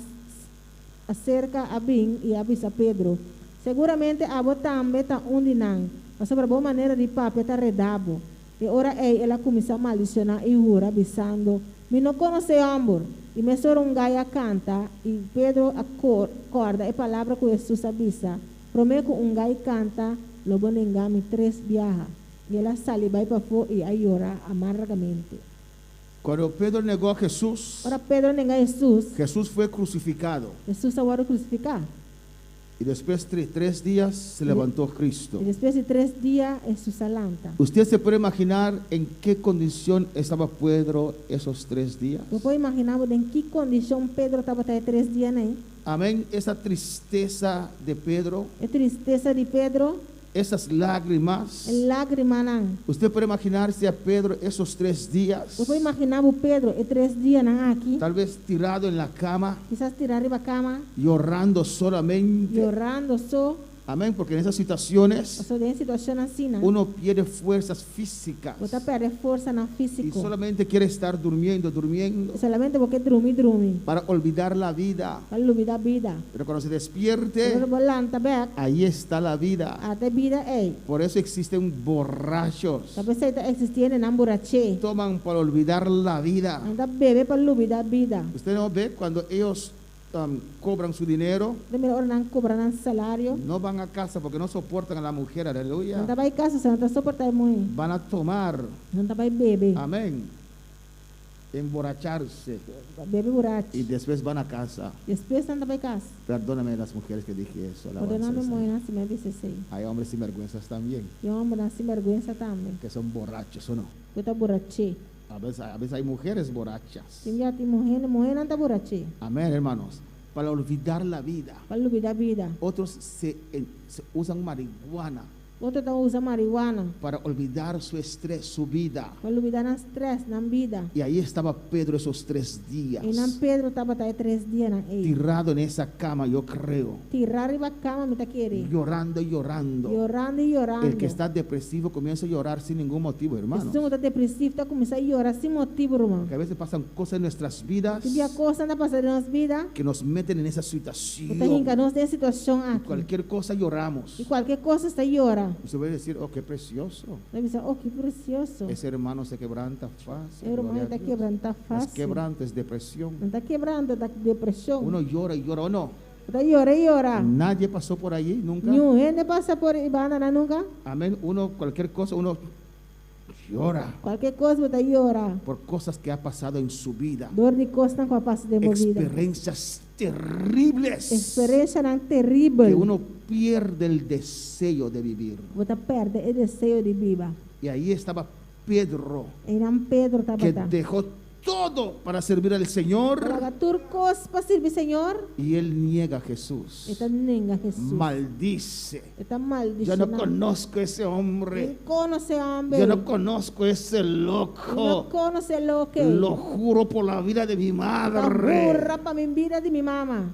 acerca a bem e avisa Pedro: seguramente a também está onde não, mas sobre boa maneira de papo está redabo. E ora ela começa a maldicionar e jura dizendo: "Me não conhece o homem." E me soro gaia canta e Pedro acorda e palavra que Jesus avisa: "Prometo gaia canta, logo nengami 3 viaja." E ela sale vai para fora e aí ora amargamente. Cuando Pedro negó a Jesús, Ora Pedro nega Jesus. Jesús fue crucificado. Jesus agora crucificado. Y después de 3 días se levantó Cristo. E depois de 3 dias, Jesus alanta. ¿Usted se puede imaginar en qué condición estaba Pedro esos 3 días? Eu posso imaginar em que condição Pedro estava até 3 dias, né? Amén. Esa tristeza de Pedro, A tristeza de Pedro, esas lágrimas. lágrima não. ¿Usted puede imaginarse a Pedro esos 3 días? Eu posso imaginar o Pedro e 3 dias não aqui, Tal vez tirado en la cama, quizás tirar arriba a cama, llorando solamente. chorando só. Amén. Porque en esas situaciones Ou seja, em situação assim, não. uno pierde fuerzas físicas Você perde força no y físico. solamente quiere estar durmiendo Solamente porque dormir. para olvidar la vida. Para olvidar a vida. Pero cuando se Pero despierte, volanta back, ahí está la vida. até vida é. Por eso existen borrachos. Talvez está existindo na borrache. Toman para olvidar la vida. Anda bebe para olvidar a vida. Usted no ve cuando ellos cobran su dinero, Primeiro hora não cobram salário. no van a casa porque no soportan a la mujer, Não aleluya. está em casa, você não está suportando muito. Van a tomar, Não está bebe. amén, emborracharse Bebe borracho. y después van a casa. Depois não está em casa. Perdóname las mujeres que dije eso. alabanza al Ordenando Señor. muito, nasce me disse assim. Hay hombres sinvergüenzas también E homem nasce vergonha também. que son borrachos, ¿o no? Você está borrache. A veces hay mujeres borrachas. Timya ti mujer nanta burachi. Amén, hermanos. Para olvidar la vida. Palu vida. Otros se usan marihuana Outro tá usa marihuana. para olvidar su estrés, su vida. Palu vida stress na vida. Y ahí estaba Pedro esos 3 días. E nan Pedro tava tá 3 dias na ei. Tirado en esa cama, yo creo. Tirar riba cama me tá querer. Llorando y llorando. Llorando e llorando. El que está depresivo comienza a llorar sin ningún motivo, hermanos. Esse tá depressivo, tá começando a llorar sem motivo, irmão. Que a veces pasan cosas en nuestras vidas Que dia coisa anda passando nas vidas. que nos meten en esa Tá situación. enganos de situação aqui. Cualquier cosa lloramos. E qualquer coisa está llora. Usted puede decir, oh, qué precioso. Deve ser, oh, que precioso. Esse hermano se quebranta fácil. O irmão gloria a está Dios. quebrando, tá Mas fácil. quebranta es depresión. Não está quebrando, tá depressão. Uno llora y llora o no. Está llora e llora. Nadie pasó por allí nunca. Nenhum gente passa por Ibana nunca. Amén. Uno, cualquier cosa, uno llora Qualquer coisa está llora. por cosas que ha pasado en su vida. Dor de costa com a passa de movida. Experiencias terribles Experiência não terrível. que uno pierde el deseo de vivir. Você perde o desejo de viver. Y ahí estaba Pedro, E não Pedro estava que tá. dejó todo para servir al Señor, Traga turcos para servir Senhor. y él niega a Jesús. Está ninga Jesus. Maldice. Está Yo maldicionado. no conozco ese hombre. Não conhece homem. Yo no conozco esse Não loco. conhece lo que. Lo juro por la vida de mi madre. Burra para minha vida de minha mama.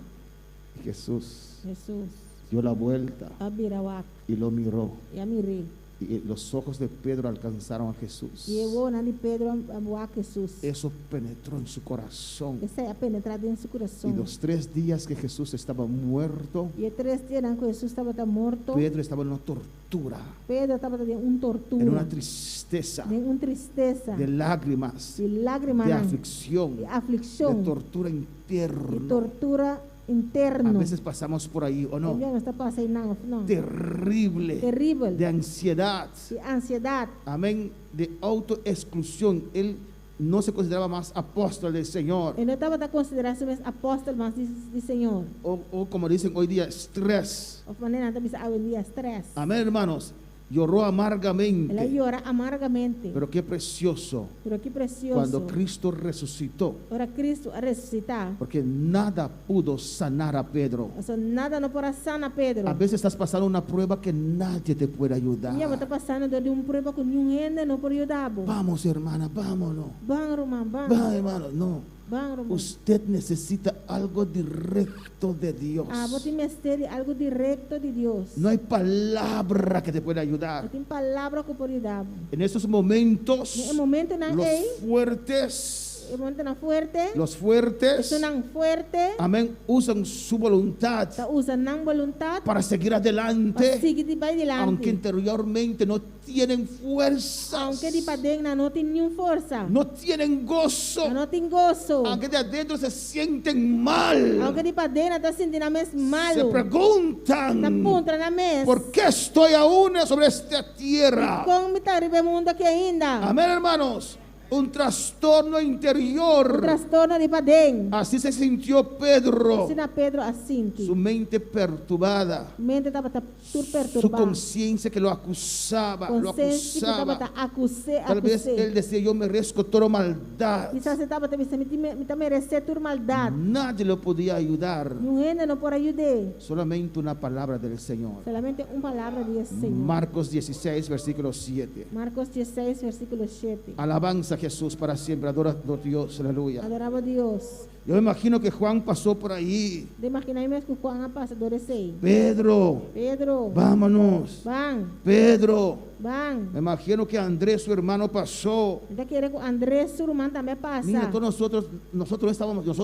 Jesús Jesus. dio la vuelta Abirawak. y lo miró. E a miri. Y los ojos de Pedro alcanzaron a Jesús. E eu na de Pedro a boa Jesus. Eso penetró en su corazón. Essa é a penetrada em seu coração. Y los 3 días que Jesús estaba muerto, E 3 dias que Jesus estava morto. Pedro estaba en una tortura, Pedro estava em tortura. en una tristeza, Em tristeza. de lágrimas, De lágrimas. de aflicción, De de aflição. tortura De interna. tortura A interna. veces pasamos por ahí, ¿o no? Não está passando não. Terrible, Terrível. de ansiedad, De ansiedade. amén, de autoexclusión. Él no se consideraba más apóstol del Señor, Ele não estava considerando mais apóstolo, mas de Senhor. o como dicen hoy día, estrés. Of maneira não bisa awin dia stress. Amén, hermanos. Lloró Ela amargamente, llora amargamente. pero qué precioso Pero que precioso. cuando Cristo resucitó, Ora Cristo a ressuscitar. porque nada pudo sanar a Pedro. Então, nada não pode sanar Pedro. A veces estás pasando una prueba que nadie te puede ayudar. Minha está passando de prova com nenhum gente não pode ajudar. Vamos, hermana, vámonos. Bang, Roman, bang. Va, hermano, no. Bang, Roman. Usted necesita algo directo de Dios. Você mistério algo direto de Deus. No hay palabra que te pueda ayudar. Não tem palavra que pode dar. En estos momentos, No momento não los é. fuertes, No momento não forte. los fuertes, Isso não forte. amén, usan su voluntad Tá usa não vontade. para seguir Para adelante, seguir de vai aunque dilante. interiormente no tienen fuerzas, Aunque de para dentro não tem nenhuma força. no tienen gozo, Não tem gozo. aunque de adentro se sienten mal, Aunque de para dentro está sentindo mais se malo. Tá preguntan, punta na mesa. ¿por qué estoy aún sobre esta tierra? Como está arriba mundo aqui ainda? Amén, hermanos. Un trastorno O interior. transtorno de para dentro. Así se sintió Pedro. Assim na Pedro assim. Su mente perturbada. Mente estava tudo Su perturbada. conciencia que lo acusaba. Lo Consciência que estava acusaba. acusé. Tal vez él decía, yo merezco toda maldad. Quizás você estava me merecer toda maldade. Nadie lo podía ayudar. Nenhum gente não pode ajudar. Solamente una palabra del Señor. Solamente uma palavra de Senhor. Marcos 16, versículo 7. Marcos 16, versículo 7. Alabanza a Jesús para siempre. Adora a Dios. Aleluya. Adorava a Deus. Yo me imagino que Juan pasó por ahí. De imaginar mesmo que Juan passa adorecer. Pedro, Pedro. vámonos. Van. Pedro. Van. Me imagino que Andrés, su hermano, pasó. Então quer que Andrés, seu irmão, também Mira, passa. todos nosotros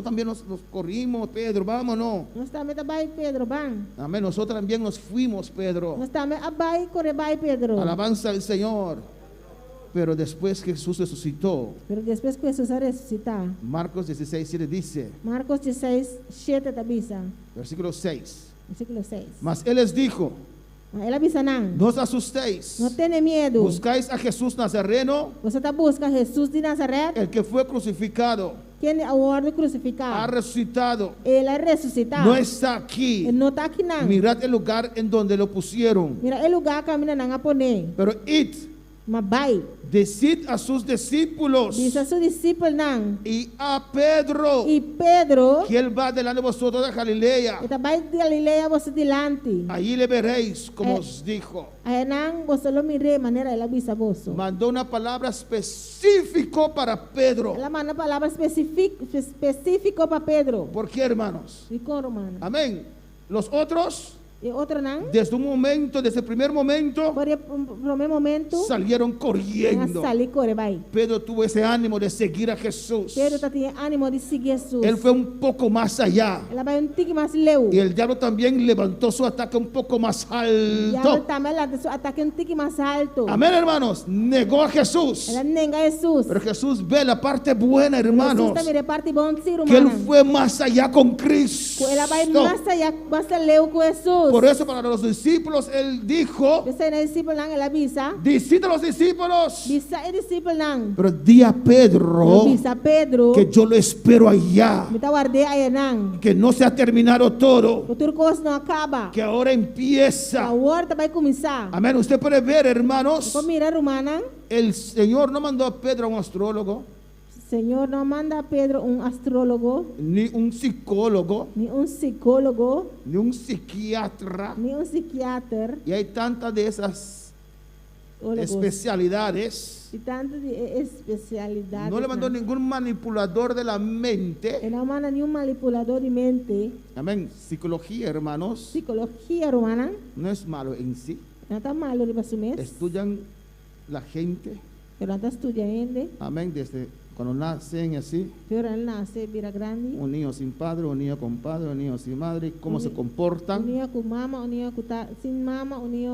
también nos corrimos, Pedro, vámonos. Nós também abai Pedro, van. Amén, nosotros también nos fuimos, Pedro. Nós também abai, corre vai Pedro. Alabanza al Señor. Pero después que Jesús resucitó, Pero depois que Jesus a ressuscitar. Marcos 16, 7 dice, Marcos 16, 7 avisa. versículo 6. Versículo 6. Mas Él les dijo, Ele avisa não. no os asustéis. Não tenha medo. Buscáis a Jesús Nazareno, Você está buscando Jesus de Nazaré, el que fue crucificado, quem é o ordem ha crucificado. resucitado, Ele é ressuscitado. no está aquí. Ele não está aqui não. Mirad el lugar en donde lo pusieron. Mira, é lugar que a menina não a poner. Pero id Mabay. decid a sus discípulos Bisa su disciple nang. y a Pedro I Pedro. que él va delante de vosotros de Galilea. Ita bay Galilea vos dilanti. Allí le veréis, como os dijo. Ayanang vos lo mire manera ela bisa voso. Mandó una palabra específico para Pedro. Ela manda palavra específico para Pedro. ¿Por qué, hermanos? Iko romano. Amén. Los otros, E outro nang. desde un momento, desde el primer momento, Por el primer momento. salieron corriendo. Sali corre bay. Pedro tuvo ese ánimo de seguir a Jesús. Pedro tá tinha ânimo de seguir Jesus. Él fue un poco más allá. Ela vai tique mais leu. Y el diablo también levantó su ataque un poco más E ela alto. também lá de ataque tique mais alto. Amén, hermanos. Negó a Jesús. Ela nega Jesus. Pero Jesús ve la parte buena, hermanos, Jesus também parte bom de ser que él humano. fue más allá con Cristo. Ela vai mais allá, basta leu com Jesus. Por eso para los discípulos él dijo, Você na discípulo nang ela bisa. decid a los discípulos, Bisa e discípulo nang. pero di a Pedro Bisa Pedro. que yo lo espero allá, Mita guarde aí nang. que no se ha terminado todo, O turcos não acaba. que ahora A empieza. horta vai começar. Amén. Usted puede ver, hermanos, Como mira romana. el Señor no mandó a Pedro a un astrólogo, Senhor não manda a Pedro astrólogo, ni un psicólogo, ni psicólogo, ni un psiquiatra. ni psiquiatra. Y hay tantas de esas Ólogos. especialidades. E tanto de especialidade. No le mandó ningún manipulador de la mente. Ele não manda nenhum manipulador de mente. Amén. Psicología, hermanos, Psicologia romana. no es malo en sí. Não está malo de basumês. Estudian la gente. Pero não está estudando. Amén. Desde cuando nacen así, Pero ele nasce, vira grande. un niño sin padre, un niño con padre, un niño sin madre, cómo se comportan Unia com mama, unia com sin mama, unia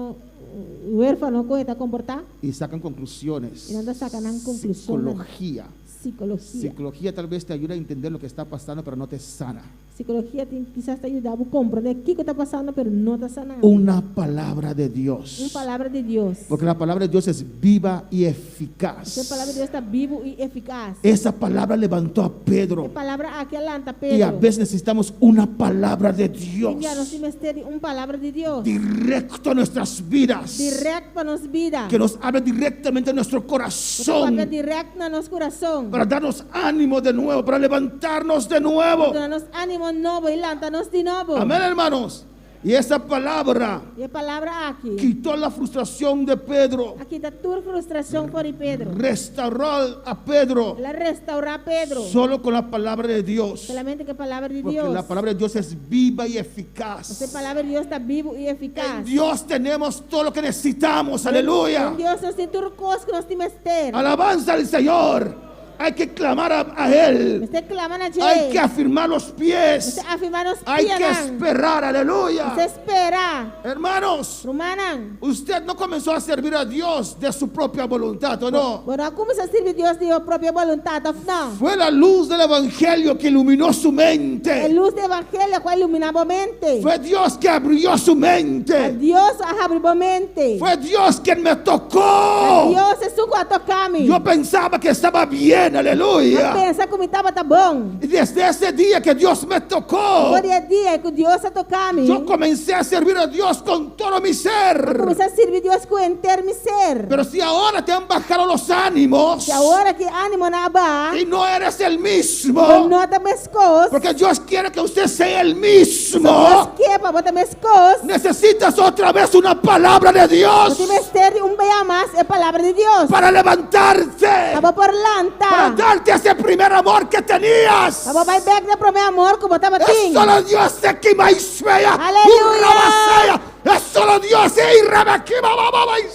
huérfano com está comportar. y sacan conclusiones. Y anda sacan conclusiones. Psicología. Psicologia. Psicología tal vez te ayuda a entender lo que está pasando, pero no te sana. Psicologia tem, quizás te ajudar a compreender o que está passando, pero não está sanando. Una palabra de Dios. Uma palavra de Deus. Porque la palabra de Dios es viva y Essa eficaz. palavra de Deus está vivo e eficaz. Esa palabra levantó a A Pedro. palavra aqui alanta Y a Pedro. veces necesitamos una palabra de Dios E nós temos que ter uma palavra de Deus. directo a nuestras vidas. Direto para nossa vida. Que nos hable directamente a nuestro Papel corazón. direto no nosso coração. Para darnos ánimo de nuevo, para levantarnos de nuevo. Para nos ânimo novo e lanta-nos de novo. Amén, hermanos. Y esa palabra E a palavra aqui. quitó la frustración de Pedro. Aqui está tua frustração por Pedro. Restauró a Pedro Ela restaurar Pedro. solo con la palabra de Dios. Solamente que a palavra de Porque Deus. la palabra de Dios es viva y Essa eficaz. palavra de Deus está vivo e eficaz. En Dios tenemos todo lo que necesitamos. Em Aleluya. Deus nós temos tudo coisa que nós temos que ter. Alabanza al Señor. Hay que clamar a Él. Você clama na Hay gente. que afirmar los pies. Você afirmar nos Hay pies. que esperar. Você Aleluya. espera. Hermanos, Romanan. usted no comenzó a servir a Dios de su propia voluntad, ¿o no? Bueno, como se serve Deus de sua própria vontade? Não. Fue la luz del Evangelio que iluminó su É mente. luz do evangelho que iluminava a mente. Fue Dios que abrió su A mente. Deus abriu a mente. Fue Dios quien me A tocó. Deus é su a tocar-me. Yo pensaba que estaba bien, aleluya. Pensa como estava tá bom. Y desde ese día que Dios me tocó, Por dia que Deus a tocar-me. yo comencé a servir a Dios con todo mi ser. Comecei a servir Deus com inteiro me ser. Pero si ahora te han bajado los ánimos Que agora que ânimo na aba, y no eres el mismo, nota minhas coisas. porque Dios quiere que usted sea el mismo, Deus quer para botar minhas coisas. necesitas otra vez una palabra de Dios Você vai ter bem a mais é a palavra de Deus. para levantarte, Para por para lanta. darte ese primer amor que tenías. Para vai back na primeiro amor que botava Es ting. solo Dios que maisea, Aleluya. es solo Dios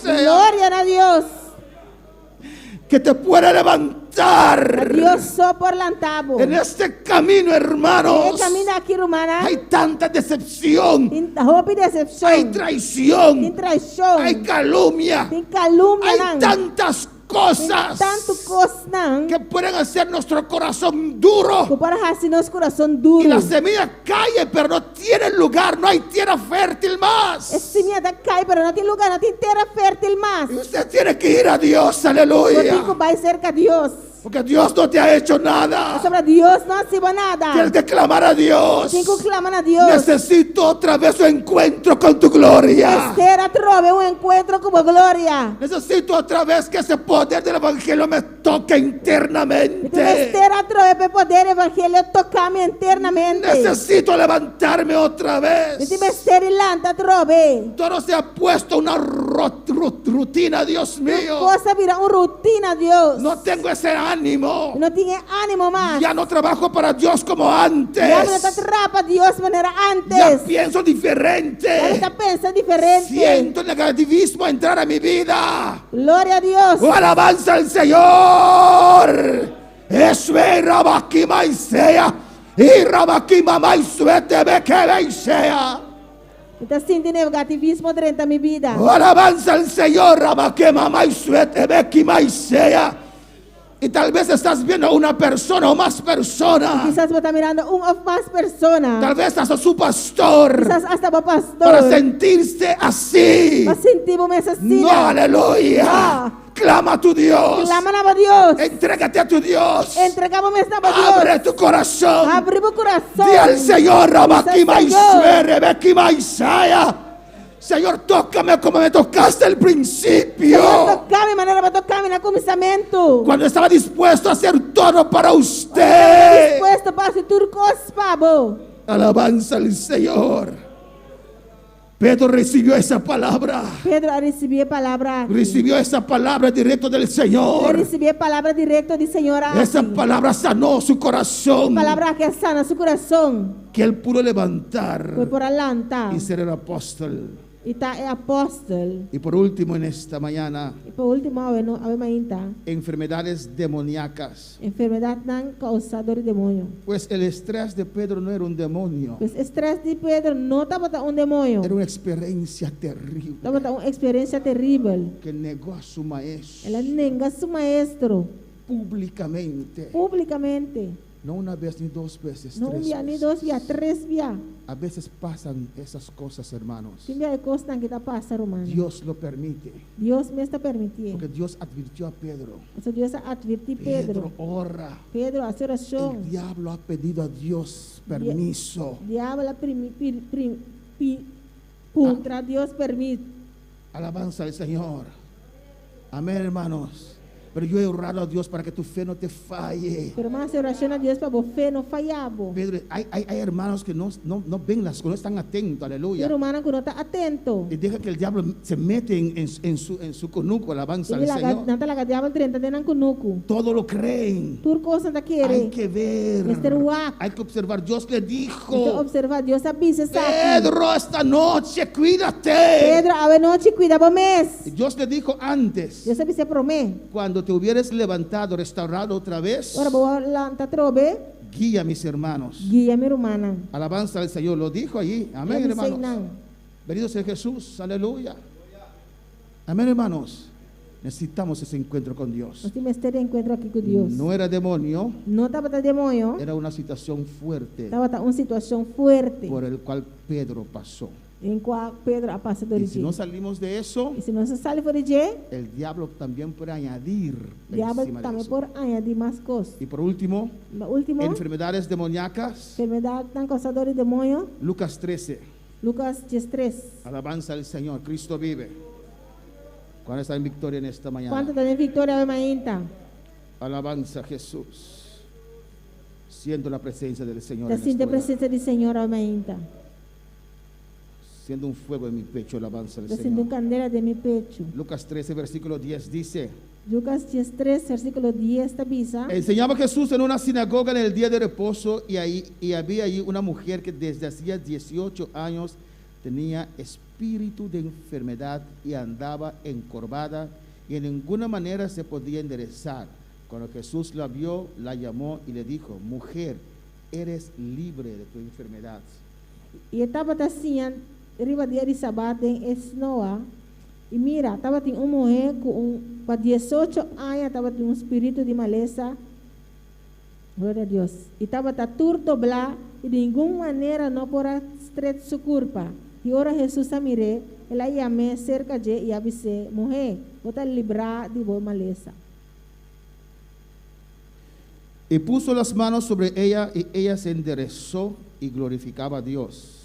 Glória a Deus. que te puede levantar Deus só por lantabo. en este camino, E hermanos. caminha aqui, romana. Hay tanta decepción, Tem roupa e decepção. hay Tem traición, traição. hay calumnia, Tem calúnia. hay Não. tantas Tem cosas tanto coisa não. que pueden hacer nuestro corazón duro. Que para assim nosso coração Y duro. la semilla cae, pero no tiene lugar, no hay tierra fértil más. Esse semente cai, pero não tem lugar, não tem terra fértil mais. Y usted tiene que ir a Dios, Você aleluya. vai cerca de Deus. Porque Dios no te ha hecho nada. Sobre Dios no sirve nada. Tienes que clamar a Dios. Tem que clamar a Dios. Necesito otra vez un encuentro con tu gloria. Terceira trove, um encontro com a glória. Necesito otra vez que ese poder del evangelio me toque internamente. Terceira trove para poder o evangelho tocar-me internamente. Necesito levantarme otra vez. Terceira lanta trove. Todo se ha puesto una rutina, Dios mío. Coisa vira uma rotina, Deus. No tengo ese ánimo. Não tinha ânimo mais. Ya no trabajo para Dios como antes. Já não está trapa Deus de maneira Ya antes. pienso diferente. Já está pensando diferente. Siento el negativismo entrar a mi vida. Glória a Deus. ¡Oh, alabanza al Señor! Eswe rabakima isea. Y rabakima maisuete beke isea. Está sentindo negativismo dentro da minha vida. ¡Oh, alabanza al Señor! Rabakima maisuete beke isea. Y tal vez estás viendo a una persona o más personas. Quizás você está mirando uma ou mais pessoas. Tal vez hasta su pastor. Quizás hasta o pastor. Para sentirse así. Para sentir-me assim. No, aleluya. No. Clama a tu Dios. Clama a Deus. Entrégate a tu Dios. Entregamos a Deus. Abre tu corazón. Abre o coração. Di al Señor, Rabakima Dice al Señor. Rebekima Isaya. Señor, tócame como me tocaste al principio. Tocar-me maneira para tocar-me no começamento. Cuando estaba dispuesto a hacer todo para usted. Dispuesto para ser tudo cospabo. Alabanza al Señor. Pedro recibió esa palabra. Pedro recebeu a palavra. Recibió esa palabra directo del Ele Señor. recebeu a palavra direta do Senhor. Esa palabra sanó su corazón. Palavra que sana seu coração. Que él pudo levantar Foi por alanta. y ser el apóstol. E tá é apóstolo. Y por último en esta mañana, E por último, ave mainta. enfermedades demoníacas. Enfermidade não causador de demônio. Pues el estrés de Pedro no era un demonio, Pois estresse de Pedro não estava demônio. era una experiencia terrible Estava uma experiência terrível. que negó a su maestro Ela nega seu maestro públicamente. publicamente. No una vez ni dos veces, Não tres via, nem veces. dois via, três via. A veces pasan esas cosas, hermanos. Que via costa que está passando, mano. Dios lo permite, Deus me está permitindo. porque Dios advirtió a Pedro. Então Deus advertiu Pedro, Pedro. ora. Pedro, a sua oração. El diablo ha pedido a Dios permiso. Diabo contra Deus permite. Alabanza al Señor. Amén, hermanos. Pero yo he orado a Dios para que tu fe no te falle. Pero mais oração a Deus para você não falhar. Pedro, hay hermanos que no ven las cosas, no están atentos, aleluya. Ser humano que não está atento. Y deja que el diablo se mete en su conuco, alabanza al Ele Señor. não está lá, diabo 30 de cunuco. Todo lo creen. Tudo coisa está Hay querer. que ver. Mr. Wack. Hay que observar. Dios le Então dijo, observa Deus avisa sabe. Pedro, esta noche cuídate. Pedro, a noite cuida bom mês. Dios le dijo antes, Deus avisa para mim. cuando te hubieres levantado, restaurado otra vez, Ora boa lá tá trobe. guía a mis hermanos. Guia minha irmã. Alabanza al Señor, lo dijo allí. Amén, Ele hermanos. não. Bendito sea Jesús, aleluya. Amén, hermanos. Necesitamos ese encuentro con Dios. Nós temos este encontro aqui com Deus. No era demonio, Não estava de demônio. era una situación fuerte Estava uma situação forte por el cual Pedro pasó. em qual Pedro a passado Y de si dia. no salimos de eso, E se não se sai fora de dia, el diablo también puede añadir diabo encima de também eso. por añadir mais coisas. Y por último, O último, enfermedades demoníacas. enfermidade não causadora de demônio. Lucas 13. Lucas 13. Alabanza al Señor. Cristo vive. ¿Cuál está en victoria en esta mañana? Quanto tem vitória a mainta? Alabanza a Jesús. Siento la presencia del Señor. Da en sinta esta a hora. presença do Senhor a mainta. Siendo un fuego en mi pecho, alabanza al Da sinta Señor. candela de mi pecho. Lucas 13, versículo 10 dice: Lucas 13, versículo 10 avisa. enseñaba Jesús en una sinagoga en el día de reposo y había allí una mujer que desde hacía 18 años tenía espíritu de enfermedad y andaba encorvada y en ninguna manera se podía enderezar. Cuando Jesús la vio, la llamó y le dijo: mujer, eres libre de tu enfermedad. E estava assim, riba dia de sábado em Esnoa. E mira, estava tem mulher com 18 anos, estava tem espírito de maleza. Glória a Deus. E estava turto blá e de nenhuma maneira não pora estreito sua culpa. E ora Jesus a mire, ela chamou cerca de e avisou, mulher, vou te livrar de boa maleza. Y puso las manos sobre ella y ella se enderezó y glorificaba a Dios.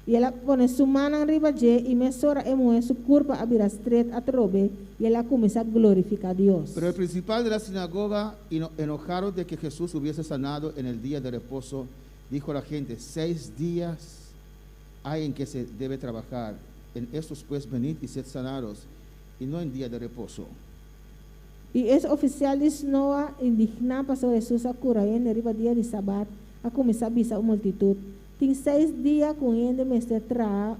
E ela põe sua mão arriba de e mesora e moe sua curva a virar estreita a trobe e ela começa a glorificar a Deus. Pero el principal de la sinagoga, enojado de que Jesús hubiese sanado en el día de reposo, dijo a la gente: 6 días hay en que se debe trabajar. En estos pues venid y sed sanados, y no en día de reposo. E esse oficial de Noa indignado passou Jesus a curar ele arriba dia de sábado a começar a bisar a multitud. Tem 6 dias com ele mestre tra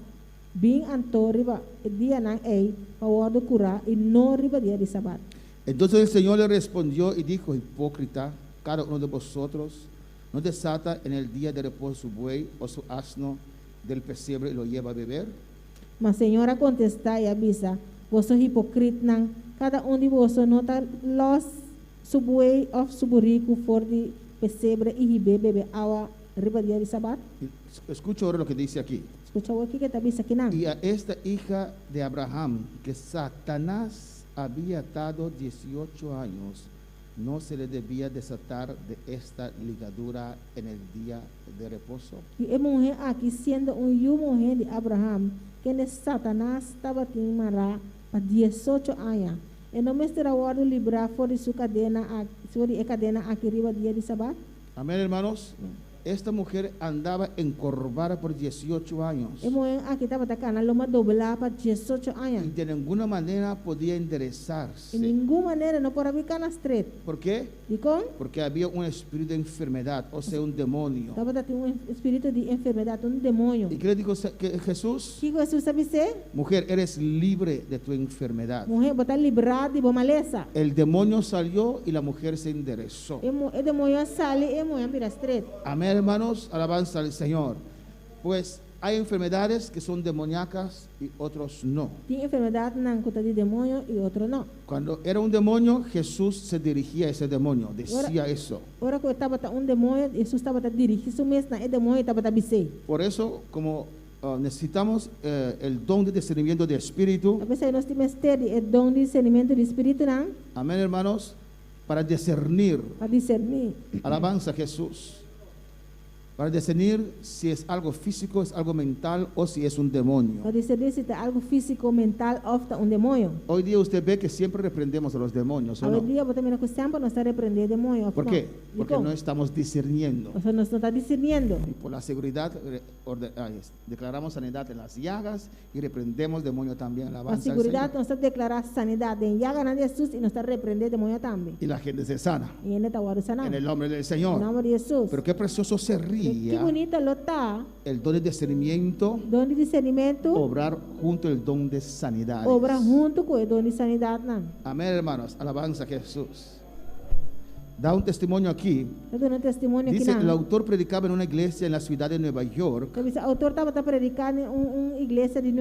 bem anto riba dia não é para o curar e não riba dia de sábado. Entonces el Señor le respondió y dijo: hipócrita, cada uno de vosotros no desata en el día de reposo su buey o su asno del pesebre y lo lleva a beber. Mas a senhora contesta e avisa: vós sois hipócritas, não. Cada de vós nota los su buey ou su burrico for de pesebre e bebe água riba dia de sábado. Escucha ahora lo que dice aquí. Escucha o que está avisa aqui não. Y a esta hija de Abraham, que Satanás había atado 18 años, no se le debía desatar de esta ligadura en el día de reposo. E a mulher aqui sendo mulher de Abraham, que Satanás estava tendo mará para 18 anos. E não me será o livrar fora de sua cadena aqui riba dia de sábado. Amén, hermanos. Esta mujer andaba encorvada por 18 años E mulher aqui estava atacando, loma doblar para 18 y anos. de ninguna manera podía enderezarse. De nenhuma maneira não pode ficar na estreita. ¿Por qué? E com? Porque había un espíritu de enfermedad, o sea, un demonio. Estava tendo espírito de enfermidade, demônio. ¿Y qué le dijo Jesús? Que Jesus sabe ser? Mujer, eres libre de tu enfermedad. Mulher botar librado de maleza. El demonio salió y la mujer se enderezó. E demônio sai e mulher vira estreita. Amén, hermanos, alabanza al Señor. Pues hay enfermedades que son demoníacas y otros no. Tem enfermidade na conta de demônio e outro não. Cuando era un demonio, Jesús se dirigía a ese demonio, decía eso. Ora que estava demônio, Jesus estava dirigindo su mesmo e demônio estava bisei. Por eso, como necesitamos el don de discernimiento de espíritu, A veces nós temos ter o dom de discernimento do espírito não amén, hermanos, para discernir, para discernir. alabanza a Jesús, para discernir si es algo físico, es algo mental o si es un demonio. Para discernir se está algo físico, mental ou demônio. Hoy día usted ve que siempre reprendemos a los demonios, ¿o Hoje no? dia você também não sempre nós está repreender demônio. ¿Por qué? Porque no estamos discerniendo. Nós não está discernindo. Y por la seguridad declaramos sanidad en las llagas y reprendemos demonio también. A Alabanza al seguridade Señor. nós está declarar sanidade em Yaga de Jesus e nós está repreender demônio também. Y la gente se sana E ainda está o sanado. en el nombre del Em Señor. nome de Jesus. Pero qué precioso Que sería bonita lo está. el don de discernimiento Dom de discernimento obrar junto al don de sanidad. obra junto com o dom de sanidade não. Amén, hermanos. Alabanza a Jesús. Da un testimonio aquí. Eu dou um testemunho aqui Dice, el não. autor predicaba en una iglesia en la ciudad de Nueva York O autor estava predicando em uma igreja de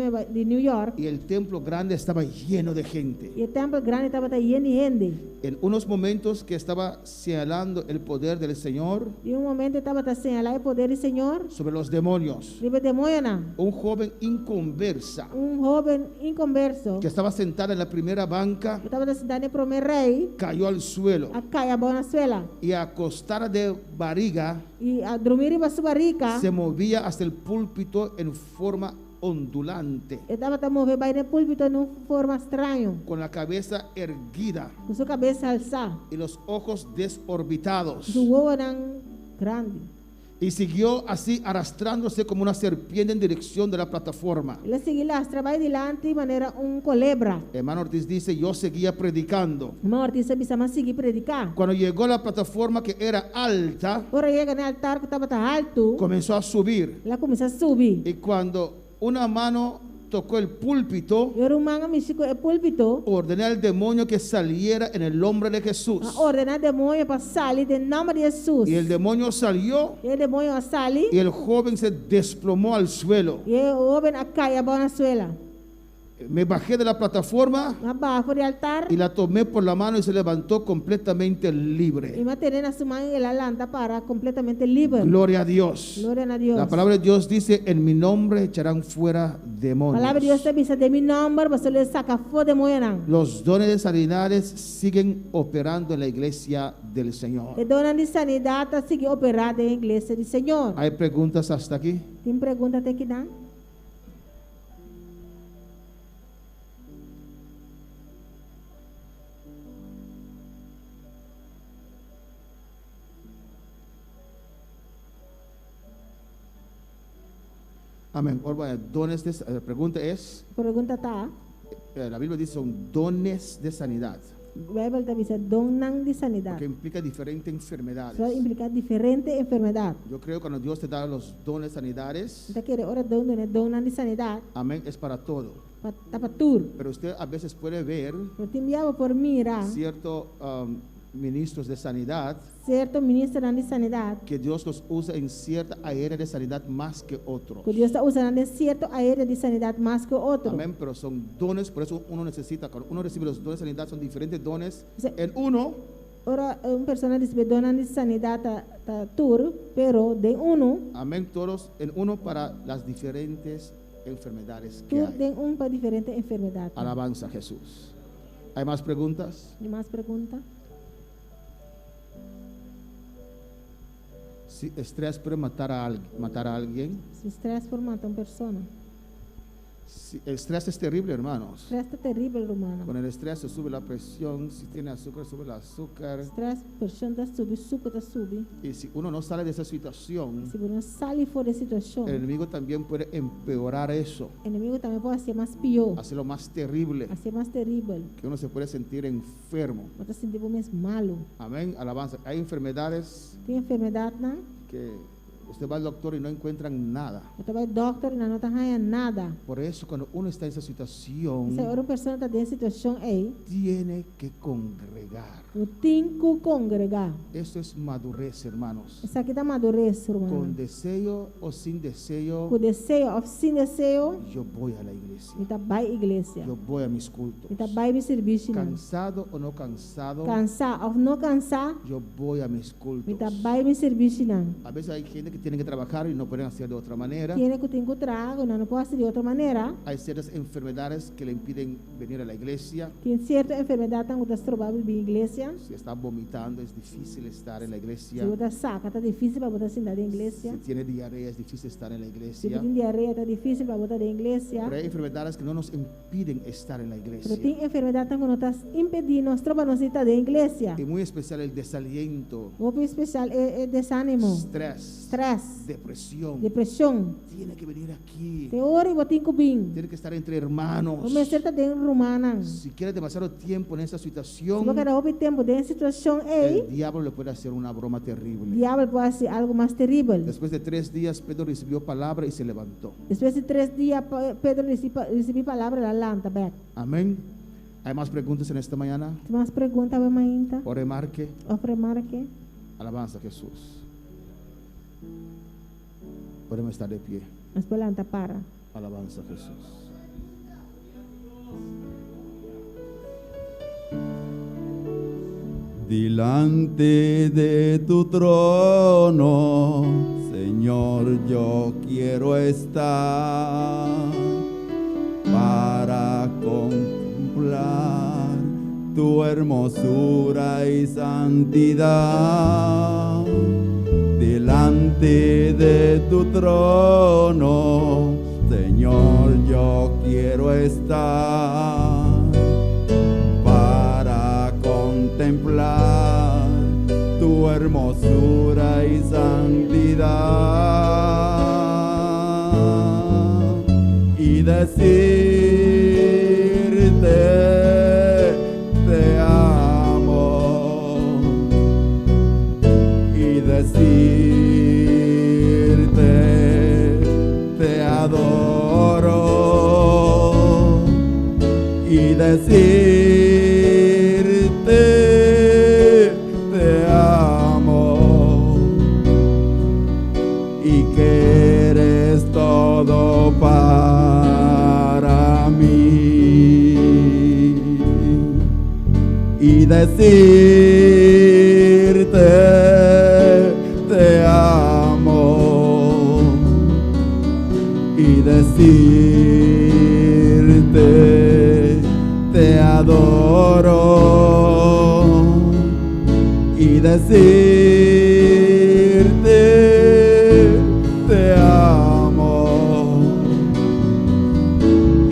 New York y el templo grande estaba lleno de gente. e o templo grande estava lleno de gente. En unos momentos que estaba señalando el poder del Señor E momento estava señalando o poder do Senhor. sobre los demonios, Libre demônio não. un joven inconversa Jovem inconverso que estaba sentada en la primera banca estava sentado no primeiro rei cayó al suelo a cair a boa suela y acostada de barriga e a dormir em sua barriga. se movía hasta el púlpito en forma ondulante, Estava a mover bem no púlpito de forma estranha, con la cabeza erguida com sua cabeça alçada, y los ojos desorbitados, seu olho não grande. y siguió así arrastrándose como una serpiente en dirección de la plataforma. Ele seguiu lá, trabalha delante de maneira colebra. Hermano Ortiz dice, yo seguía predicando. Irmão Ortiz precisava seguir predicar. Cuando llegó a la plataforma que era alta, Ora chega no altar que estava alto, comenzó a subir. ela começou a subir. Y cuando una mano tocó el púlpito, E o manga me chegou o púlpito, ordené al demonio que saliera en el nombre de Jesús. a ordenar demônio para sair em nome de Jesus. Y el demonio salió E o demônio sai y el joven se desplomó al suelo. e o homem a cair a boa na suela. Me bajé de la plataforma Abajo del altar. y la tomé por la mano y se levantó completamente Y libre. mantener a su mano en la lanta para completamente libre. Gloria a Dios. Gloria a Dios. La palabra de Dios dice, en mi nombre echarán fuera Palabra de Dios demonios. te dice de mi nombre, vas a le saca fuera de moeran. Los dones de sanidades siguen operando en la iglesia del Señor. El don de sanidad sigue operando en la iglesia del Señor. ¿Hay preguntas hasta aquí? ¿Tienes preguntas que dan? Amén. Ahora, dones de, la pregunta es, Pregunta está. la Biblia dice son dones de sanidad, Bible te dice don de sanidad. que implica diferentes enfermedades. Eso implica diferente enfermedad. Yo creo que cuando Dios te da los dones de sanidades, Usted quiere ahora don de sanidad amén, es para todo. para tour. Pero usted a veces puede ver Pero te enviaba por mira ciertos ministros de sanidad cierto ministro de sanidad que Dios los usa en cierta área de sanidad más que otros. que Dios está usando en cierto área de sanidad más que otro. Amén, pero son dones, por eso uno necesita, cuando uno recibe los dones de sanidad, son diferentes dones Sí. en uno, Ahora una persona recibe don de sanidad a tour, pero de uno, amén, todos en uno para las diferentes enfermedades que tour hay. de un para diferente enfermedad. Alabanza a Jesús. ¿Hay más preguntas? ¿Y más preguntas? Si estrés puede matar a alguien. Si estrés por matar a una persona. Si, el estrés es terrible, hermanos. Estrés está terrible, hermano. Con el estrés se sube la presión, si tiene azúcar, sube el azúcar. Estrés, persona está sube, suco está sube. Y si uno no sale de esa situación, Si uno sale fuera de situación, el enemigo también puede empeorar eso, el enemigo también puede hacer más peor, hacerlo más terrible, hacer más terrible. que uno se puede sentir enfermo. No te sentimos más malo. Amén, alabanza. Hay enfermedades Tiene enfermedad, ¿no? que usted va al doctor y no encuentran nada. No te va al doctor y no te haya nada. Por eso cuando uno está en esa situación, Si una persona está en situación ahí, tiene que congregar. no tiene que congregar. Eso es madurez, hermanos. Esa aquí está madurez, hermano. Con deseo o sin deseo, Con deseo o sin deseo, yo voy a la iglesia. y está vai iglesia. Yo voy a mis cultos. Y está vai mi servicio. Cansado o no cansado, Cansar o no cansar, yo voy a mis y cultos. está vai mi servicio. A veces hay gente que tiene que trabajar y no pueden hacer de otra manera. Tiene que tener que trago, no puede hacer de otra manera. Hay ciertas enfermedades que le impiden venir a la iglesia. Tiene cierta enfermedad tan que está probable en iglesia. Si está vomitando, es difícil estar en la iglesia. Si você saca, está difícil para botar sentar en Si iglesia. tiene diarrea, es difícil estar en la Si iglesia. tiene diarrea, está difícil para botar en iglesia. Pero hay enfermedades que no nos impiden estar en la Pero iglesia. tem enfermedade que não está impedindo nós trabalhar estar da igreja. Y muy especial el desaliento, O especial é desânimo, estrés, stress, depresión. depressão. Tiene que venir aquí. Te ora e botem cubim. Tiene que estar entre hermanos. O mestre está dentro romana. Si quiere demasiado tiempo en esa Se situación, você quer houve tempo dentro situação el aí, diablo le puede hacer una broma o terrible. diabo pode fazer algo mais terrível. Después de 3 días, Pedro recibió palabra y se levantó. Depois de 3 dias, Pedro recebeu palavra da lanta back. Amén. ¿Hay más preguntas en esta mañana? Tem mais perguntas, vai mainta? Ore marque. Ofre marque. Alabanza a Jesús. Podemos estar de pie. Mas pelanta para. Alabanza a Jesús. Delante de tu trono, Señor, yo quiero estar para contemplar tu hermosura y santidad. Delante de tu trono, Señor, yo quiero estar para contemplar tu hermosura y santidad y decirte te amo y decirte te adoro y decirte te amo y que eres todo para mí. decirte te amo y decirte te adoro y decirte te amo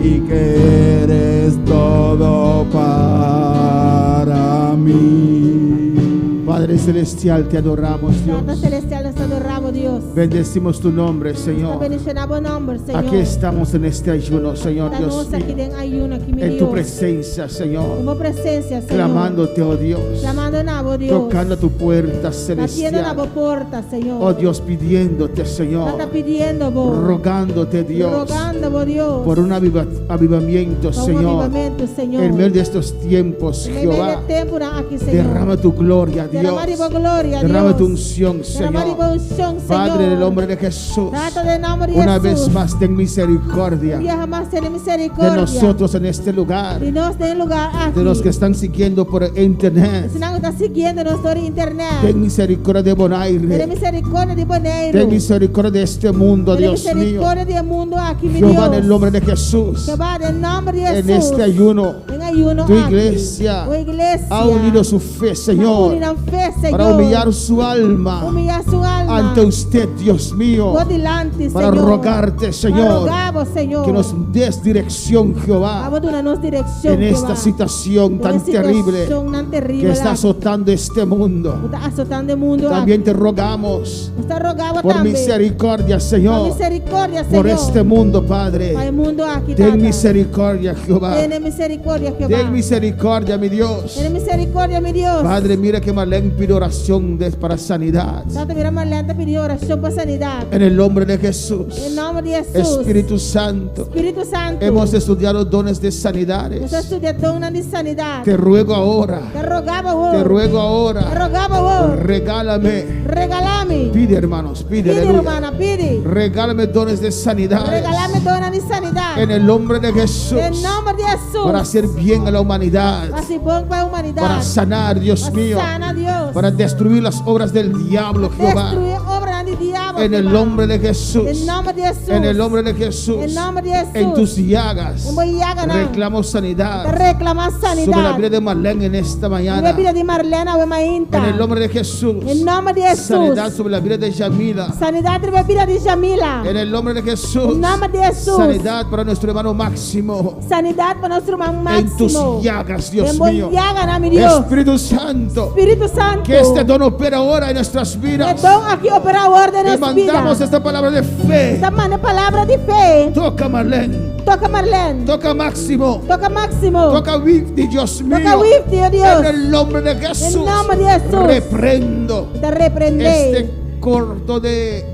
y que eres todo para mí. Padre Celestial, te adoramos, Dios. Tata Celestial, nos adoramos, Dios. Bendecimos tu nombre, Señor. Bendicionamos nombre, Señor. Aquí estamos en este ayuno, Señor Dios Estamos aquí mío. en ayuno, aquí mi En tu Dios. presencia, Señor. Como presencia, Señor. Clamándote, oh Dios. Clamando nabo, Dios. Tocando tu puerta Batiendo la celestial. puerta, Señor. Oh Dios, pidiéndote, Señor. Tata pidiendo, vos. Rogándote, Dios. Rogando, vos, Dios. Por un avivamiento, Por un Señor. avivamiento, Señor. En medio de estos tiempos, En medio Jehová. de tiempo aquí, Señor. Derrama tu gloria, Dios. Derrama tu gloria, Derrama Dios. tu unción, Derrama tu Señor. unción, Padre, en el Señor. nombre de Jesús. Trata de nombre de Una Jesús. vez más, ten misericordia Día jamás tiene misericordia. de nosotros en este lugar. Y nos den lugar aquí. De los que están siguiendo por internet. Si no está siguiendo nuestro internet. Ten misericordia de Ten Bonaire. misericordia de Bonaire. Ten misericordia de este mundo, Ten Dios mío. misericordia del mundo aquí, mi Jehová, en Dios. el nombre de Jesús. Jehová, en el nombre de Jesús. En este ayuno, En ayuno tu aquí. iglesia Tu iglesia ha unido su fe, Señor, Ha unido fe, Señor. para humillar su alma Humillar su alma. ante usted, Dios mío, Por delante, para Señor. rogarte, Para Señor, rogamos, Señor. que nos des dirección, Jehová, Vamos a darnos dirección, en esta Jehová. situación tan En esta terrible situación tan terrible que está aquí. azotando este mundo. Está azotando el mundo También aquí. te rogamos Está rogado por también. misericordia, Por Señor, misericordia, Señor. por este mundo, Para el Padre. mundo aquí, Ten Tata. misericordia, Jehová. Ten misericordia, Jehová. Ten misericordia, mi Dios. Ten misericordia, mi Dios. Padre, mira que Marlene pide oración para sanidad. Tata, mira, Marlene pidió oración por sanidad. En el nombre de Jesús. En nombre de Jesús. Espíritu Santo. Espíritu Santo. Hemos estudiado dones de sanidades. Hemos estudiado una de sanidad. Te ruego ahora. Te rogaba vos. Te ruego Te ahora. rogaba vos. Regálame. Regálame. Pide, hermanos. Pide, Pide, aleluya. hermana, pide. Regálame dones de sanidades. Regálame una de sanidad. En el nombre de Jesús. En nombre de Jesús. Para hacer bien a la humanidad. Así pon para la humanidad. Para sanar, Dios mío. Sana, Dios. Para destruir las obras del diablo, Jehová. Destruir obras del diablo. En el Jehová. nombre de Jesús. En nombre de Jesús. En el nombre de Jesús. En nombre de Jesús. En tus llagas. En mi llaga, Reclamo Te sanidad reclamas sanidad. sobre la vida de Marlene en esta mañana. La vida de Marlena o Mainta. En el nombre de Jesús. En nombre de Jesús. Sanidad sobre la vida de Yamila. Sanidad de la vida de Jamila. En el nombre de Jesús. En nombre de Jesús. Sanidad para nuestro hermano Máximo. Sanidad para nuestro hermano Máximo. En tus llagas, Dios En mi mío. llaga, mi Dios. Espíritu Santo. Espíritu Santo. Que este don opera ahora en nuestras vidas. Que don aquí operador de Y nuestra mandamos vida. esta palabra de fe. Esta manda palabra de fe. Toca Marlene. Toca Marlene. Toca Máximo. Toca Máximo. Toca Wifty, Dios mío. Toca Wifty, oh Dios. En el nombre de Jesús. En nombre de Jesús. Reprendo Te reprende. este corto de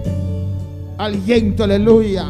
aliento, aleluya.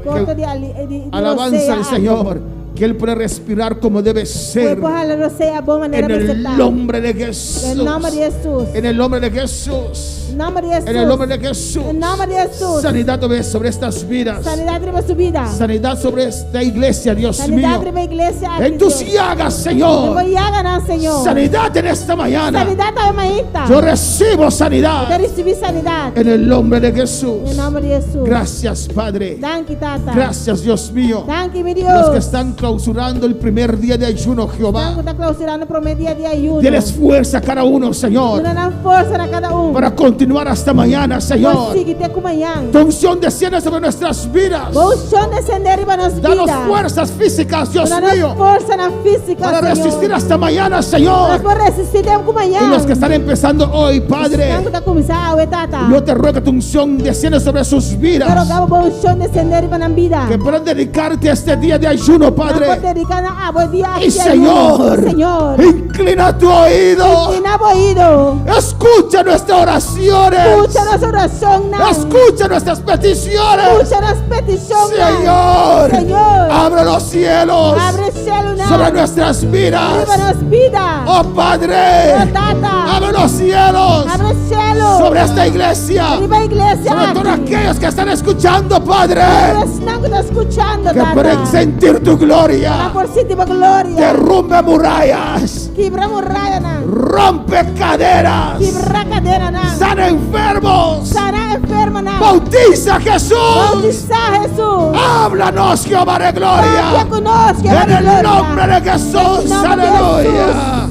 Corto de Alabanza al Señor. Que Él puede respirar como debe ser. En el nombre de Jesús. En nombre de Jesús. En el nombre de Jesús. En nombre de Jesús. En el nombre de Jesús. En nombre de Jesús. Sanidad sobre estas vidas. Sanidad de su vida. Sanidad sobre esta iglesia, Dios Sanidad mío. de la iglesia. aquí, En tus Dios. llagas, En Señor. mi llaga, Señor. Sanidad en esta mañana. Sanidad de Mainta. Yo recibo Te sanidad. recibí sanidad. En el nombre de Jesús. En el nombre de Jesús. Gracias, Padre. Danke, Tata. Gracias, Dios mío. Danke, mi Los que Dios. están clausurando el primer día de ayuno, Jehová. Estamos está clausurando por medio de ayuno. Denles fuerza a cada uno, Señor, Una dan fuerza a cada uno. para continuar hasta mañana, Señor. Consíguete con mañana. Tu unción desciende sobre nuestras vidas. Vos son descender y nos Danos vida. fuerzas físicas, Dios Danos mío, fuerza na física, para Señor. resistir hasta mañana, Nós Señor. podemos resistir com mañana. Y los que están empezando hoy, Padre, Estamos a começar, ué, Tata. yo te ruego que tu unción desciende sobre sus Eu vidas. rogava vos son descender para na vida. Que puedan dedicarte a este día de ayuno, Nós Padre. podemos dedicar a bom dia. Y Señor, Señor. inclina tu oído. E na oído. Escucha nuestras oraciones. Escucha nossa oração, não. Escucha nuestras peticiones. Escucha nossa petição, Señor, Señor. abre los cielos Abre o cielo, não. sobre nuestras vidas. Viva nossa vida. Oh Padre, Oh, Tata. Abre los cielos Abre el cielo. sobre esta iglesia. Arriba iglesia. Sobre todos aquellos que están escuchando, Padre. Están escuchando, Que Tata. pueden sentir tu gloria. Por si tu gloria. Derrumbe murallas. Quebra muralla na. Rompe caderas. Quebra cadena na. Sana enfermos. Sana enferma na. Bautiza a Jesús. Bautiza a Jesús. Háblanos, Jehová de Habla gloria. con nos, Jehová En de el gloria. nombre de Jesús. En el nombre de Aleluya.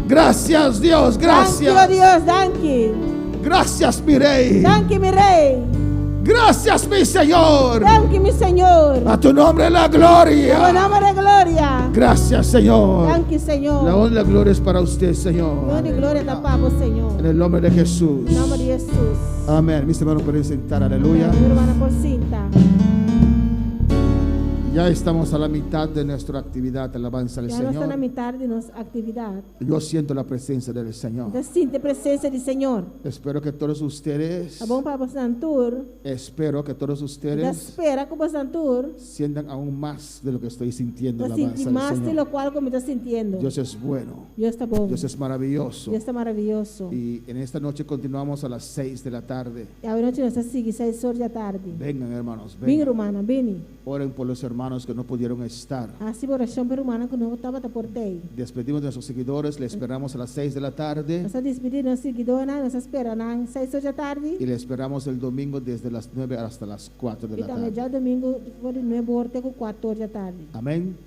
Gracias, Dios. Gracias. Gracias. Dios, danke. Gracias, mi rey. Danke, mi rey. Gracias, mi Señor. Danke, mi Señor. A tu nombre la En gloria. el nombre de gloria. Gracias, Señor. Danke, Señor. La honra y la gloria es para usted, Señor. Gloria y gloria da Papa, Señor. En el nombre de Jesús. En el nombre de Jesús. Amén. Mis hermanos pueden sentar. Aleluya. Mi hermana por cinta. Ya estamos a la mitad de nuestra actividad de alabanza al Ya no está en la Señor. mitad de nuestra actividad. Yo siento la presencia del Señor. Entonces, siente presencia del Señor. Espero que todos ustedes, A bom Papa Santur. espero que todos Da ustedes espera como Santur. sientan aún más de lo que estoy sintiendo en Da la sentir alabanza más del de Señor. lo cual como está sintiendo. Dios es bueno. Dios está bom. Dios es maravilloso. Dios está maravilloso. Y en esta noche continuamos a las 6 de la tarde. E a noite nós seguimos 6 horas da tarde. Vengan, hermanos, Vem, vengan. romana, vem. Oren por los hermanos que no pudieron estar. Assim, oração para romana que não estava a portei. Despedimos de nuestros seguidores, le esperamos a las 6 de la tarde Nós despedimos nossos seguidores, nós esperamos 6 horas da tarde. y le esperamos el domingo desde las 9 hasta las 4 de E la também tarde. já domingo, por 9 horas até 4 horas da tarde. Amén.